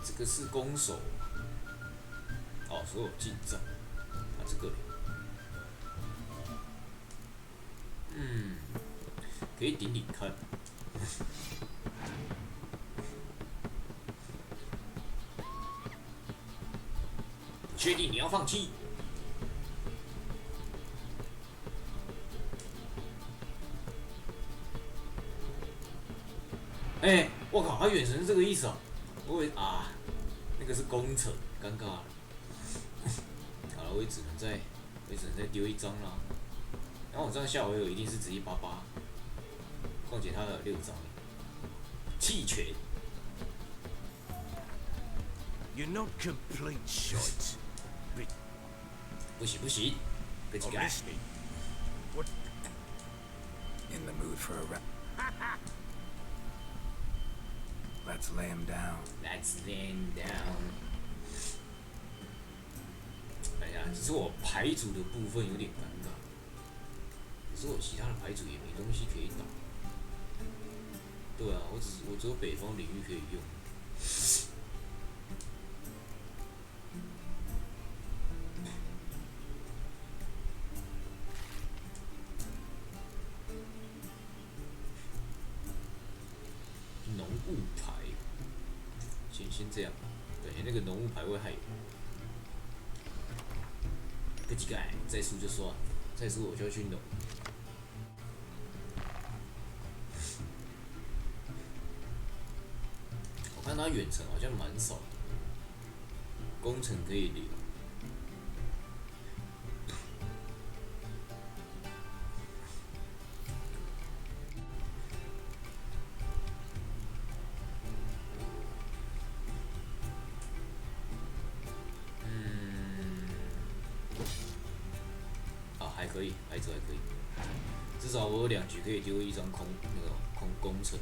这个是攻守。哦，所有进账。啊，这个。可以顶顶看。确定你要放弃？我靠，他眼神是这个意思哦。我以为啊，那个是工程，尴尬了。我也只能再丢一张啦。然后我这样下回合一定是直接88，况且他有6张，弃权。You're not complete shite, but 不行，个几盖。What? In the mood for a rap. Let's lay him down. Let's lay him down. 哎呀，只是我牌组的部分有点尴尬，可是我其他的牌组也没东西可以打。对啊，我只有北方领域可以用。浓雾牌，先这样，对，那个浓雾牌会害人。个几盖，再输就算，再输我就要去浓。我看他远程好像蛮少的，攻城可以留。还可以，牌子还可以，至少我有2局可以丢一张空攻城。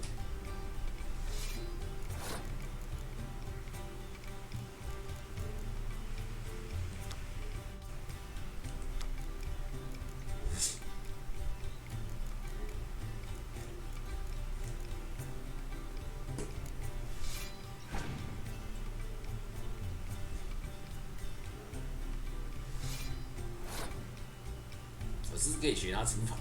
我是可以学他出牌，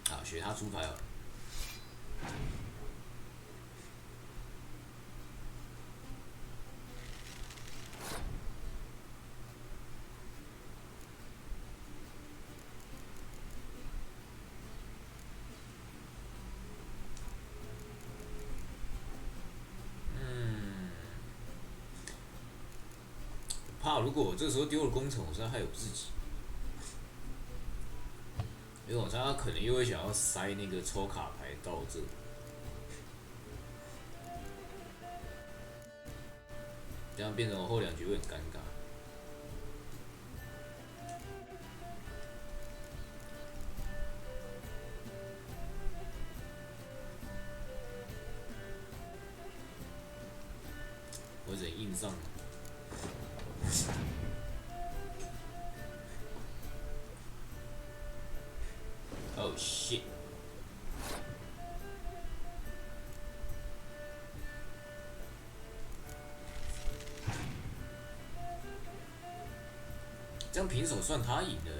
好，学他出牌好了。怕如果我这时候丢了工程，我是要害我自己，因为我猜他可能又会想要塞那个抽卡牌到这，这样变成我后2局会很尴尬。我只能硬上。Oh shit！ 这样平手算他赢了欸。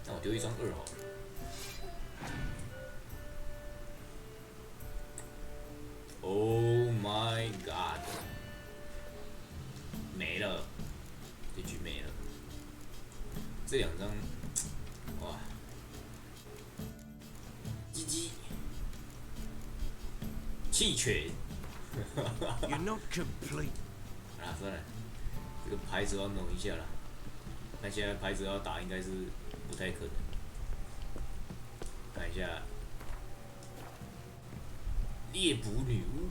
那我丢一张2好了。Oh my god！ 没了，这局没了。这2张，哇，鸡鸡，弃权。You're not complete。啊，算了，这个牌子要弄一下啦。看现在牌子要打，应该是不太可能。看一下，猎捕女巫。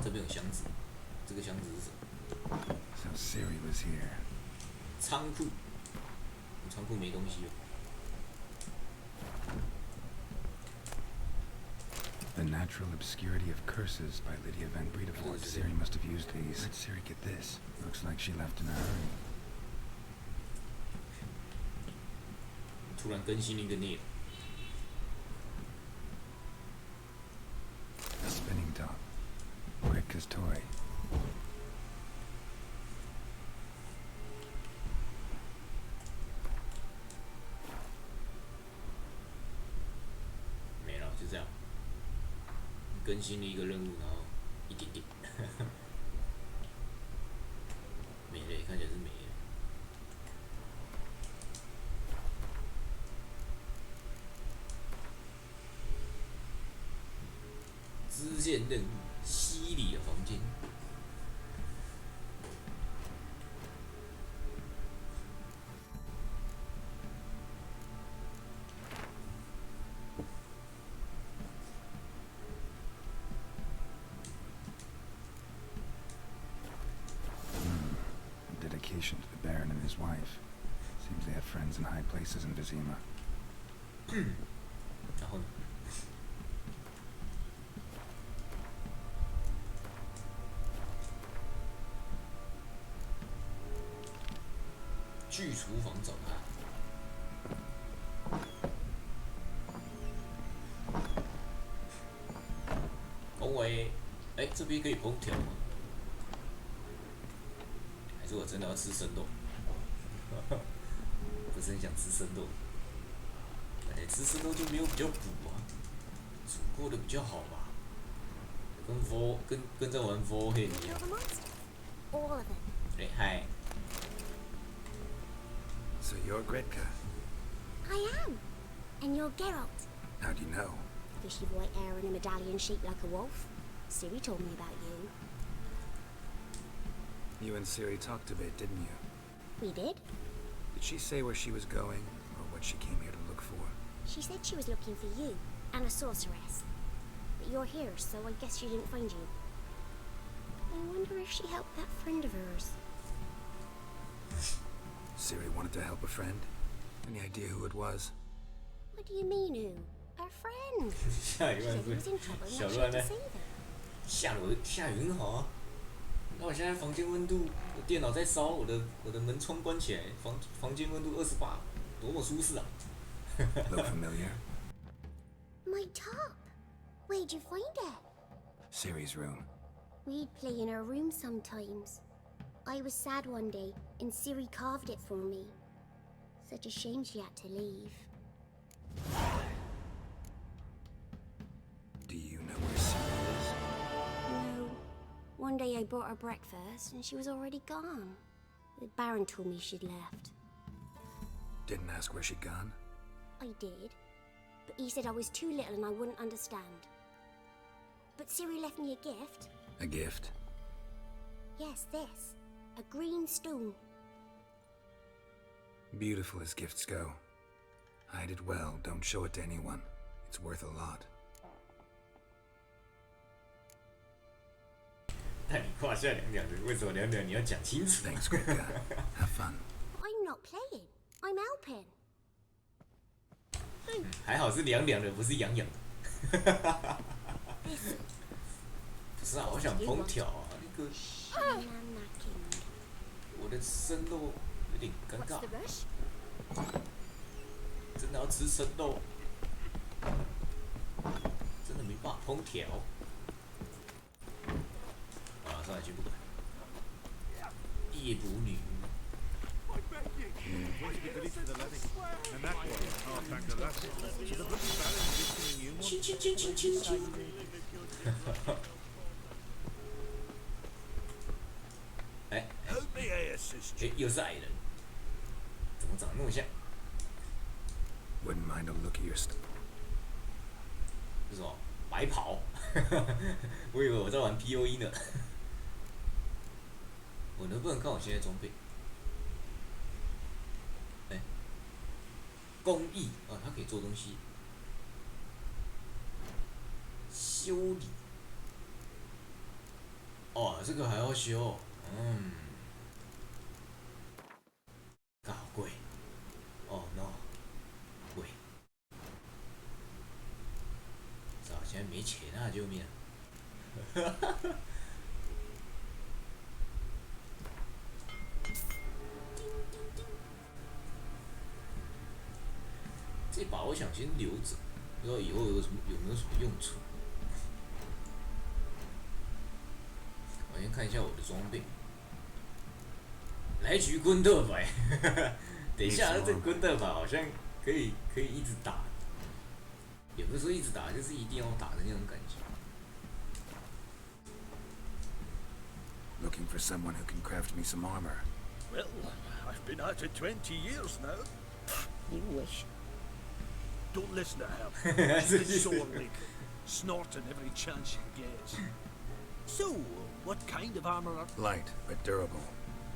这边有箱子，这个箱子是什么？ So Siri was here. 仓库，仓库没东西哦。The Natural Obscurity of Curses by Lydia Van Bredevoort. Siri must have used these. Did Siri get this? Looks like she left in a hurry. 突然更新了一个内容。A spinning top. Quick as toy. 没了，就这样。更新了一个任务，然后一点点，没了，看起来是没了。支线任务：西里的房间。Dedication to the Baron and his wife. Seems they had friends in high places in Vizima. 然后呢？去厨房找他。恭维，哎，这边可以烹调吗？还是我真的要吃生肉？不是很想吃生肉。哎，吃生肉就没有比较补啊，煮过的比较好吧？跟在玩 Vol 一样。哎嗨。 So you're Gretka? I am. And you're Geralt. How do you know? Because you've white hair and a medallion shaped like a wolf. Ciri told me about you. You and Ciri talked a bit, didn't you? We did? Did she say where she was going, or what she came here to look for? She said she was looking for you, and a sorceress. But you're here, so I guess she didn't find you. I wonder if she helped that friend of hers. Ciri wanted to help a friend? Any idea who it was? What do you mean who? Her friend. 下一 She 万 said he 是 was in trouble and 小 that she 乱 had 呢 to？ save him. 下雨很好啊。那我现在房间温度，我电脑在烧，我的门窗关起来，房间温度28，多么舒适啊！ Look familiar? My top. Where'd you find it? Ciri's room. We'd play in her room sometimes. I was sad one day, and Ciri carved it for me. Such a shame she had to leave. Do you know where Ciri is? No. One day I brought her breakfast, and she was already gone. The Baron told me she'd left. Didn't ask where she'd gone? I did, but he said I was too little and I wouldn't understand. But Ciri left me a gift. A gift? Yes, this. A green stone. Beautiful as gifts go. Hide it well, don't show it to anyone. It's worth a lot. 那你胯下凉凉的，为什么凉凉？你要讲清楚。Thanks, Gretka. Have fun. I'm not playing. I'm helping. 还好是凉凉的，不是痒痒的。不是啊，我想烹调啊，那个我的生肉有点尴尬。真的要吃生肉，真的没办法烹调。啊，算了，先不管。夜捕女。 亲亲亲亲亲亲！哎，又是矮人，怎么长得那么像？ Wouldn't mind a look at your stuff. 是什么？白袍？我以为我在玩 POE 呢。我能不能看我现在装备？ 工艺啊，它可以做东西。修理。哦，这个还要修。嗯。好贵。哦 no， 贵。早现在没钱啊，救命！这把我想先留着，不知道以后有没有什么用处。我先看一下我的装备。来局昆特牌，等一下，这昆特牌好像可以一直打，也不是说一直打，就是一定要打的那种感觉。 Looking for someone who can craft me some armor. Well, I've been at it 20 years now. You wish. Don't listen to him. He's a sore leak. snorting every chance you get. So, what kind of armor are... Light, but durable.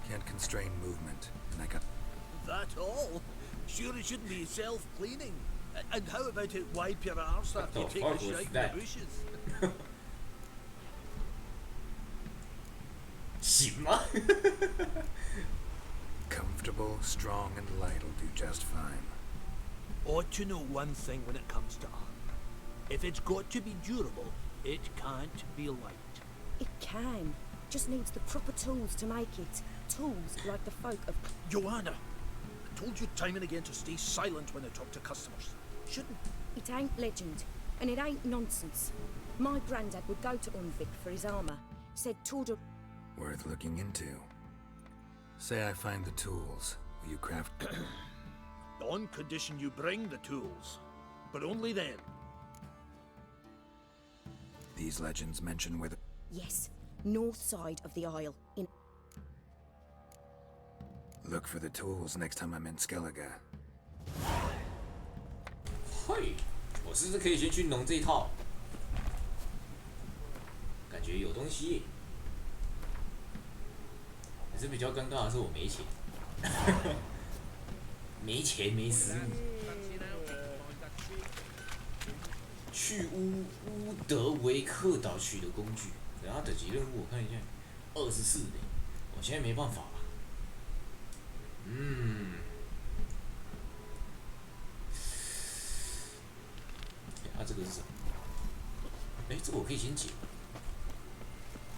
Can't constrain movement. And I got... That all? Sure it shouldn't be self-cleaning. And how about it wipe your arse after you take a shite in the bushes? 行吗？ Comfortable, strong, and light will do just fine. Ought to know one thing when it comes to armor. If it's got to be durable, it can't be light. It can. Just needs the proper tools to make it. Tools like the folk of... Joanna, I told you time and again to stay silent when I talk to customers. Shouldn't... It ain't legend, and it ain't nonsense. My granddad would go to Unvik for his armor. Said Tordor... Worth looking into. Say I find the tools. Will you craft... On condition you bring the tools. But only then. These legends mention where the... Yes, north side of the Isle, in... Look for the tools next time I'm in Skellige. 嘿，我是不是可以先去弄这一套？感觉有东西。可是比较尴尬的是我没钱，没钱没食物。去乌德维克岛取得工具，然后等级任务我看一下，24的，我现在没办法了。这个是什么？这个我可以先解。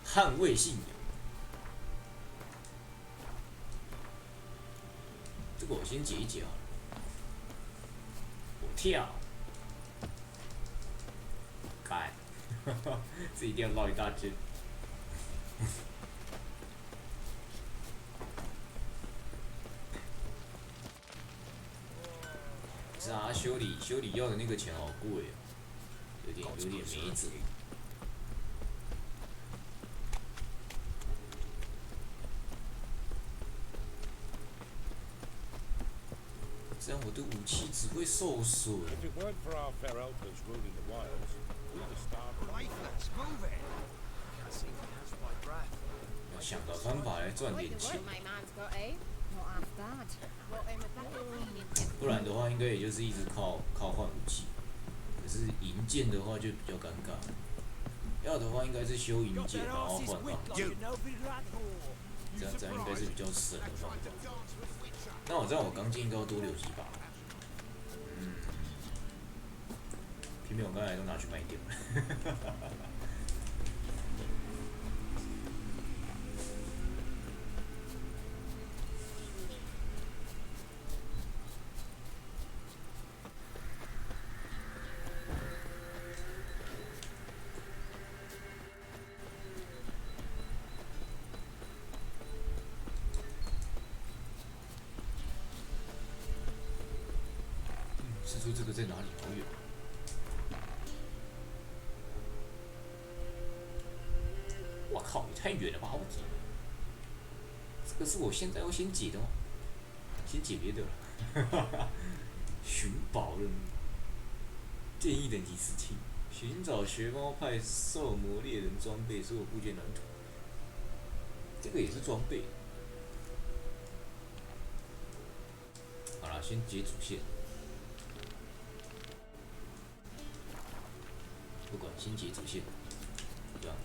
捍卫信仰，这个我先解一解好了。我跳，干，这一定要绕一大圈。是啊，修理要的那个钱好贵哦。有点没辙。这样我的武器只会受损。要想个方法来赚点钱。不然的话，应该也就是一直靠换武器。可是银剑的话就比较尴尬，要的话应该是修银剑，然后换钢剑，这样应该是比较省的方法。那我这样我钢剑应该要多留几把，偏偏我刚才都拿去卖掉了。是说这个在哪里？好远。我靠，也太远了吧！好挤。这个是我现在要先解的吗？先解别的了。寻宝任务，建议等级17，寻找学猫派兽魔猎人装备，所有部件蓝图。这个也是装备。好啦，先解主线。不管先解主线，这样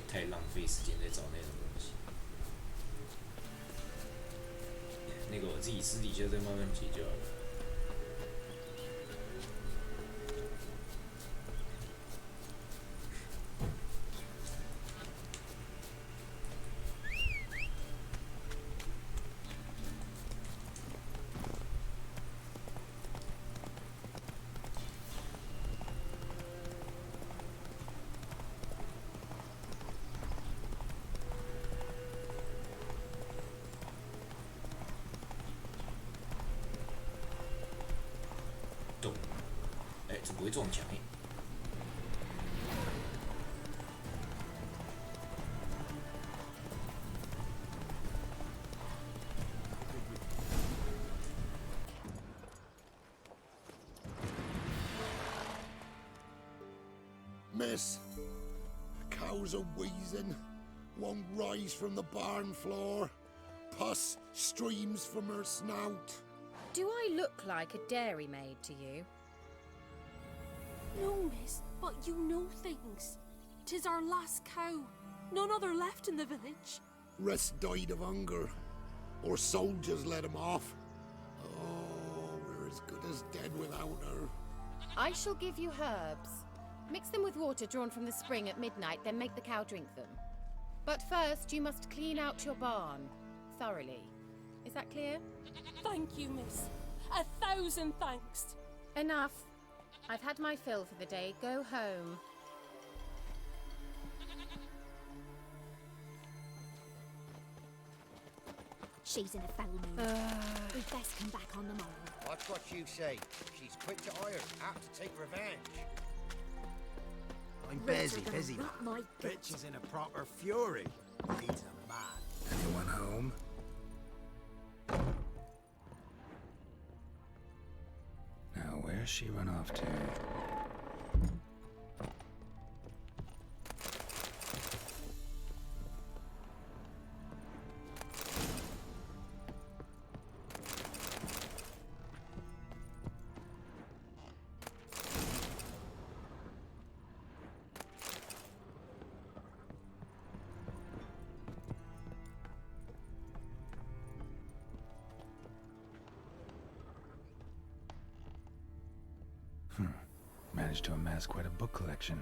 太浪费时间在找那种东西。那个我自己私底下再慢慢解就好了。这不会撞墙欸。Miss, the cows are wheezing, won't rise from the barn floor. Pus streams from her snout. Do I look like a dairymaid to you? No, miss, but you know things. 'Tis our last cow. None other left in the village. Rest died of hunger, or soldiers let him off. Oh, we're as good as dead without her. I shall give you herbs. Mix them with water drawn from the spring at midnight, then make the cow drink them. But first, you must clean out your barn thoroughly. Is that clear? Thank you, miss. 1,000 thanks. Enough. I've had my fill for the day. Go home. She's in a foul mood. We'd best come back on the morrow. Watch what you say. She's quick to ire, apt to take revenge. I'm busy, man. My Bitch is in a proper fury. Needs a man. Anyone home? Now, where's she run off to? Managed to amass quite a book collection.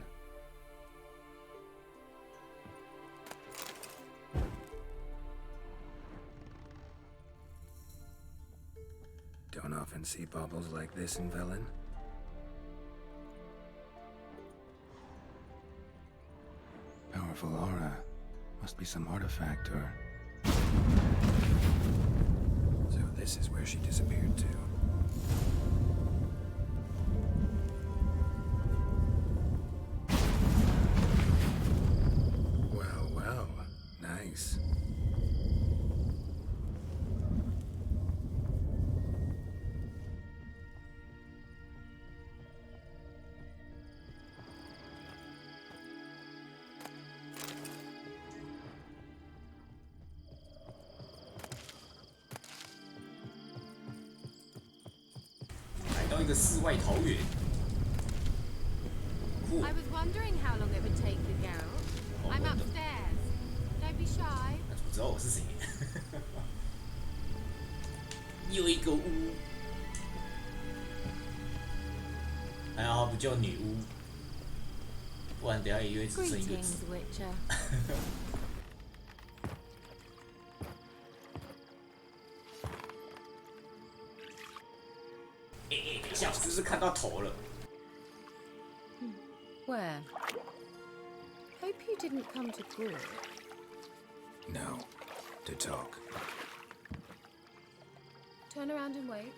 Don't often see baubles like this in Velen. Powerful aura. Must be some artifact or... So this is where she disappeared to. Nice. I was wondering how long it would take you, Geralt. I'm upstairs. Don't be shy. 不知道我是谁。又一个巫，还好它不叫女巫，不然等下以为只剩一个字。等一下，我是不是看到头了？ Where? Hope you didn't come to talk. No, to talk. Turn around and wait.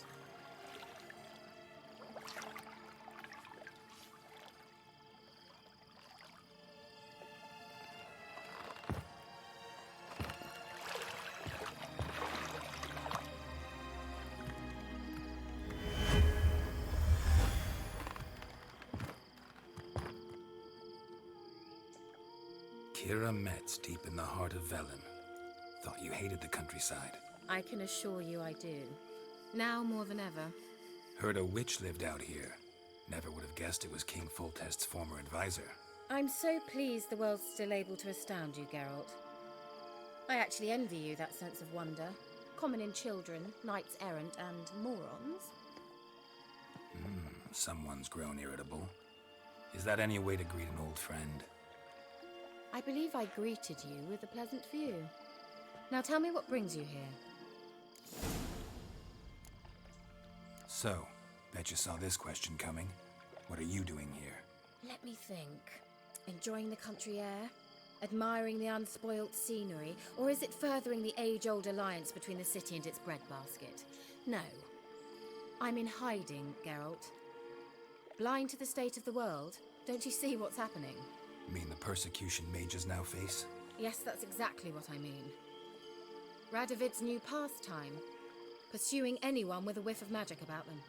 Kira Metz, deep in the heart of Velen. Thought you hated the countryside. I can assure you I do. Now more than ever. Heard a witch lived out here. Never would have guessed it was King Foltest's former advisor. I'm so pleased the world's still able to astound you, Geralt. I actually envy you that sense of wonder. Common in children, knights errant, and morons. Someone's grown irritable. Is that any way to greet an old friend? I believe I greeted you with a pleasant view. Now tell me what brings you here. So, bet you saw this question coming. What are you doing here? Let me think. Enjoying the country air? Admiring the unspoilt scenery? Or is it furthering the age-old alliance between the city and its breadbasket? No. I'm in hiding, Geralt. Blind to the state of the world? Don't you see what's happening? Mean the persecution mages now face? Yes, that's exactly what I mean. Radovid's new pastime. Pursuing anyone with a whiff of magic about them.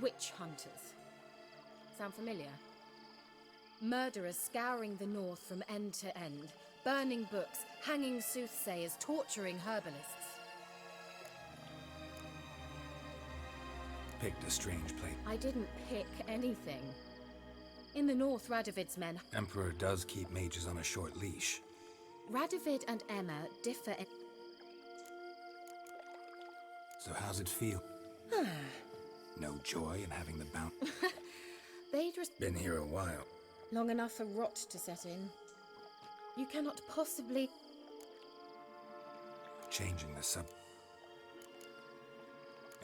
Witch hunters. Sound familiar? Murderers scouring the north from end to end, burning books, hanging soothsayers, torturing herbalists. Picked a strange place. I didn't pick anything. In the north, Radovid's men... Emperor does keep mages on a short leash. Radovid and Emma differ in... So how's it feel? No joy in having the bounty? They'd just... Been here a while. Long enough for rot to set in. You cannot possibly... Changing the sub...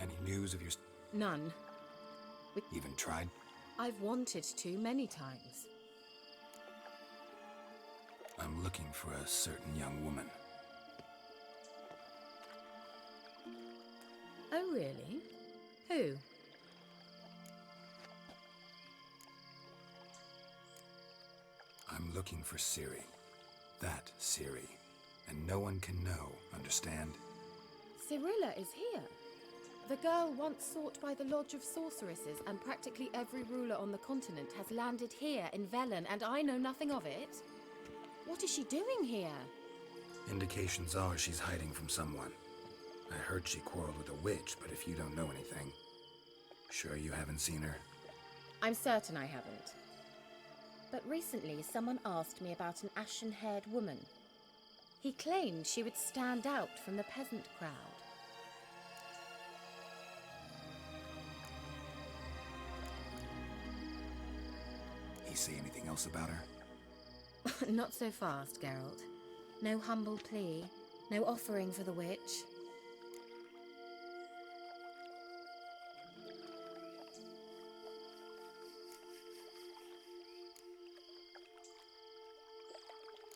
Any news of your... None. Even tried? I've wanted to many times. I'm looking for a certain young woman. Oh, really? Who? I'm looking for Ciri. That Ciri. And no one can know, understand? Cirilla is here. The girl once sought by the Lodge of Sorceresses, and practically every ruler on the continent has landed here in Velen, and I know nothing of it. What is she doing here? Indications are she's hiding from someone. I heard she quarreled with a witch, but if you don't know anything... Sure you haven't seen her? I'm certain I haven't. But recently someone asked me about an ashen-haired woman. He claimed she would stand out from the peasant crowd. He say anything else about her? Not so fast, Geralt. No humble plea, no offering for the witch.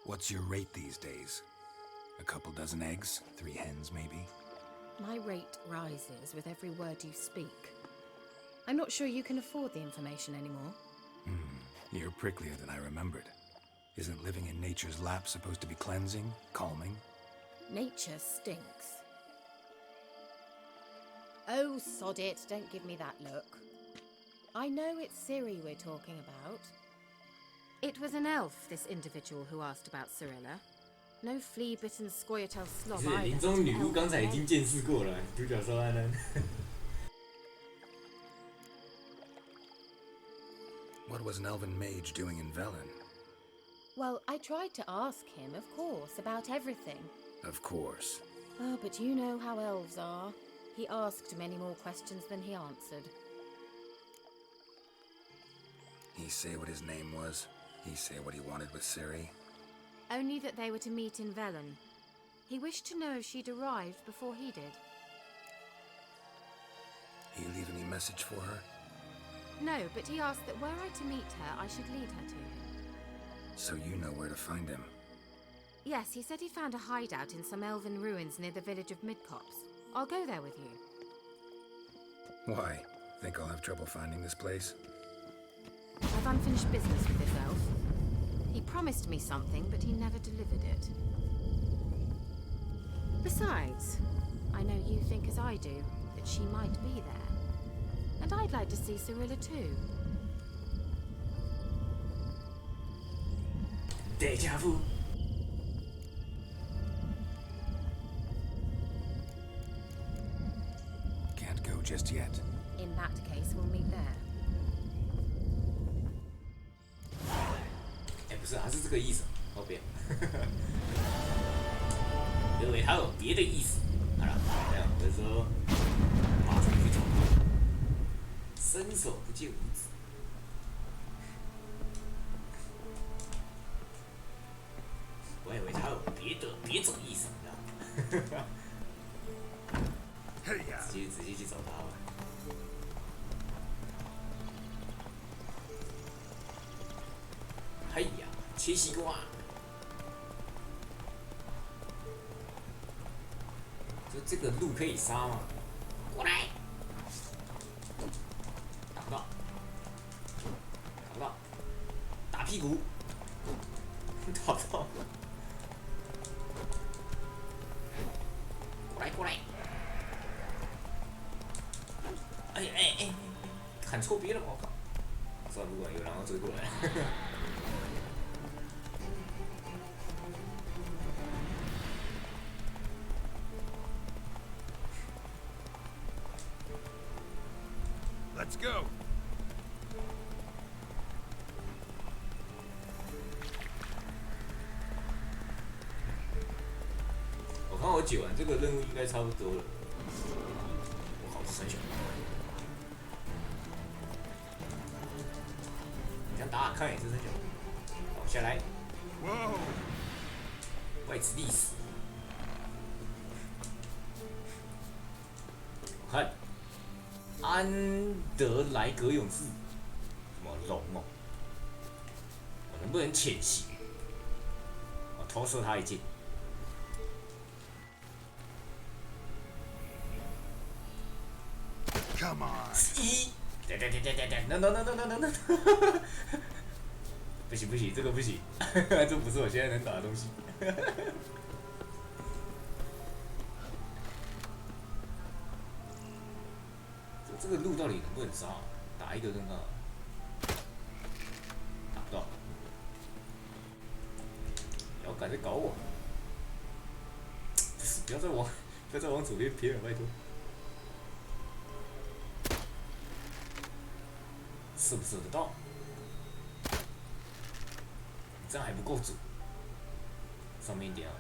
What's your rate these days? A couple dozen eggs? 3 hens, maybe? My rate rises with every word you speak. I'm not sure you can afford the information anymore. You're pricklier than I remembered. Isn't living in nature's lap supposed to be cleansing, calming? Nature stinks. Oh, sod it, don't give me that look. I know it's Ciri we're talking about. It was an elf, this individual who asked about Cirilla. No flea-bitten Scoia'tael slob 是 either. 林中女巫刚才已经见识过了，独角兽安安。What was an elven mage doing in Velen? Well, I tried to ask him, of course, about everything. Of course. Oh, but you know how elves are. He asked many more questions than he answered. He say what his name was? He say what he wanted with Ciri? Only that they were to meet in Velen. He wished to know if she'd arrived before he did. He leave any message for her? No, but he asked that were I to meet her, I should lead her to him. So you know where to find him? Yes, he said he'd found a hideout in some elven ruins near the village of Midcopse. I'll go there with you. Why? Think I'll have trouble finding this place? I've unfinished business with this elf. He promised me something, but he never delivered it. Besides, I know you think as I do, that she might be there. And I'd like to see Cirilla too. Deja vu. Can't go just yet. In that case, we'll meet there. 哎，不是，还是这个意思，后边。因为他有别的意思。好了，这样我就说，马上去找他，伸手不见五指。我以为他有别种意思，你知道吗？直接去找他吧。哎呀，切西瓜！这个鹿可以杀吗？过来！打不到，打不到，打屁股，打不到。过来过来！哎，喊错边了，我靠！算了，不管，有人要追过来。Let's go. 我看我解完这个任务应该差不多了。我靠，三小。你想打打看也是三小。好，下来。哇！外资历史。我看安德莱格勇士，什么龙哦？我能不能潜行？我偷射他一箭。 Come on！ No！ 不行不行，这个不行，这不是我现在能打的东西。这个路到底能不能杀？打一个看看。打不到。不要敢再搞我！不要再往左边偏了，拜托。 射不射得到？这样还不够准。上面一点啊，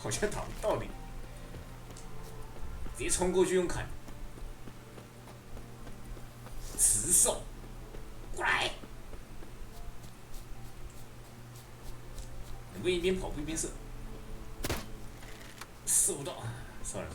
好像打不到你。直接冲过去用砍。持手，过来！能不能一边跑步一边射？射不到，算了。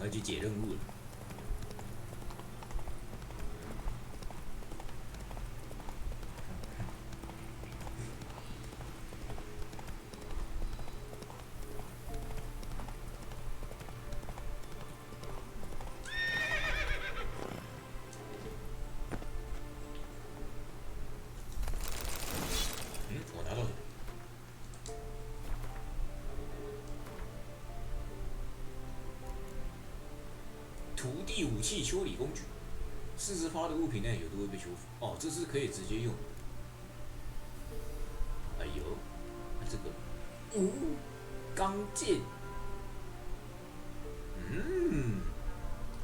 要去解任务了。我拿到了。 土地武器修理工具，40%的物品内有都会被修复。哦，这是可以直接用。哎呦，这个，钢剑，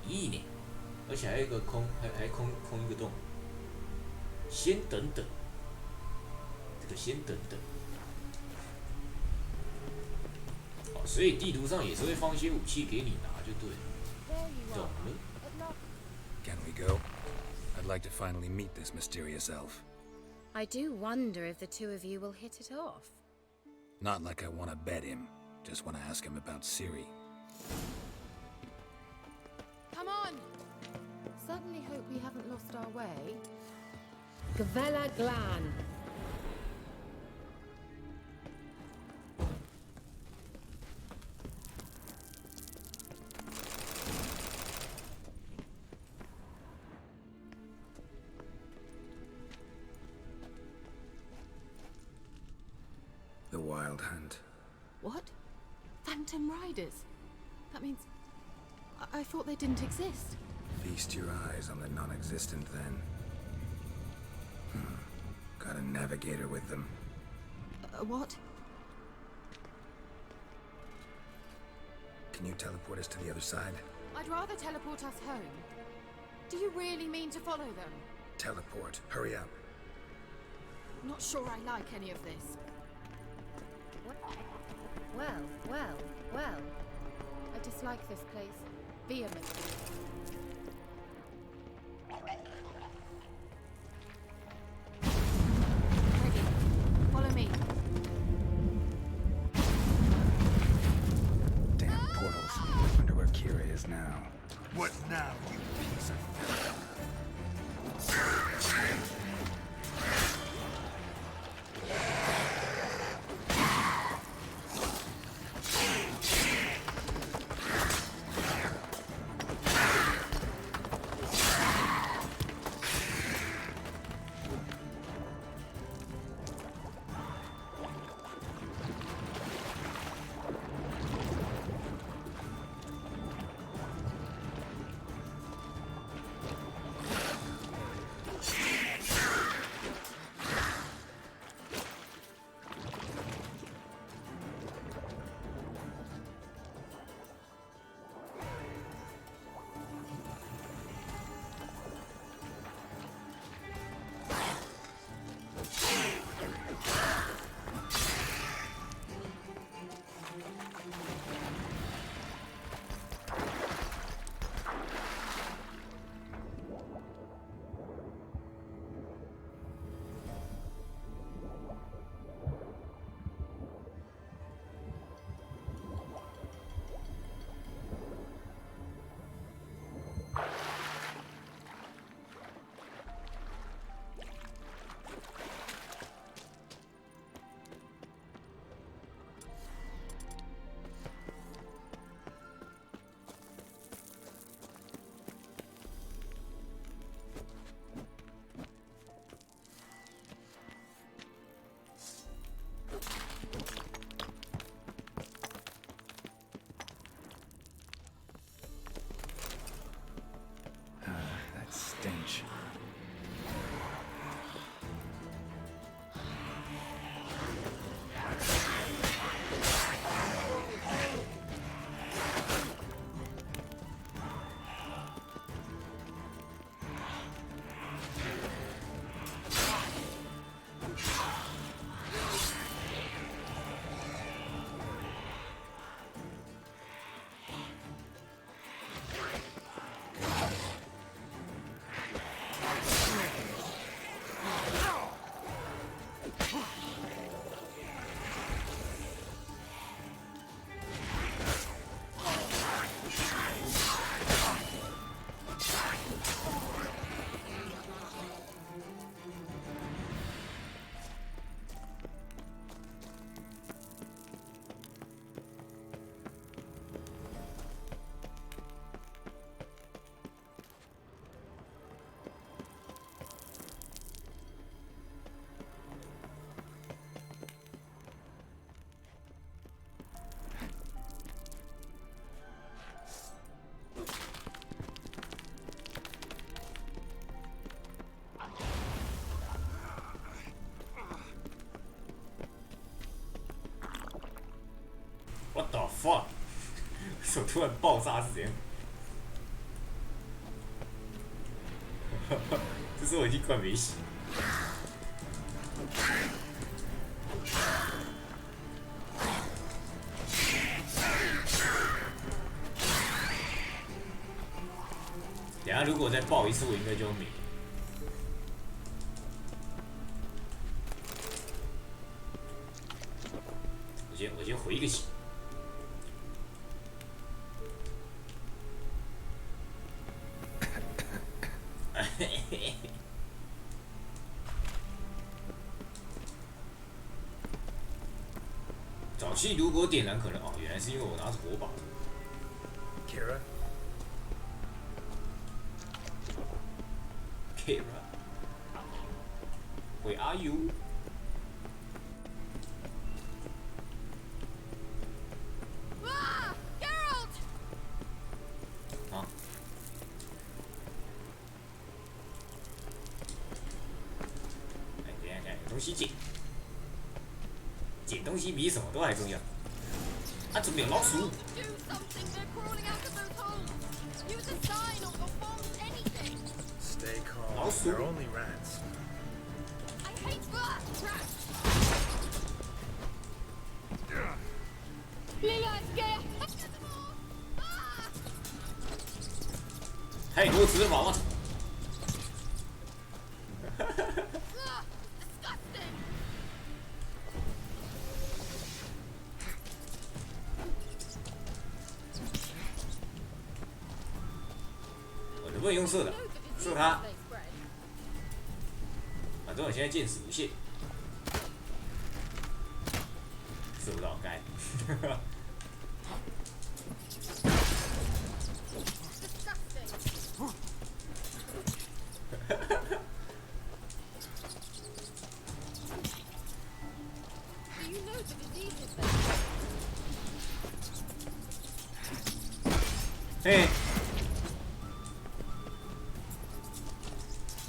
一呢，而且还有一个空一个洞。先等等，这个先等等。哦，所以地图上也是会放一些武器给你拿，就对了。 Can we go? I'd like to finally meet this mysterious elf. I do wonder if the two of you will hit it off. Not like I want to bet him. Just want to ask him about Ciri. Come on! Certainly hope we haven't lost our way. Gavella Glan. The Wild Hunt. What? Phantom Riders? That means... I thought they didn't exist. Feast your eyes on the non-existent then. Got a navigator with them. What? Can you teleport us to the other side? I'd rather teleport us home. Do you really mean to follow them? Teleport. Hurry up. Not sure I like any of this. Well. I dislike this place vehemently. Ready. Follow me. Damn portals. Wonder where Kira is now. What now, you piece of... fuck！ 手突然爆炸是怎样？这时候我已经快没血。等下如果再爆一次，我应该就没了。我先回一个血。沼气如果点燃，可能哦，原来是因为我拿着火把。Kira，Where are you？ 啊！哎，等一下，有东西捡。捡东西比什么都还重要。啊，怎么有老鼠？老鼠。太多脂肪了。我能不能用射的？射他！反正我现在见死不屑。射不到，该。嘿，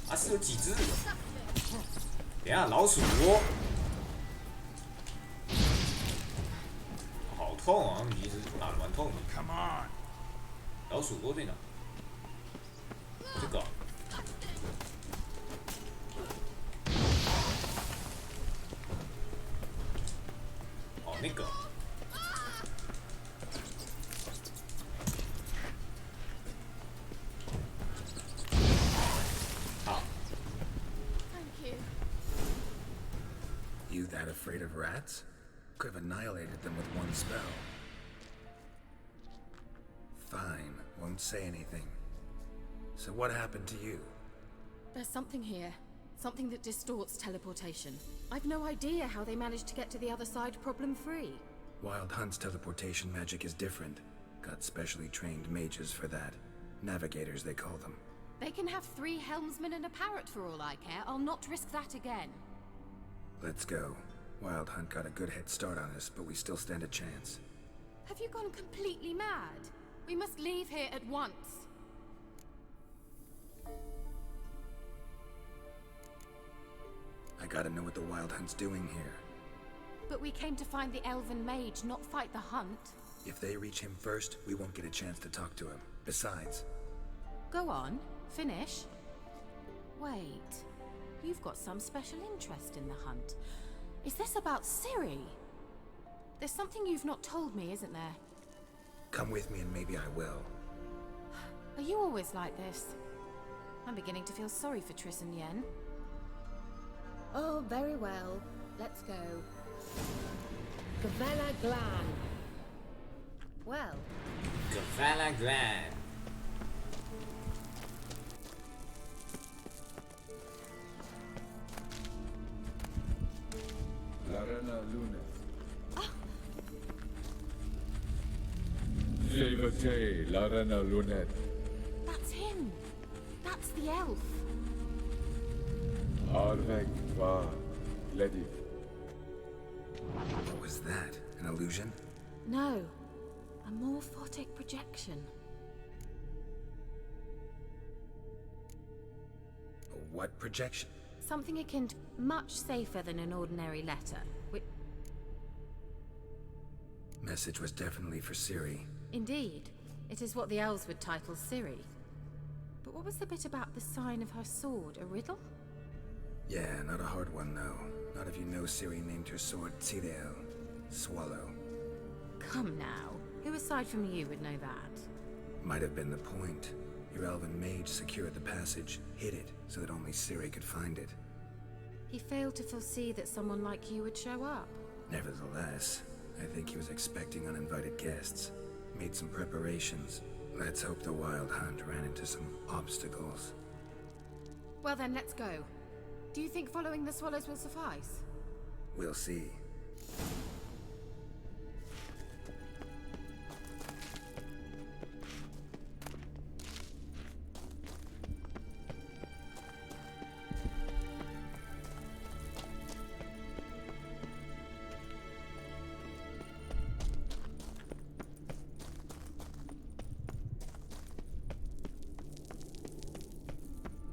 啊是有几只？等一下老鼠窝，好痛啊！其实打得蛮痛的。Come on， 老鼠窝在哪？这个。哦，那个。You that afraid of rats? Could have annihilated them with one spell. Fine, won't say anything. So what happened to you? There's something here. Something that distorts teleportation. I've no idea how they managed to get to the other side problem-free. Wild Hunt's teleportation magic is different. Got specially trained mages for that. Navigators, they call them. They can have 3 helmsmen and a parrot for all I care. I'll not risk that again. Let's go. Wild Hunt got a good head start on us, but we still stand a chance. Have you gone completely mad? We must leave here at once. I gotta know what the Wild Hunt's doing here. But we came to find the elven mage, not fight the hunt. If they reach him first, we won't get a chance to talk to him. Besides... Go on. Finish. Wait. You've got some special interest in the hunt. Is this about Ciri? There's something you've not told me, isn't there? Come with me and maybe I will. Are you always like this? I'm beginning to feel sorry for Triss and Yen. Oh, very well. Let's go. Gavella Glan. Well. Gavella Glan. Larena Luna. Levate, Larena Lunet. That's him. That's the elf. Arvek va Ledith. What was that? An illusion? No. A morphotic projection. A what projection? Something akin to much safer than an ordinary letter. Message was definitely for Ciri. Indeed. It is what the elves would title Ciri. But what was the bit about the sign of her sword? A riddle? Yeah, not a hard one, though. Not if you know Ciri named her sword Tidel. Swallow. Come now. Who aside from you would know that? Might have been the point. Your elven mage secured the passage, hid it, so that only Ciri could find it. He failed to foresee that someone like you would show up. Nevertheless, I think he was expecting uninvited guests. Made some preparations. Let's hope the Wild Hunt ran into some obstacles. Well then, let's go. Do you think following the swallows will suffice? We'll see.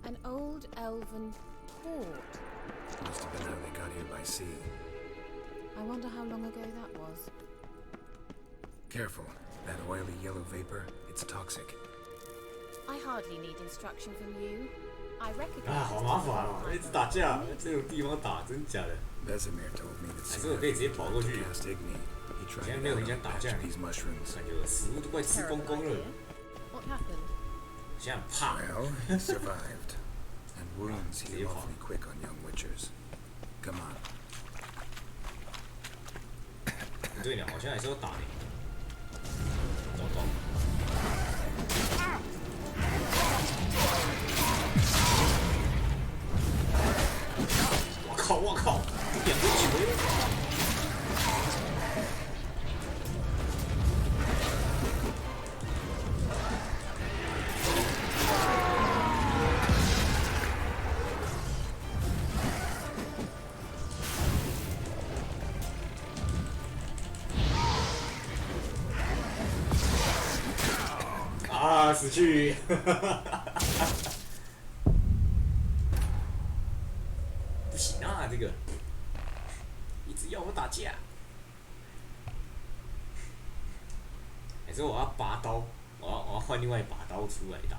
An old elven port. Must have been how they got here by sea. I wonder how long ago that was. Careful. That oily yellow vapor, it's toxic. I hardly need instruction from you. I 啊， recognize. 好麻烦哦，一直打架，这种地方打，真假的？ Vesemir told me that 还是我可以直接跑过去。 cast Igni. He 现在 tried 没有 to 人家打架， these mushrooms. 感觉食物都快吃光光了。 What happened? 现在怕。 Well, he survived. And wounds heal awfully quick on young witchers. Come on. 不对了，好像还是要打的。糟糕。我靠！我靠！两个球。 啊！死去！不行啊，这个一直要我打架，还是我要拔刀？我要换另外一把刀出来打。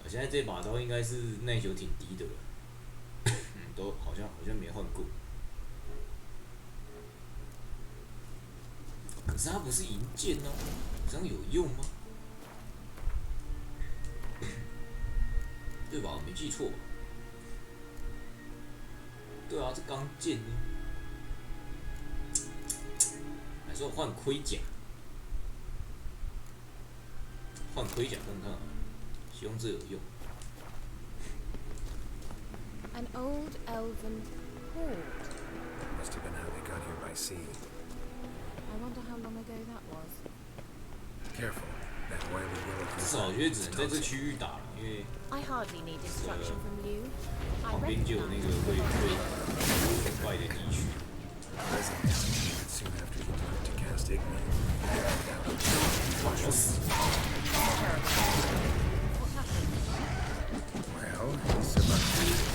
我现在这把刀应该是耐久挺低的了，都好像没换过。可是它不是银剑哦，这样有用吗？ 对吧？我没记错吧？对啊，这钢剑呢？还是我换盔甲？换盔甲看看啊，希望这有用。 An old elven port. Must have been how they got here by sea. I wonder how long ago that was. Careful. That oily yellow 至少我觉得只能在这区域打了，因为 I hardly need instruction from you. I 旁边就有那个会很快的地区。 Soon after he learned to cast Igni. 我死。 Well, he survived.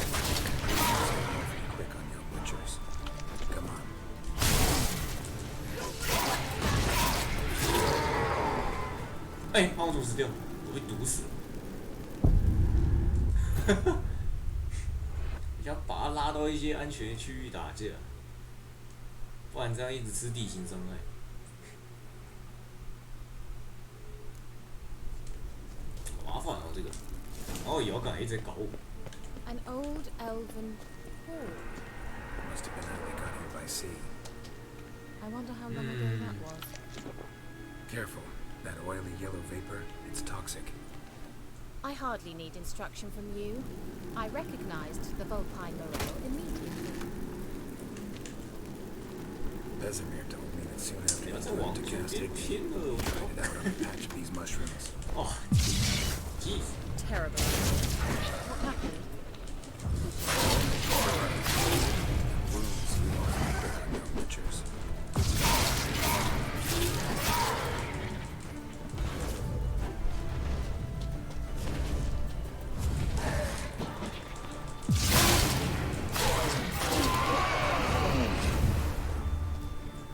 Awfully quick on young witchers. Come on. 哎，帮我毒死掉，我被毒死了。想把他拉到一些安全的区域打架，不然这样一直吃地形伤害。好麻烦哦，这个。然后摇杆一直在搞我。 An old elven port. Must have been how they got here by sea. I wonder how long ago that was. Careful. That oily yellow vapor, it's toxic. I hardly need instruction from you. I recognized the Vulpine Morel immediately. Vesemir told me that soon after he learned to cast Igni, he tried it out on a patch of these mushrooms. Oh, jeez. Terrible. What happened? Wounds heal awfully quick on young witchers.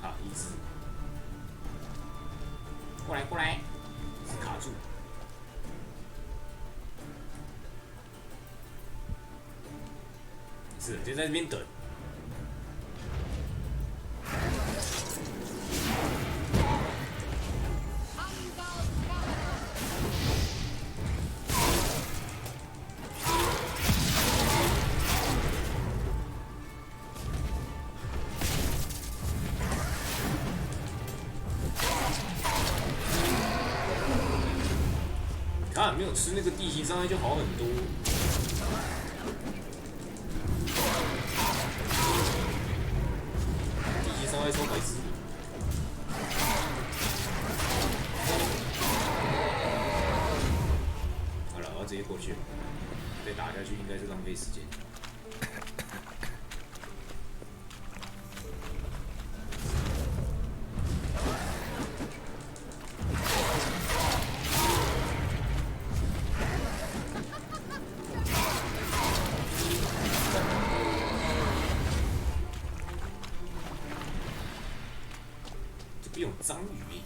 好，一只。是，就在那边等。看，没有吃那个地形伤害就好很多。地形伤害超白痴。好了，我要直接过去了，再打下去应该是浪费时间。这边有章鱼耶，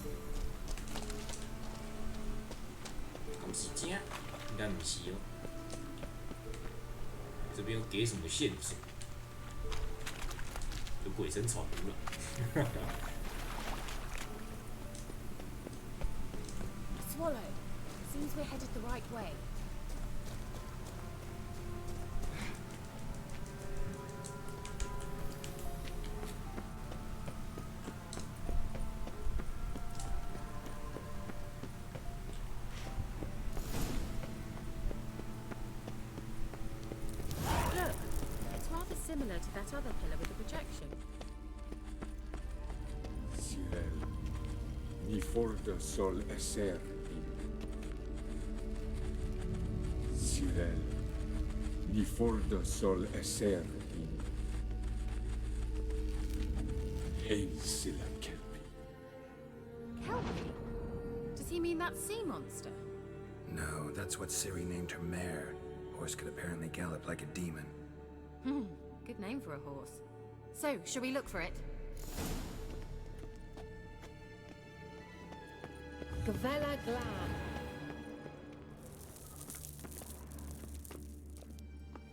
敢是真？应该不是哦。这边有给什么线索？有鬼神草图了。Swallow, seems we're headed the right way. Similar to that other pillar with the projection. Sirel, ni forda sol esser in. Sirel, ni forda sol esser in. Hail silla kelpi. Kelpie? Does he mean that sea monster? No, that's what Ciri named her mare. Horse could apparently gallop like a demon. Good name for a horse. So, shall we look for it? Gavella Glam.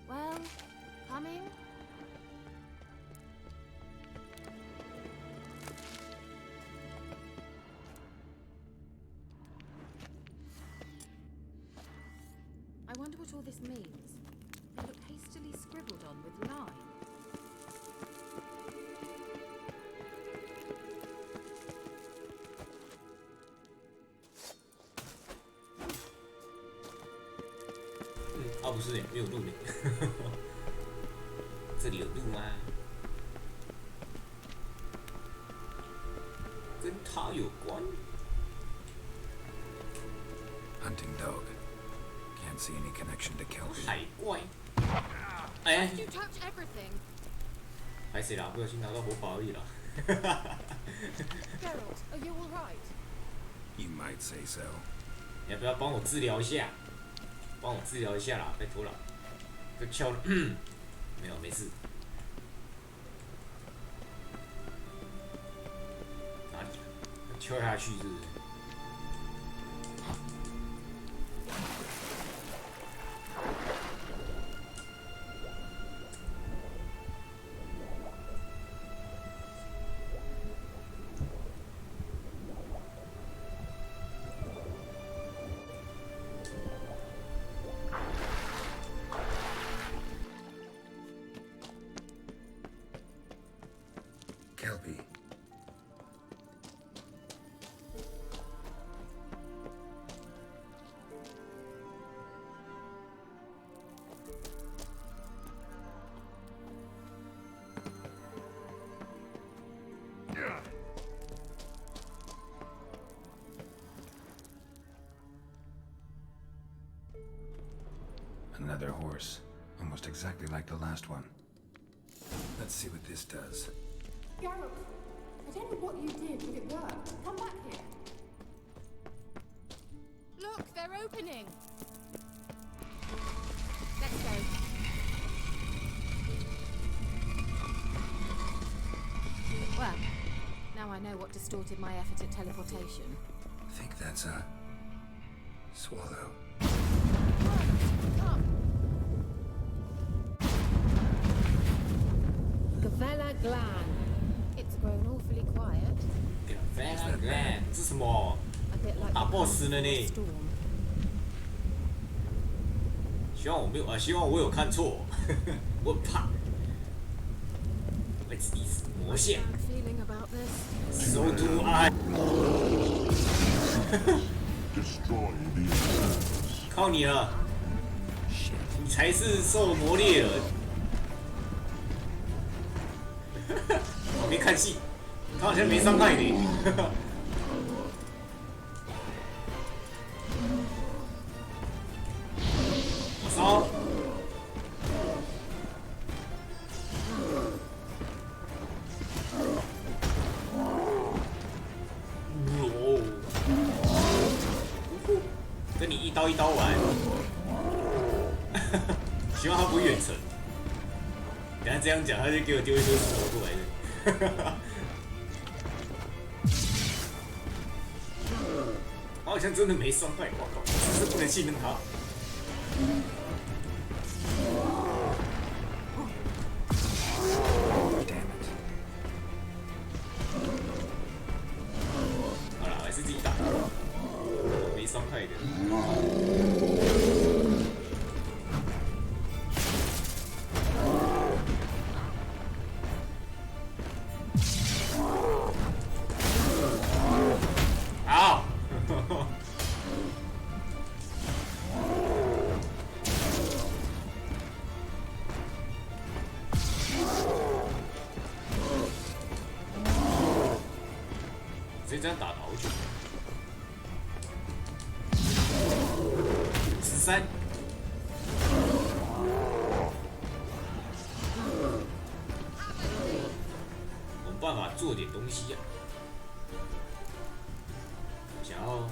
Well, coming? I wonder what all this means. They look hastily scribbled on with lime.啊，不是，没有路呢。这里有路吗？跟他有关。Hunting dog. Can't see any connection to Kelpie. 海怪。哎。 You touch everything. 拍谁啦？不小心拿到火把而已啦。Geralt, are you all right? You might say so. 你要不要帮我治疗一下？帮我治疗一下啦，拜托啦。这敲了，没有，没事。哪里？敲下去是不是？ Kelpie. Another horse, almost exactly like the last one. Let's see what this does. Geralt, I don't know what you did, but it worked. Come back here. Look, they're opening. Let's go. Well, now I know what distorted my effort at teleportation. I think that's a swallow. Come. Glan. It's grown awfully quiet. Glan， 这什么？ A bit like 打 the boss 了呢。 storm. 希望我没有希望我有看错，我很怕。What's this？ 魔线。Bad feeling about this. So do I 。靠你了，你才是受魔猎人。我没看戏，他好像没伤害你。我烧。跟你一刀一刀玩，希望他不会远程。等下这样讲，他就给我丢一堆石头过来的。他好像真的没伤害，我靠，只是不能信任他。好了，还是自己打，没伤害的。好。直接这样打逃去。13。我们办法做点东西啊。想要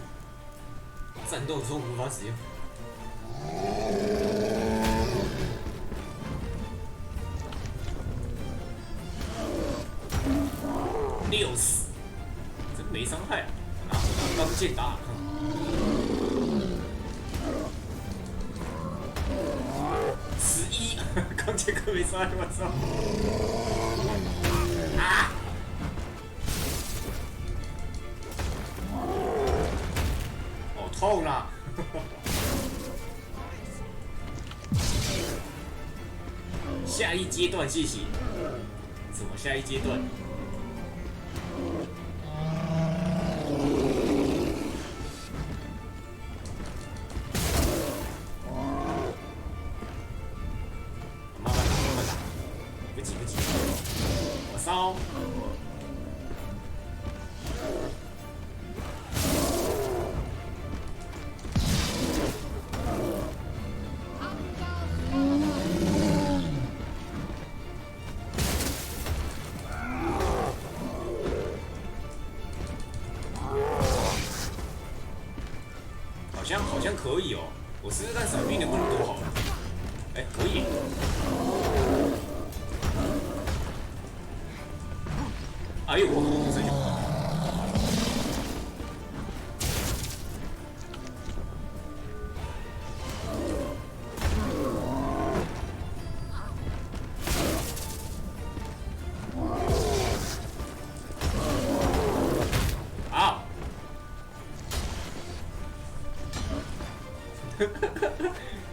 战斗中无法使用。60，真没伤害啊！拿钢剑打。11，钢剑可没伤害，我操！啊！好痛啊！下一阶段，谢谢。怎么下一阶段？慢慢打，慢慢打，不急不急。我烧。好像可以哦，我试试看闪避能不能躲好了。哎，可以。哎呦，我真有。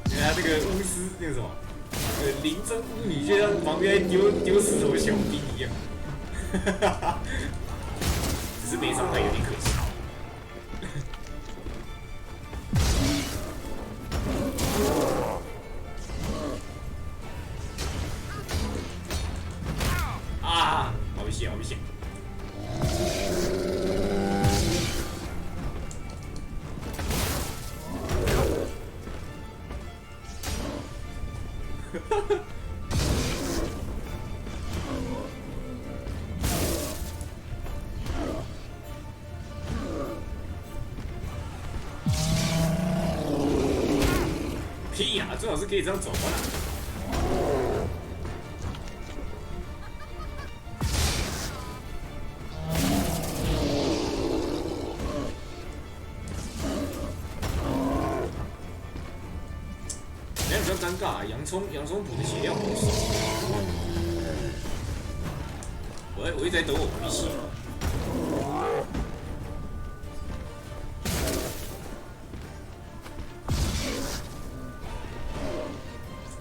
原来这个巫师那个什么，灵真巫女就像旁边丢石头的小兵一样，只是没伤害有点可惜。啊，好危险，好危险！屁呀、最好是可以这样走过来。这样比较尴尬、洋葱补的血量好少。我一直在等我回血。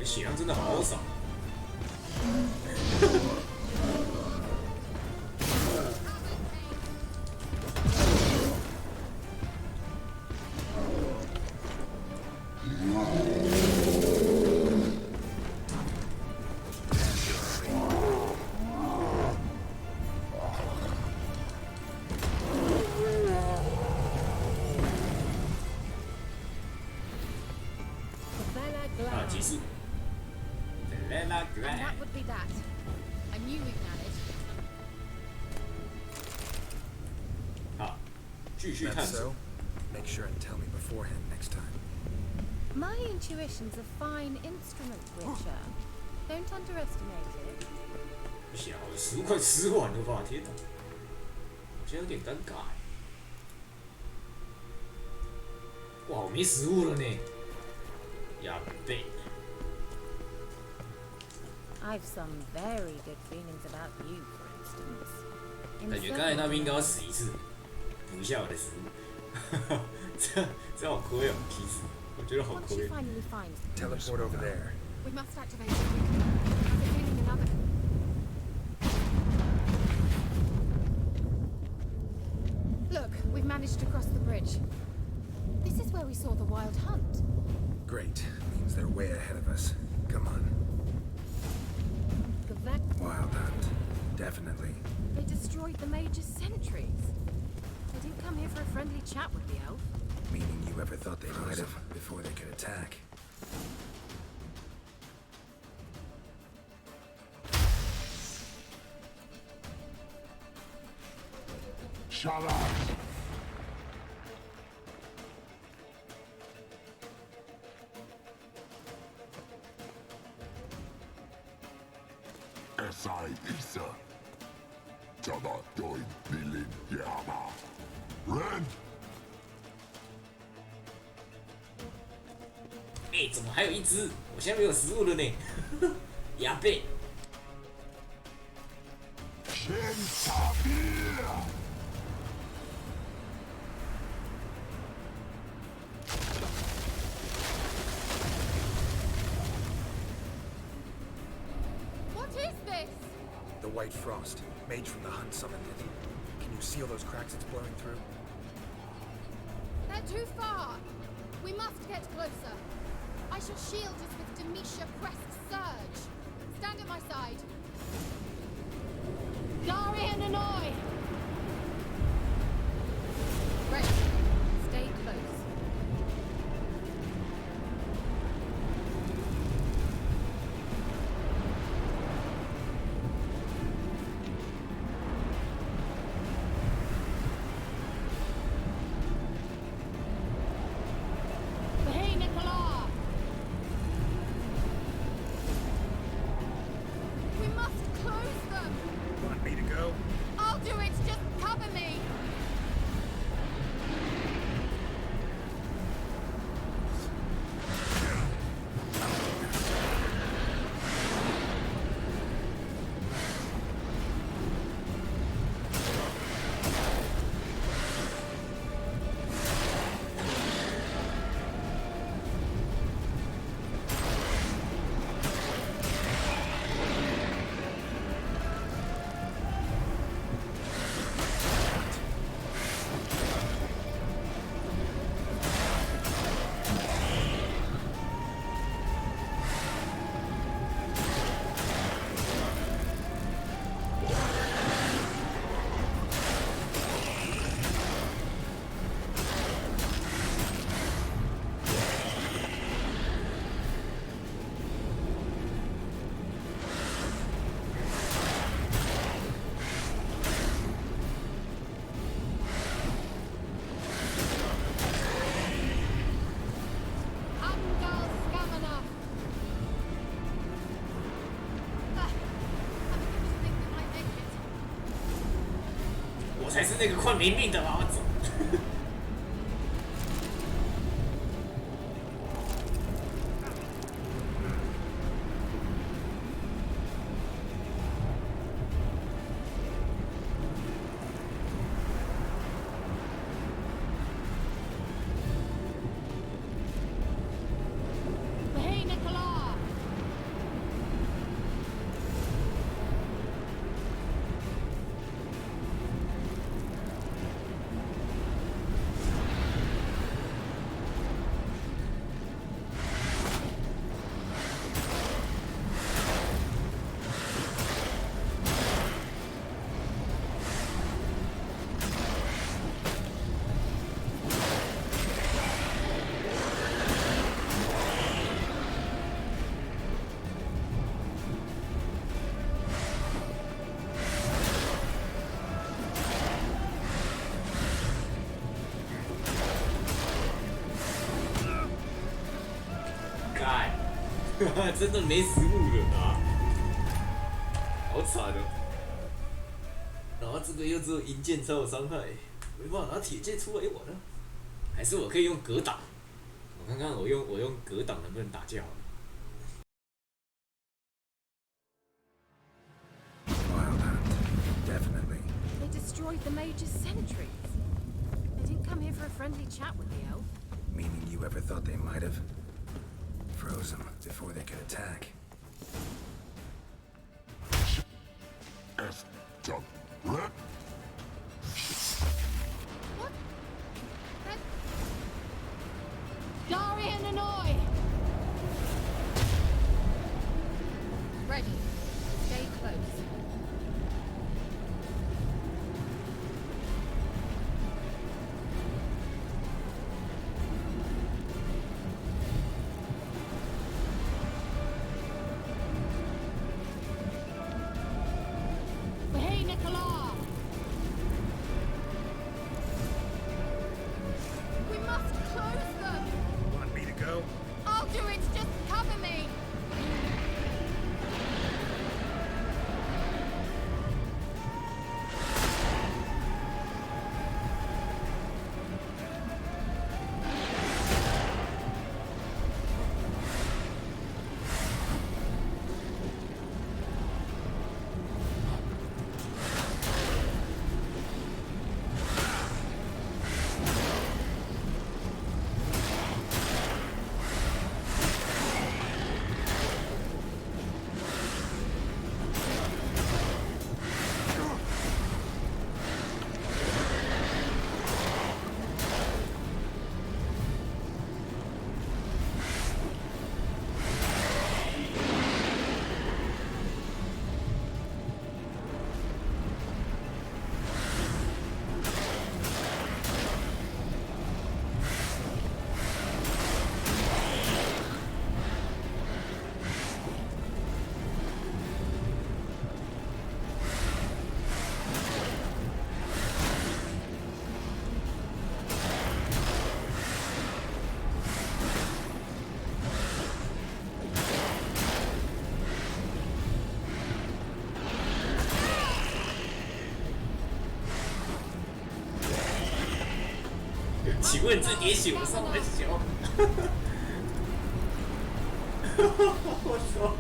血量真的好少。结束。And that would be that. I knew we'd manage. 好，继续探索。 Make sure and tell me beforehand next time. My intuition's a fine instrument, Witcher. Don't underestimate it. 不行啊，我的食物快吃完了吧！天哪，我现在有点尴尬。哇，我没食物了呢。呀贝。 I've some very good feelings about you, for instance. 感觉刚才那边应该要死一次，补一下我的食物。这好亏哦，其实我觉得好亏。Teleport over there. We must activate it. Have a feeling another. Look, we've managed to cross the bridge. This is where we saw the wild hunt. Great. Means they're way ahead of us. Come on. Wild hunt. Definitely. They destroyed the Major's sentries. They didn't come here for a friendly chat with the elf. Meaning you ever thought they might have before they could attack. Shut up! Esai Isa. Jada Doi Bilin Yama. Ren! 哎，怎么还有一只？我现在没有食物了呢。牙贝。What is this? The white frost. Mage from the hunt summoned it. Can you see all those cracks it's blowing through? They're too far. We must get closer. I shall shield us with Demetia Crest's surge. Stand at my side. Dari and Annoy! Right. Stay close. We must close them! Want me to go? I'll do it! Just cover me! Angal Scamina! I didn't think we might make it. 我才是那个快没命的老子。真的没食物了啊！好惨哦。然后这个又只有银剑才有伤害，没办法拿铁剑出来玩啊。还是我可以用格挡，我看看我用格挡能不能打架。 Definitely. They destroyed the Mage's sentries. They didn't come here for a friendly chat with the elf. Meaning you ever thought they might have? Froze them before they could attack. F done. What? Darian and I! Ready. Stay close. Hey, Nicola! We must close them! Want me to go? I'll do it! Just cover me!请问这点血我上来小？我操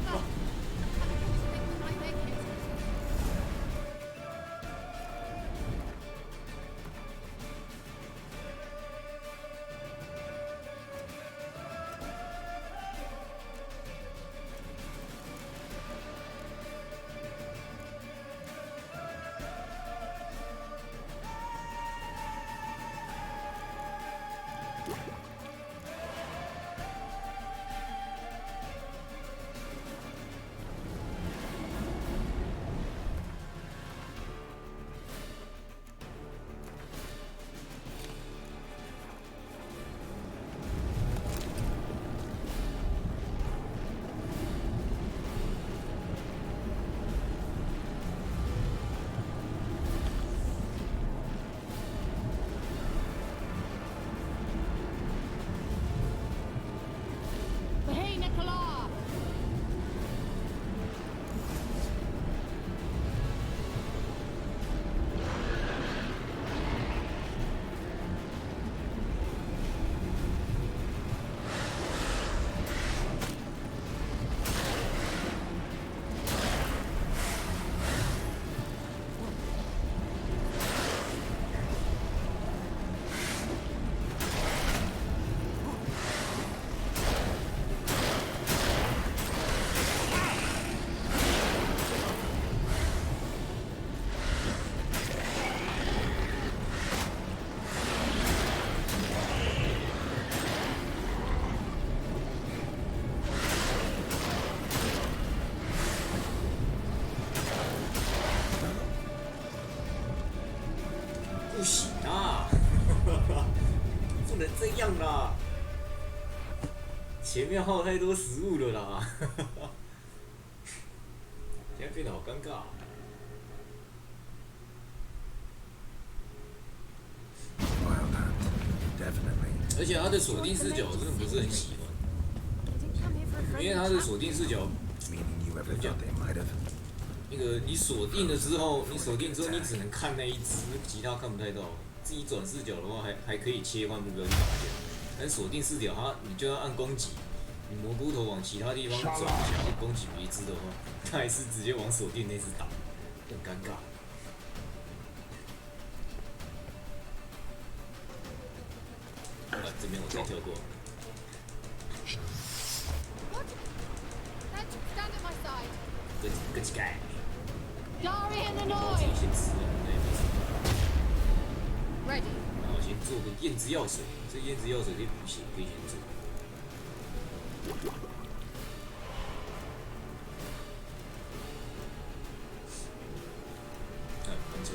！Hey, Nicola!不行啊，不能这样啦！前面耗太多食物了啦，现在变得好尴尬。而且他的锁定视角我真的不是很喜欢。因为它的锁定视角， Meaning you ever thought they might have? 那个你锁定了之后，你只能看那一只，其他看不太到。自己转视角的话，还可以切换目标去打掉。但锁定视角，你就要按攻击，你蘑菇头往其他地方转，想要攻击别只的话，它还是直接往锁定那只打，很尴尬。这边我再跳过。Good guy。先吃了那个。Ready。然后先做个燕子药水，这燕子药水可以补血，可以先做。不错。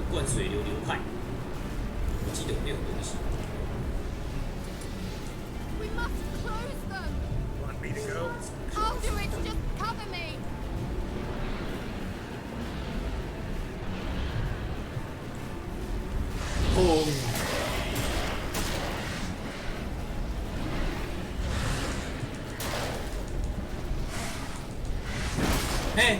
灌水流派，我记得有那种东西。We must close them. Want me to go? I'll do it. Just cover me. 砰！嘿。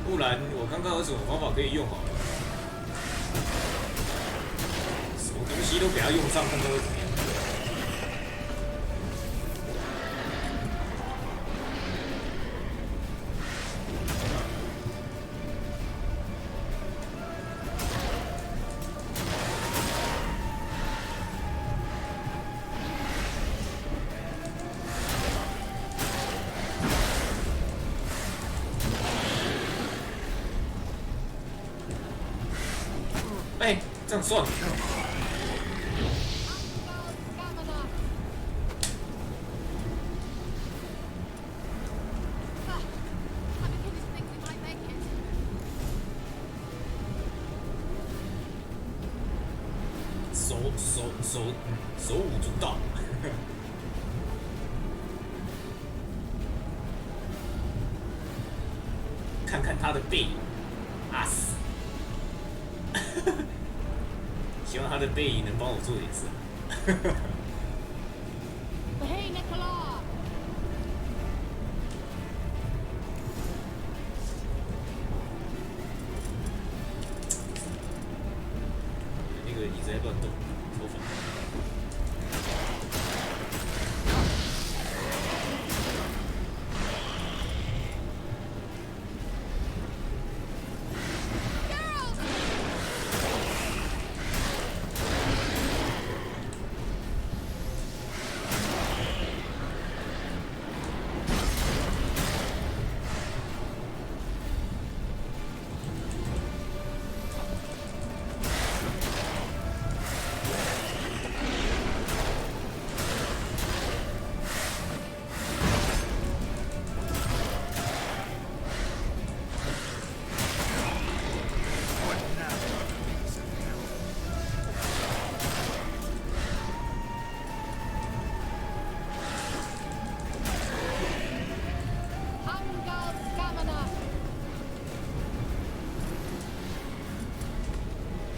不然我刚刚有什么方法可以用好了？什么东西都给它用上，看看会怎么样。哎，这样算了。手舞足蹈。看看他的背影，啊死！希望他的背影能帮我做点事。那个一直在乱动，头发。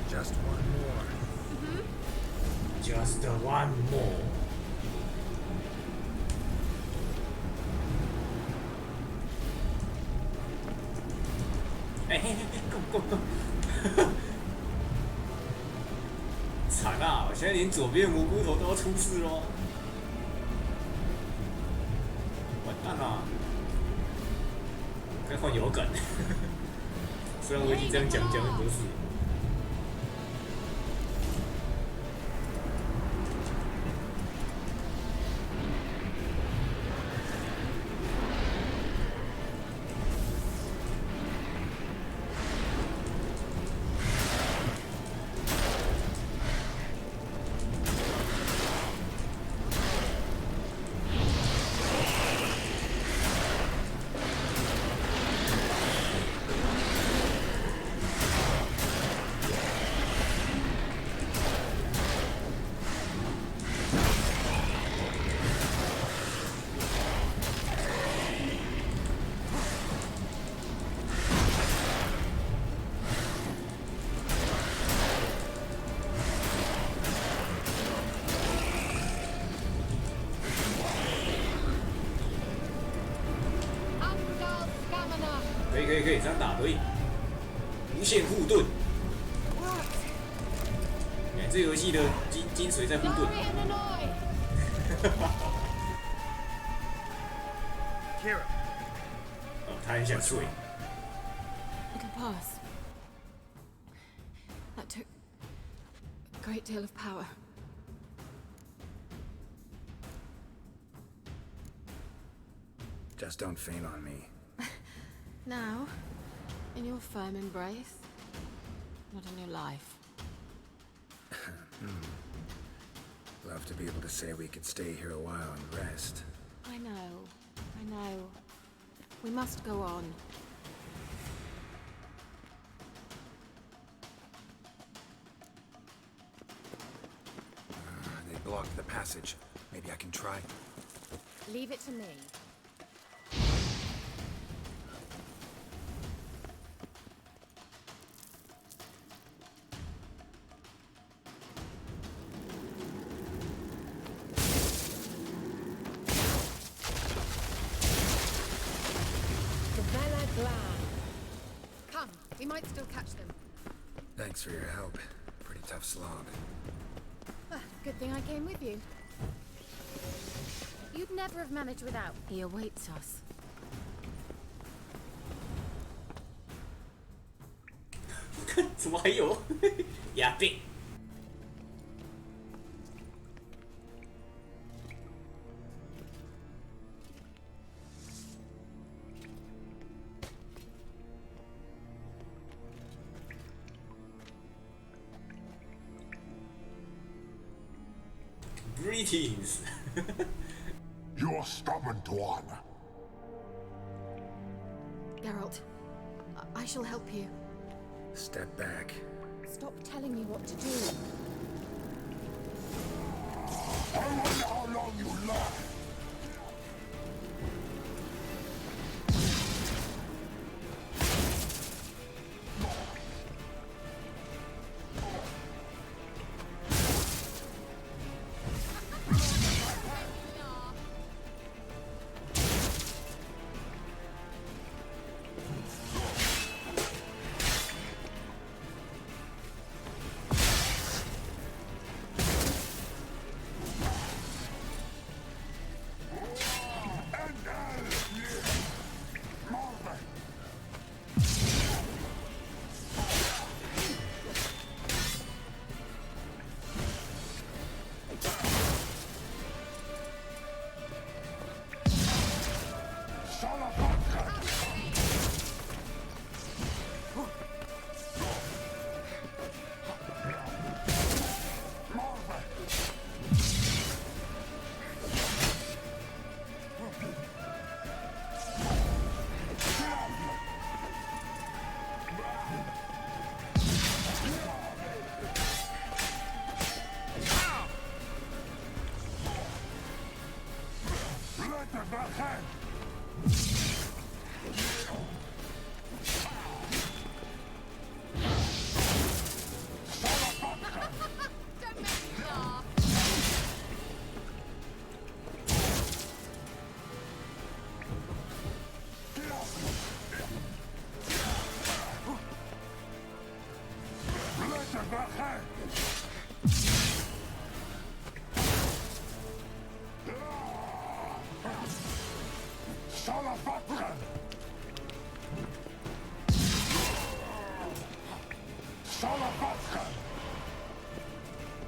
Just one more. 够！惨啊！我现在连左边蘑菇头都要出事了，完蛋了！该换摇杆。虽然我已经这样讲很多次。可以，这样打可以。无限护盾。哎，这游戏的精髓在护盾。Kira. 哦，他很想睡。It can pass. That took a great deal of power. Just don't faint on me. Now, in your firm embrace, not in your life. Love to be able to say we could stay here a while and rest. I know. We must go on. They blocked the passage. Maybe I can try. Leave it to me. Come, we might still catch them. Thanks for your help. Pretty tough slog. Good thing I came with you. You'd never have managed without. He awaits us. What? 怎么还有？呀对。Greetings. You're stubborn, Tuan. Geralt, I shall help you. Step back. Stop telling me what to do. I wonder how long you last.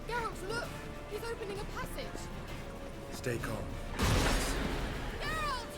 Geralt, look! He's opening a passage. Stay calm. Geralt!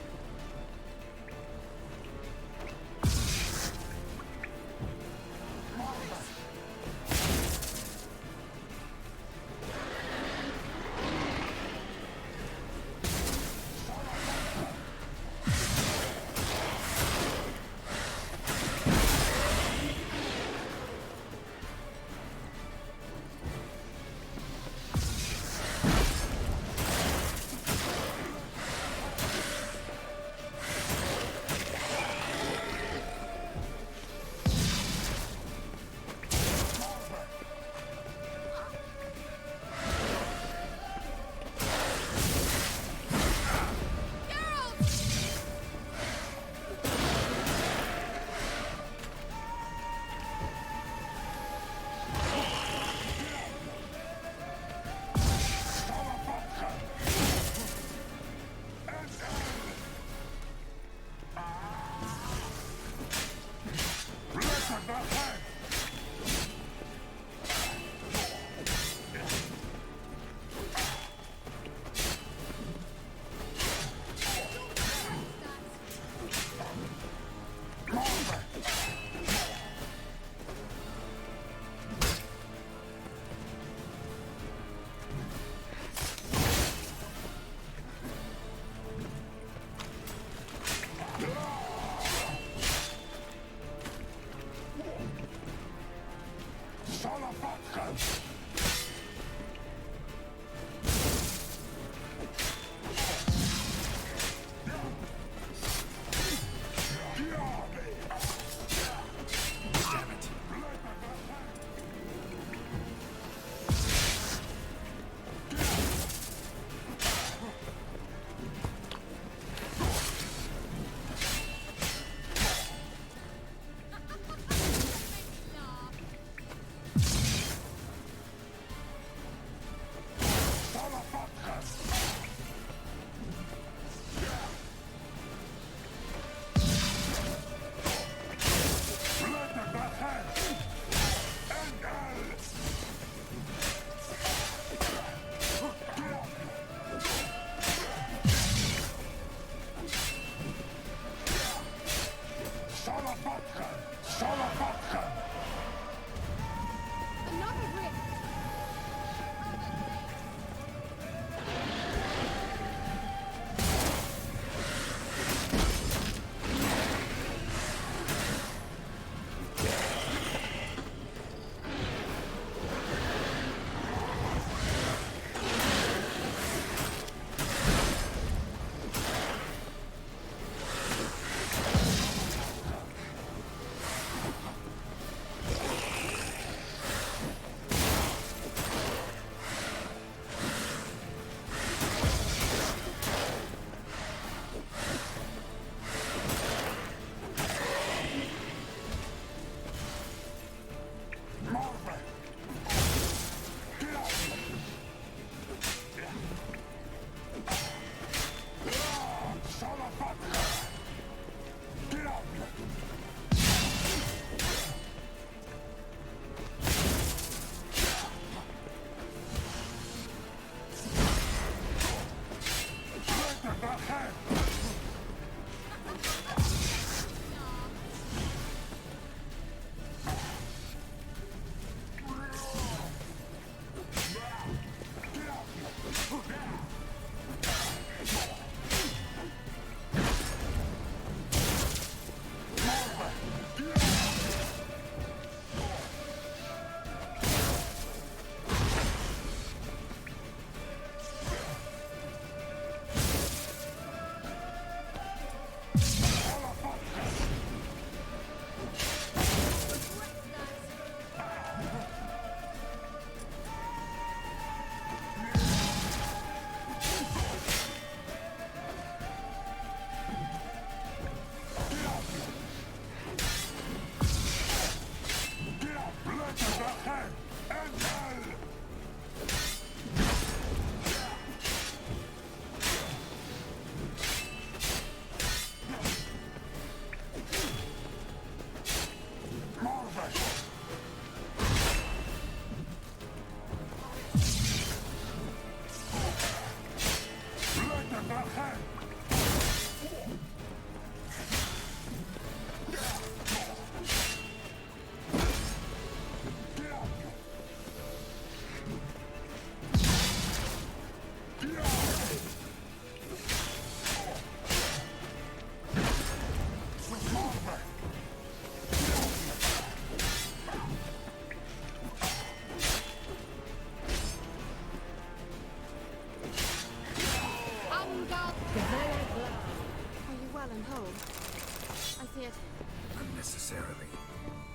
Unnecessarily.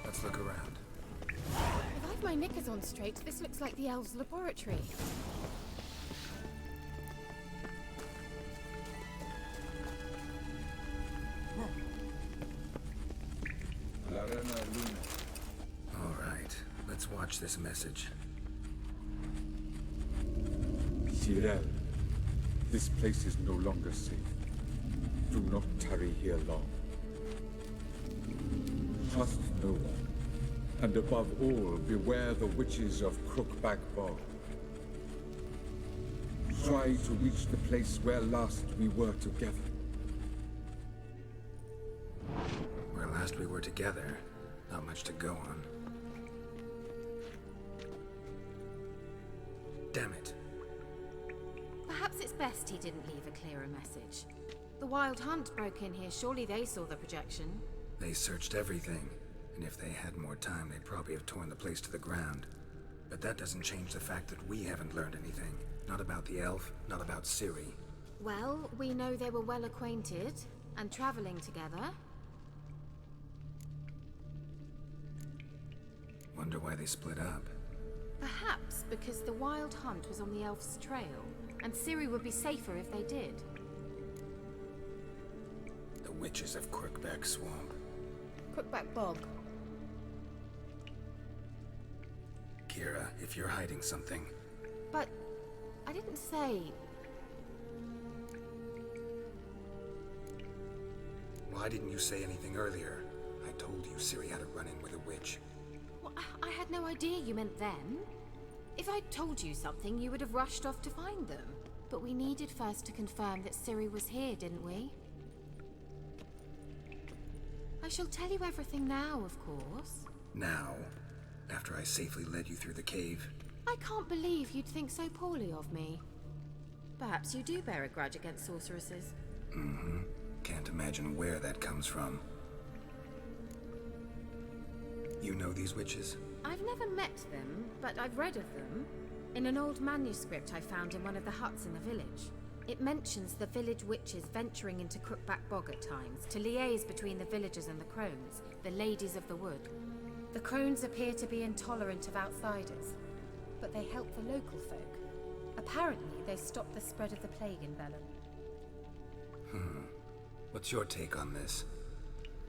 Let's look around. If I've my knickers on straight, this looks like the elves' laboratory. Alright, let's watch this message. Cyril, this place is no longer safe. Do not tarry here long. Trust no one, and above all, beware the witches of Crookback Bog. Try to reach the place where last we were together. Where last we were together, not much to go on. Damn it. Perhaps it's best he didn't leave a clearer message. The Wild Hunt broke in here. Surely they saw the projection. They searched everything, and if they had more time, they'd probably have torn the place to the ground. But that doesn't change the fact that we haven't learned anything. Not about the elf, not about Ciri. Well, we know they were well acquainted and traveling together. Wonder why they split up. Perhaps because the Wild Hunt was on the elf's trail, and Ciri would be safer if they did. The witches of Crookback Swamp. Crookback Bog. Kira, if you're hiding something... But I didn't say... Why didn't you say anything earlier? I told you Ciri had a run-in with a witch. Well, I had no idea you meant them. If I'd told you something, you would have rushed off to find them. But we needed first to confirm that Ciri was here, didn't we? I shall tell you everything now, of course. Now? After I safely led you through the cave? I can't believe you'd think so poorly of me. Perhaps you do bear a grudge against sorceresses. Mm-hmm. Can't imagine where that comes from. You know these witches? I've never met them, but I've read of them. In an old manuscript I found in one of the huts in the village. It mentions the village witches venturing into Crookback Bog at times to liaise between the villagers and the crones, the ladies of the wood. The crones appear to be intolerant of outsiders, but they help the local folk. Apparently, they stop the spread of the plague in Velen. What's your take on this?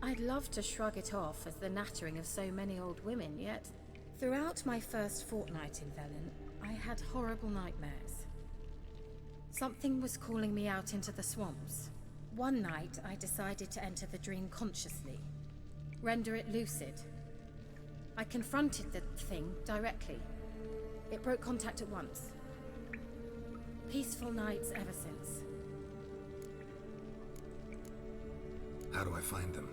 I'd love to shrug it off as the nattering of so many old women, yet throughout my first fortnight in Velen, I had horrible nightmares. Something was calling me out into the swamps. One night, I decided to enter the dream consciously, render it lucid. I confronted the thing directly. It broke contact at once. Peaceful nights ever since. How do I find them?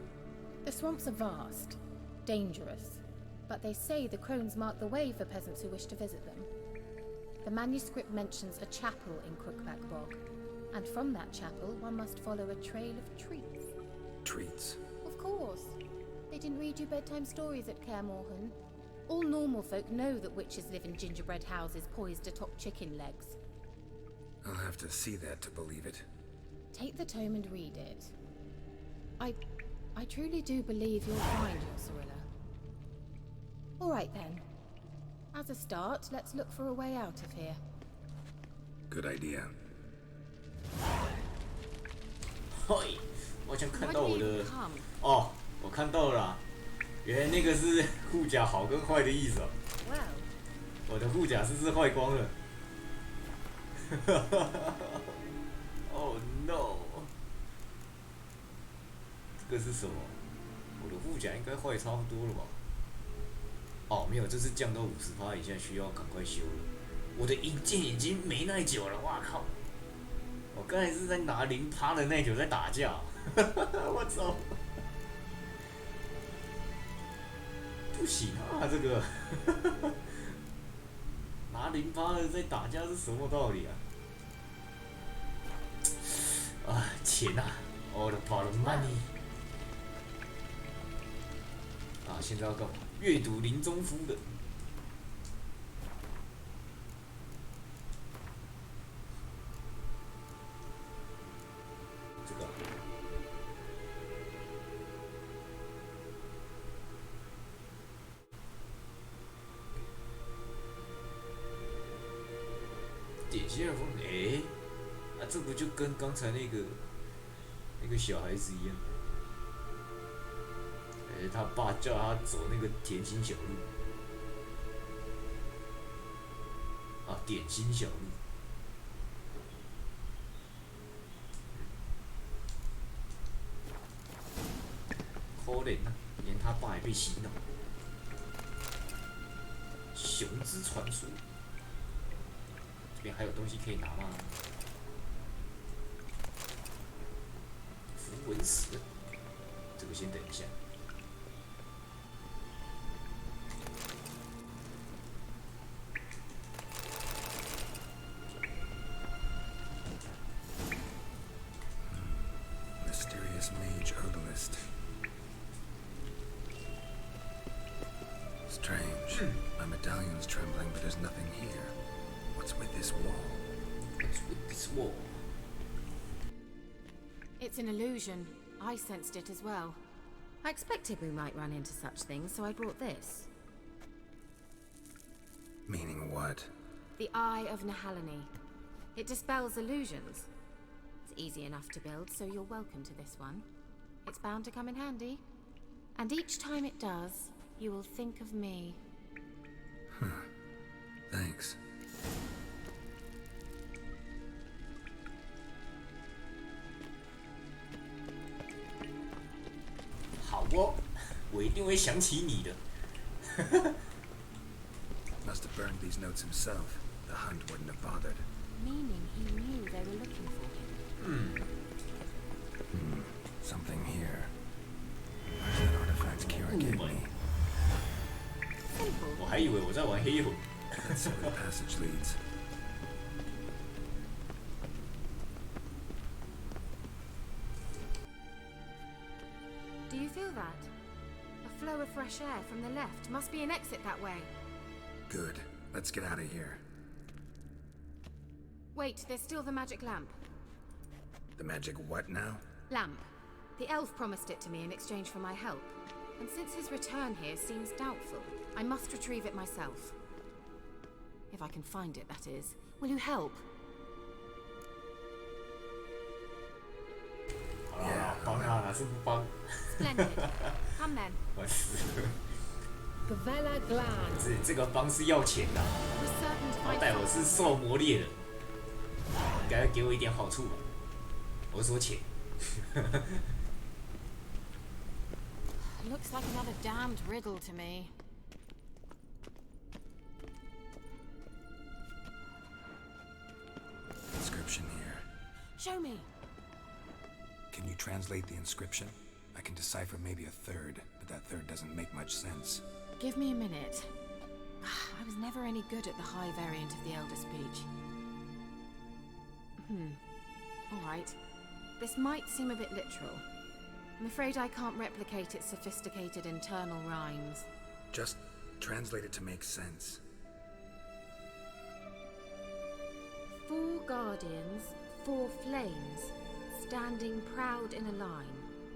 The swamps are vast, dangerous, but they say the crones mark the way for peasants who wish to visit them. The manuscript mentions a chapel in Crookback Bog, and from that chapel one must follow a trail of treats. Treats? Of course. They didn't read you bedtime stories at Kaer Morhen. All normal folk know that witches live in gingerbread houses poised atop chicken legs. I'll have to see that to believe it. Take the tome and read it. I truly do believe you'll find your Cirilla. All right then. As a start, let's look for a way out of here. Good idea. 嘿，我好像看到我的哦，我看到了啦，原来那个是护甲好跟坏的意思哦。我的护甲是不是坏光了？Oh no！ 这个是什么？我的护甲应该坏差不多了吧？哦，没有，这是降到50%以下，需要赶快修了。我的银剑已经没耐久了，哇靠！我刚才是在拿0%的耐久在打架，我操！不行啊，这个拿0%的在打架是什么道理啊？啊，钱啊 ，all the part of money。啊，现在要干嘛？阅读林中夫的。这个、啊。点心耳风，哎，啊，这不就跟刚才那个小孩子一样？哎，他爸叫他走那个甜心小路，啊，点心小路。可怜啊，连他爸也被洗脑。熊之传说。这边还有东西可以拿吗？符文石，这个先等一下。Mysterious mage herbalist. Strange. My medallion's trembling, but there's nothing here. What's with this wall? What's with this wall? It's an illusion. I sensed it as well. I expected we might run into such things, so I brought this. Meaning what? The Eye of Nehaleni. It dispels illusions. It's easy enough to build, so you're welcome to this one. It's bound to come in handy. And each time it does, you will think of me. Thanks. 好哦，我一定会想起你的。Must have burned these notes himself. The hunt wouldn't have bothered. Meaning he knew they were looking for him. Something here. Where's that artifact Kira gave me? 我还以为我在玩黑魂。 That's where the passage leads. Do you feel that? A flow of fresh air from the left. Must be an exit that way. Good. Let's get out of here. Wait, there's still the magic lamp. The magic what now? Lamp. The elf promised it to me in exchange for my help. And since his return here seems doubtful, I must retrieve it myself. If I can find it, that is. Will you help? Yeah, 帮他哪是不帮 Splendid. Come then. 我死了。 Gavella Glan. 这个帮是要钱的、啊。好歹我是受磨练的，应该给我一点好处吧？我是说钱。Looks like another damned riddle to me. Inscription here. Show me. Can you translate the inscription? I can decipher maybe a third, but that third doesn't make much sense. Give me a minute. I was never any good at the high variant of the Elder speech. Alright. This might seem a bit literal. I'm afraid I can't replicate its sophisticated internal rhymes. Just translate it to make sense. 4 guardians, 4 flames, standing proud in a line.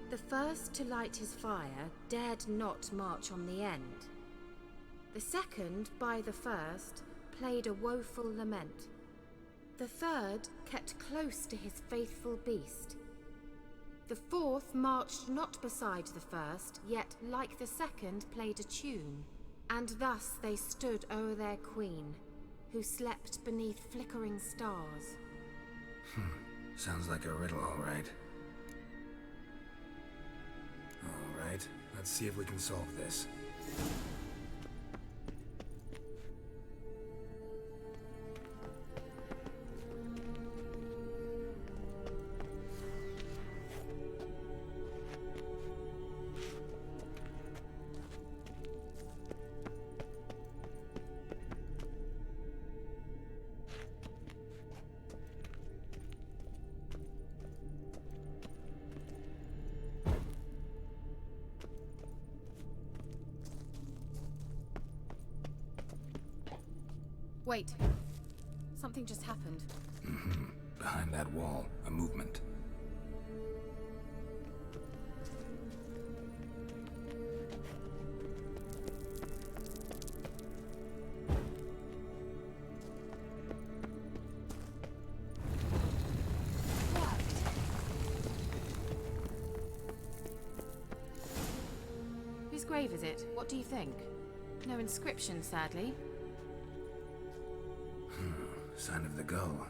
The first to light his fire dared not march on the end. The second, by the first, played a woeful lament. The third kept close to his faithful beast. The fourth marched not beside the first, yet like the second played a tune. And thus they stood o'er their queen, who slept beneath flickering stars. Sounds like a riddle, all right. All right, let's see if we can solve this. Wait. Something just happened. Behind that wall, a movement. Whose grave is it? What do you think? No inscription, sadly. Sign of the gull.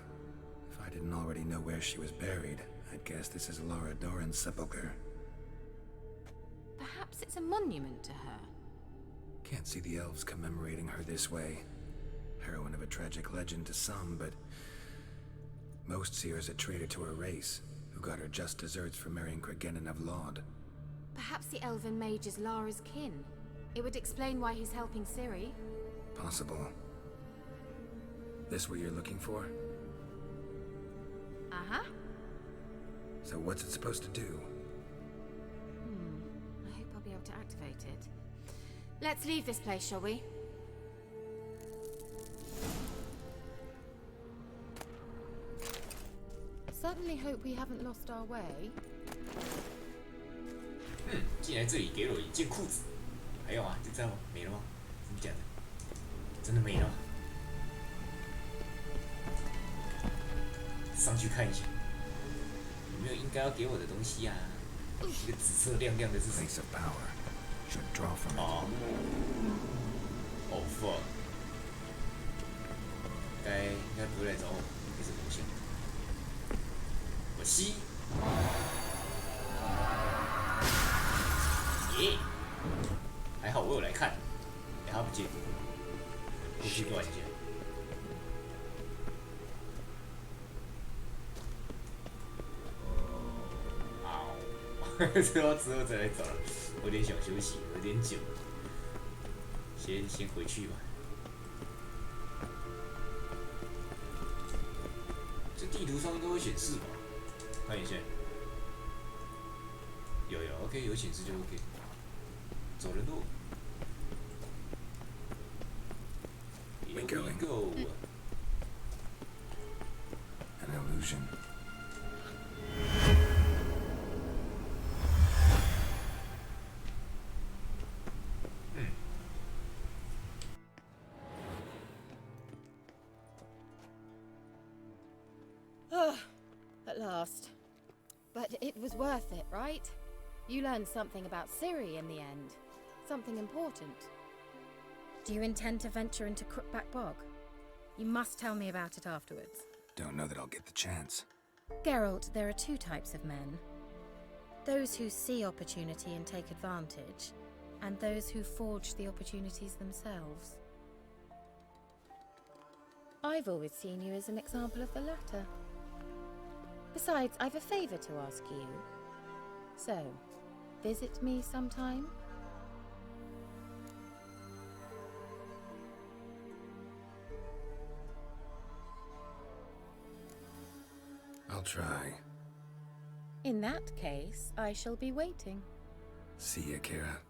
If I didn't already know where she was buried, I'd guess this is Laura Doran's sepulcher. Perhaps it's a monument to her. Can't see the elves commemorating her this way. Heroine of a tragic legend to some, but most see her as a traitor to her race, who got her just deserts for marrying Cregennan of Laud. Perhaps the elven mage is Lara's kin. It would explain why he's helping Ciri. Possible. This what you're looking for? Uh-huh. So what's it supposed to do? I hope I'll be able to activate it. Let's leave this place, shall we? Certainly hope we haven't lost our way. 进来这里给了我一件裤子，还有啊，就这样吗？没了吗？真的假的？真的没了吗？上去看一下，有没有应该要给我的东西啊？一个紫色亮亮的是什么？ Place of power. Should draw from it. 哦 fuck， 应该不会来找我，没什么东西。我吸。耶！还好我有来看，他不接，过去断一下。之后再来找了，我有点想休息，有点久，先回去吧。这地图上应该会显示吧？看一下，有 OK， 有显示就 OK。走人喽 ！Here we go. An illusion. At last. But it was worth it, right? You learned something about Ciri in the end. Something important. Do you intend to venture into Crookback Bog? You must tell me about it afterwards. Don't know that I'll get the chance. Geralt, there are 2 types of men. Those who see opportunity and take advantage, and those who forge the opportunities themselves. I've always seen you as an example of the latter. Besides, I've a favour to ask you. So, visit me sometime? I'll try. In that case, I shall be waiting. See you, Kira.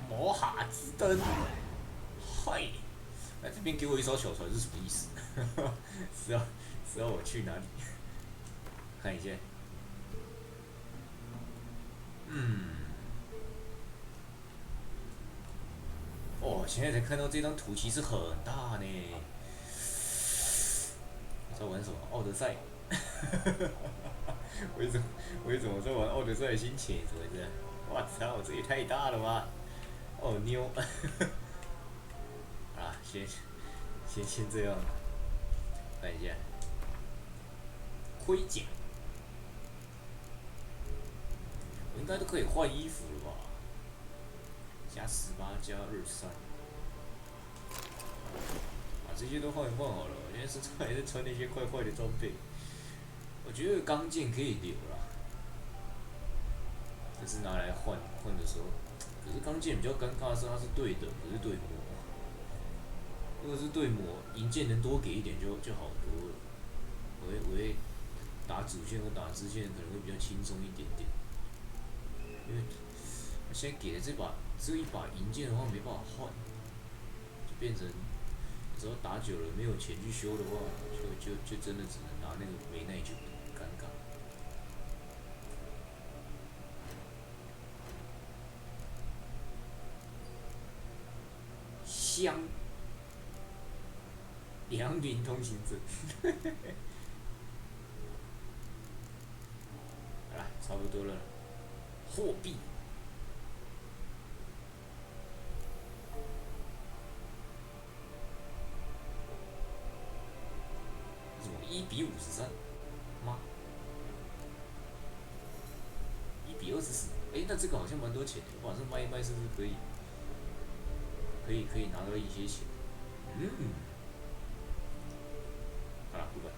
魔哈之灯，嗨！来这边给我一艘小船是什么意思？是要我去哪里？看一下。哦，现在才看到这张图，其实很大呢。我在玩什么？奥德赛。我怎么在玩奥德赛的心情？怎么这样？我操，这也太大了吧！哦妞，啊，先这样，看一下，盔甲，我应该都可以换衣服了吧？加18加23，把这些都换一换好了。我现在身上还是穿那些怪怪的装备，我觉得钢剑可以留啦，就是拿来换的时候。可是钢剑比较尴尬的是，它是对等，不是对磨。如果是对磨，银剑能多给一点就好多了。我会打主线或打支线可能会比较轻松一点点。因为我现在给的只有一把银剑的话，没办法换，就变成有时候打久了没有钱去修的话，就真的只能拿那个没耐久的，尴尬。香，良民通行证。好了，差不多了。货币，什么1比53？妈，1比24。哎，那这个好像蛮多钱的，我把这卖一卖，是不是可以拿到一些钱？好了，不管，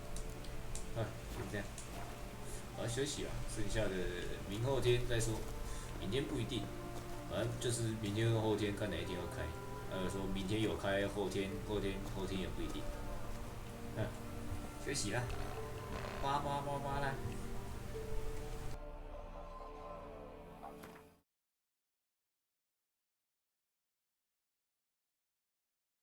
就这样。我要休息了，剩下的明后天再说。明天不一定，反正就是明天和后天看哪一天要开。说明天有开，后天也不一定。休息了，呱呱呱呱啦。